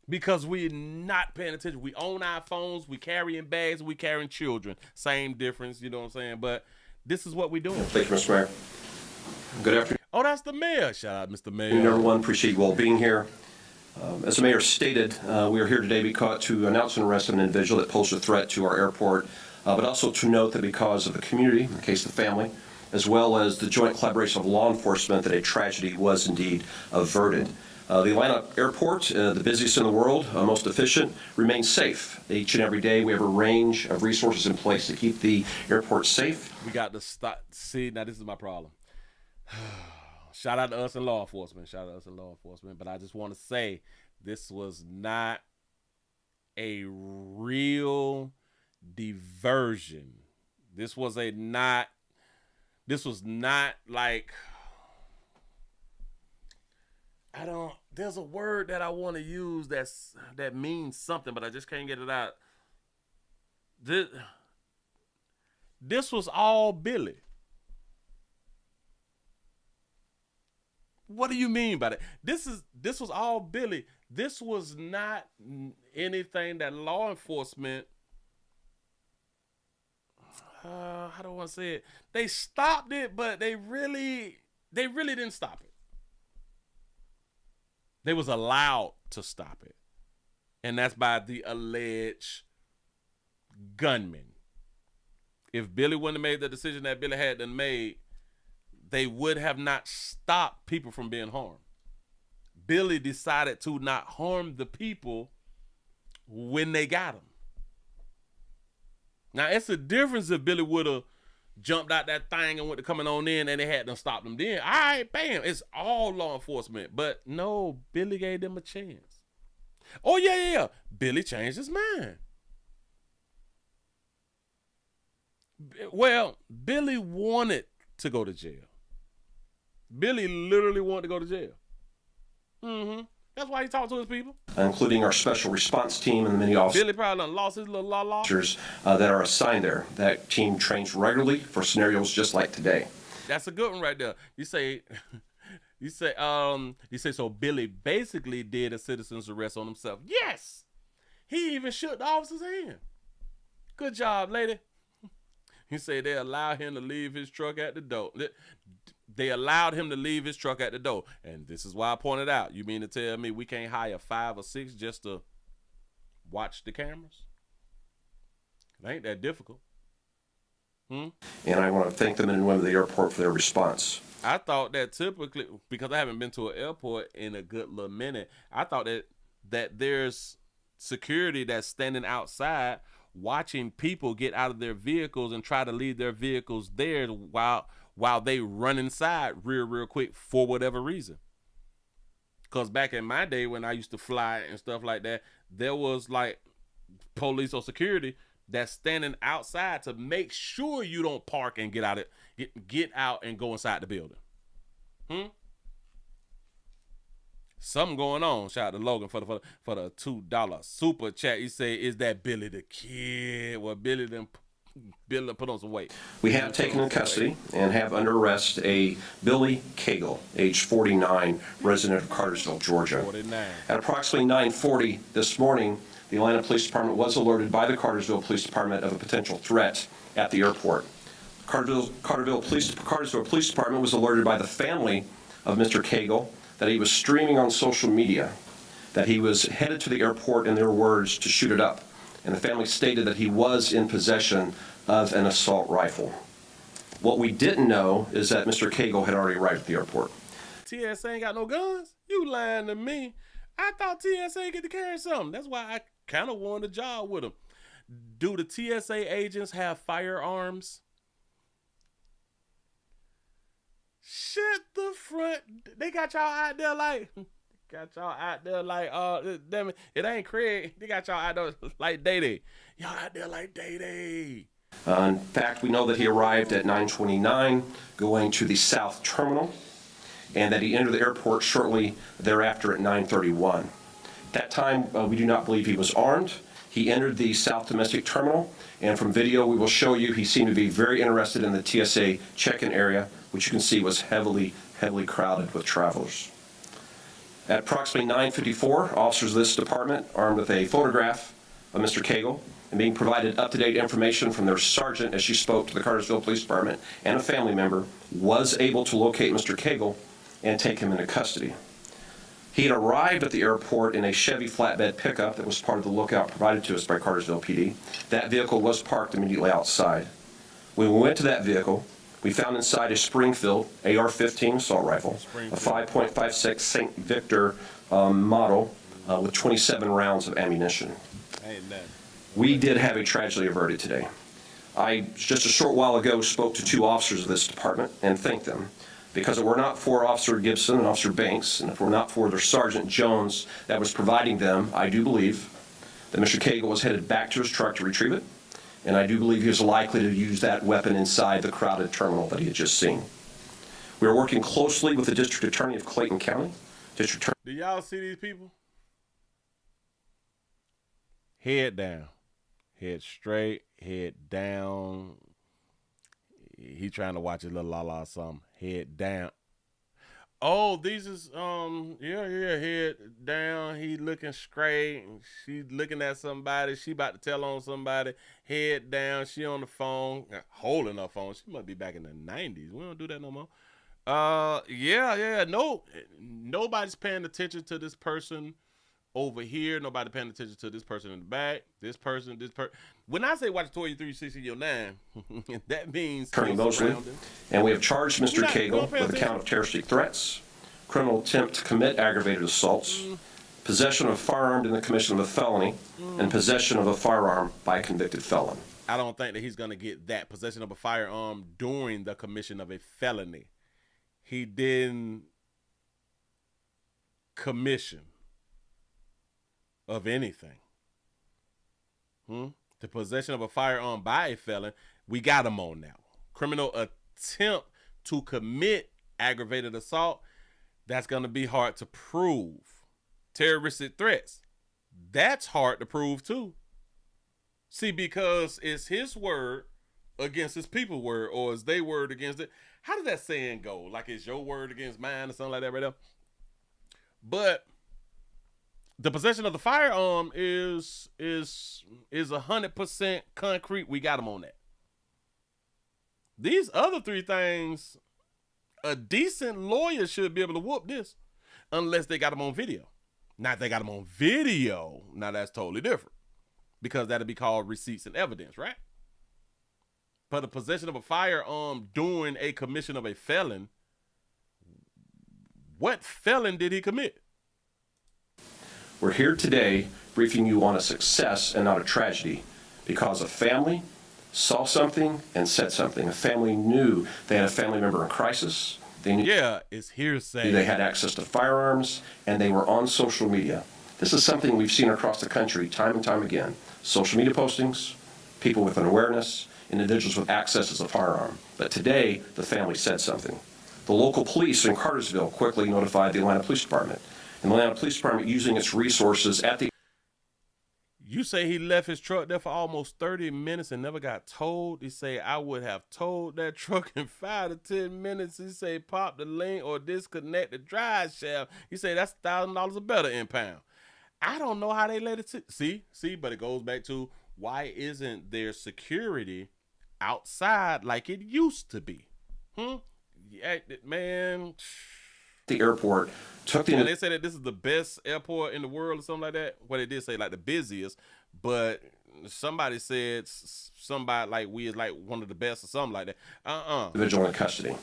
Speaker 3: Because we're not paying attention. We own our phones, we carrying bags, we carrying children. Same difference, you know what I'm saying? But this is what we're doing.
Speaker 20: Thank you, Mr. Mayor. Good afternoon.
Speaker 3: Oh, that's the mayor. Shout out, Mr. Mayor.
Speaker 20: Everyone, appreciate you all being here. As the mayor stated, we are here today to announce an arrest of an individual that posed a threat to our airport, but also to note that because of the community, in the case of the family, as well as the joint collaboration of law enforcement, that a tragedy was indeed averted. The Atlanta airport, the busiest in the world, most efficient, remains safe. Each and every day we have a range of resources in place to keep the airport safe.
Speaker 3: We got to stop. See, now this is my problem. Shout out to us in law enforcement. Shout out to us in law enforcement. But I just want to say this was not a real diversion. This was not like, there's a word that I want to use that means something, but I just can't get it out. This was all Billy. What do you mean by that? This was all Billy. This was not anything that law enforcement, how do I want to say it? They stopped it, but they really didn't stop it. They was allowed to stop it. And that's by the alleged gunman. If Billy wouldn't have made the decision that Billy had done made, they would have not stopped people from being harmed. Billy decided to not harm the people when they got him. Now, it's a difference if Billy would have jumped out that thing and went to coming on in and they had them stop them then. All right, bam, it's all law enforcement. But no, Billy gave them a chance. Oh, yeah. Billy changed his mind. Well, Billy wanted to go to jail. Billy literally wanted to go to jail. That's why he talked to his people.
Speaker 20: Including our special response team and the many officers.
Speaker 3: Billy probably done lost his little la-la.
Speaker 20: That are assigned there. That team trains regularly for scenarios just like today.
Speaker 3: That's a good one right there. You say, so Billy basically did a citizen's arrest on himself. Yes! He even shook the officer's hand. Good job, lady. He said they allowed him to leave his truck at the door. They allowed him to leave his truck at the door. And this is why I pointed out. You mean to tell me we can't hire 5 or 6 just to watch the cameras. It ain't that difficult.
Speaker 20: And I want to thank the men and women of the airport for their response.
Speaker 3: I thought that typically, because I haven't been to an airport in a good little minute, I thought that there's security that's standing outside watching people get out of their vehicles and try to leave their vehicles there while they run inside real quick for whatever reason. Because back in my day when I used to fly and stuff like that, there was like police or security that's standing outside to make sure you don't park and get out and go inside the building. Something going on. Shout out to Logan for the $2 super chat. He say, "Is that Billy the Kid?" Well, Billy put on some weight.
Speaker 20: We have taken in custody and have under arrest a Willie Cagle, age 49, resident of Cartersville, Georgia.
Speaker 3: 49.
Speaker 20: At approximately 9:40 this morning, the Atlanta Police Department was alerted by the Cartersville Police Department of a potential threat at the airport. Cartersville Police Department was alerted by the family of Mr. Cagle that he was streaming on social media, that he was headed to the airport, in their words, to shoot it up. And the family stated that he was in possession of an assault rifle. What we didn't know is that Mr. Cagle had already arrived at the airport.
Speaker 3: TSA ain't got no guns? You lying to me. I thought TSA get to carry something. That's why I kind of wanted a job with them. Do the TSA agents have firearms? Shit, the front. They got y'all out there like, damn it ain't Craig. They got y'all out there like Day-Day. Y'all out there like Day-Day.
Speaker 20: In fact, we know that he arrived at 9:29, going to the South Terminal, and that he entered the airport shortly thereafter at 9:31. At that time, we do not believe he was armed. He entered the South Domestic Terminal, and from video we will show you he seemed to be very interested in the TSA check-in area, which you can see was heavily crowded with travelers. At approximately 9:54, officers of this department, armed with a photograph of Mr. Cagle and being provided up-to-date information from their sergeant as she spoke to the Cartersville Police Department and a family member, was able to locate Mr. Cagle and take him into custody. He had arrived at the airport in a Chevy flatbed pickup that was part of the lookout provided to us by Cartersville PD. That vehicle was parked immediately outside. When we went to that vehicle, we found inside a Springfield AR-15 assault rifle, a 5.56 St. Victor model with 27 rounds of ammunition. We did have a tragedy averted today. I, just a short while ago, spoke to 2 officers of this department and thanked them, because if it were not for Officer Gibson and Officer Banks, and if it were not for their Sergeant Jones that was providing them, I do believe that Mr. Cagle was headed back to his truck to retrieve it, and I do believe he was likely to use that weapon inside the crowded terminal that he had just seen. We are working closely with the District Attorney of Clayton County.
Speaker 3: Do y'all see these people? Head down. Head straight, head down. He trying to watch his little la-la or something. Head down. Oh, these is, head down. He looking straight. She looking at somebody. She about to tell on somebody. Head down. She on the phone, holding her phone. She must be back in the 90s. We don't do that no more. No, nobody's paying attention to this person over here. Nobody paying attention to this person in the back. This person. When I say watch 2360 your 9, that means
Speaker 20: Attorney Mosley, and we have charged Mr. Cagle with a count of terroristic threats, criminal attempt to commit aggravated assaults, possession of a firearm in the commission of a felony, and possession of a firearm by a convicted felon.
Speaker 3: I don't think that he's going to get that. Possession of a firearm during the commission of a felony. He didn't commission of anything. The possession of a firearm by a felon, we got him on now. Criminal attempt to commit aggravated assault, that's going to be hard to prove. Terroristic threats, that's hard to prove too. See, because it's his word against his people's word, or is they word against it. How does that saying go? Like it's your word against mine or something like that right there? But the possession of the firearm is 100% concrete. We got him on that. These other 3 things, a decent lawyer should be able to whoop this, unless they got him on video. Now, if they got him on video, now that's totally different. because that'll be called receipts and evidence, right? For the possession of a firearm during a commission of a felon, what felon did he commit?
Speaker 20: We're here today briefing you on a success and not a tragedy, because a family saw something and said something. A family knew they had a family member in crisis. They knew
Speaker 3: it's hearsay.
Speaker 20: They had access to firearms, and they were on social media. This is something we've seen across the country time and time again. Social media postings, people with an awareness, individuals with access to a firearm. But today, the family said something. The local police in Cartersville quickly notified the Atlanta Police Department. And the Atlanta Police Department, using its resources at the...
Speaker 3: You say he left his truck there for almost 30 minutes and never got towed. He say, I would have towed that truck in 5 to 10 minutes. He say, pop the link or disconnect the drive shaft. He say, that's $1,000 a better impound. I don't know how they let it see, but it goes back to, why isn't there security outside like it used to be? Yeah, man.
Speaker 20: The airport took the...
Speaker 3: They say that this is the best airport in the world or something like that. Well, they did say like the busiest, but somebody said somebody like we is like one of the best or something like that.
Speaker 20: Individual in custody.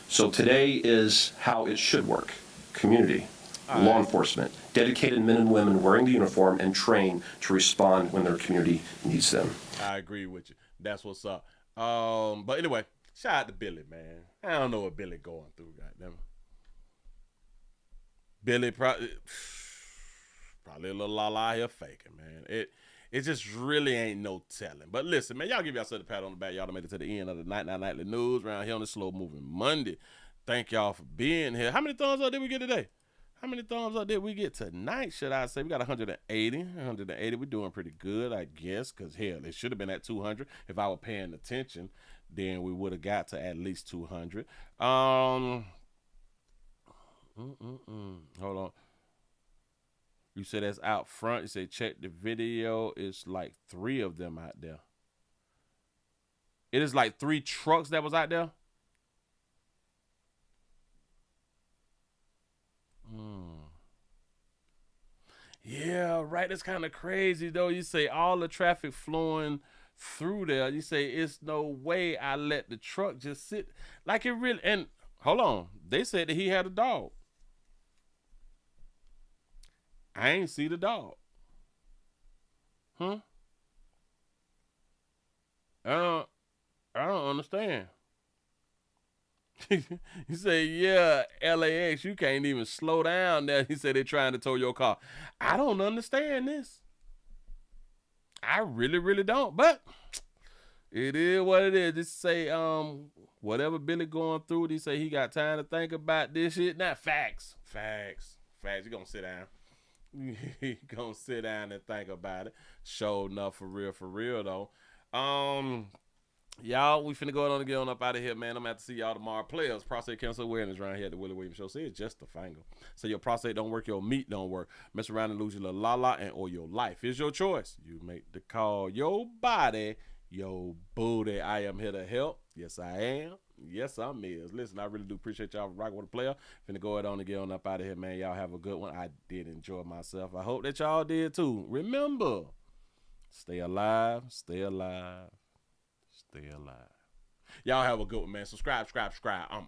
Speaker 20: So today is how it should work. Community, law enforcement, dedicated men and women wearing the uniform and trained to respond when their community needs them.
Speaker 3: I agree with you. That's what's up. But anyway, shout out to Billy, man. I don't know what Billy going through, goddamn. Billy probably a little la here faking, man. It just really ain't no telling. But listen, man, y'all give yourself a pat on the back. Y'all done made it to the end of the Nightly News around here on this Slow Moving Monday. Thank y'all for being here. How many thumbs up did we get today? How many thumbs up did we get tonight, should I say? We got 180. 180. We're doing pretty good, I guess, because, hell, it should have been at 200. If I were paying attention, then we would have got to at least 200. Hold on. You said that's out front. You say check the video. It's like 3 of them out there. It is like 3 trucks that was out there. Yeah, right. That's kind of crazy, though. You say all the traffic flowing through there. You say it's no way I let the truck just sit. Like it really. And hold on. They said that he had a dog. I ain't see the dog. I don't understand. You say, yeah, LAX, you can't even slow down there. He said they're trying to tow your car. I don't understand this. I really, really don't. But it is what it is. Just say, whatever Billy going through, he say he got time to think about this shit. Not facts. You gonna sit down. He gonna sit down and think about it. Sure enough, for real though. Y'all, we finna go on and get on up out of here, man. I'm gonna have to see y'all tomorrow. Players, prostate cancer awareness around here at the Willie Williams Show. See, it's just a finger. So your prostate don't work, your meat don't work. Mess around and lose your little la-la and or your life. It's your choice. You make the call. Your body, your booty. I am here to help. Yes, I am. Yes, I'm is. Listen, I really do appreciate y'all rocking with the player. Finna go ahead on and get on up out of here, man. Y'all have a good one. I did enjoy myself. I hope that y'all did too. Remember, stay alive, stay alive, stay alive. Y'all have a good one, man. Subscribe. I'm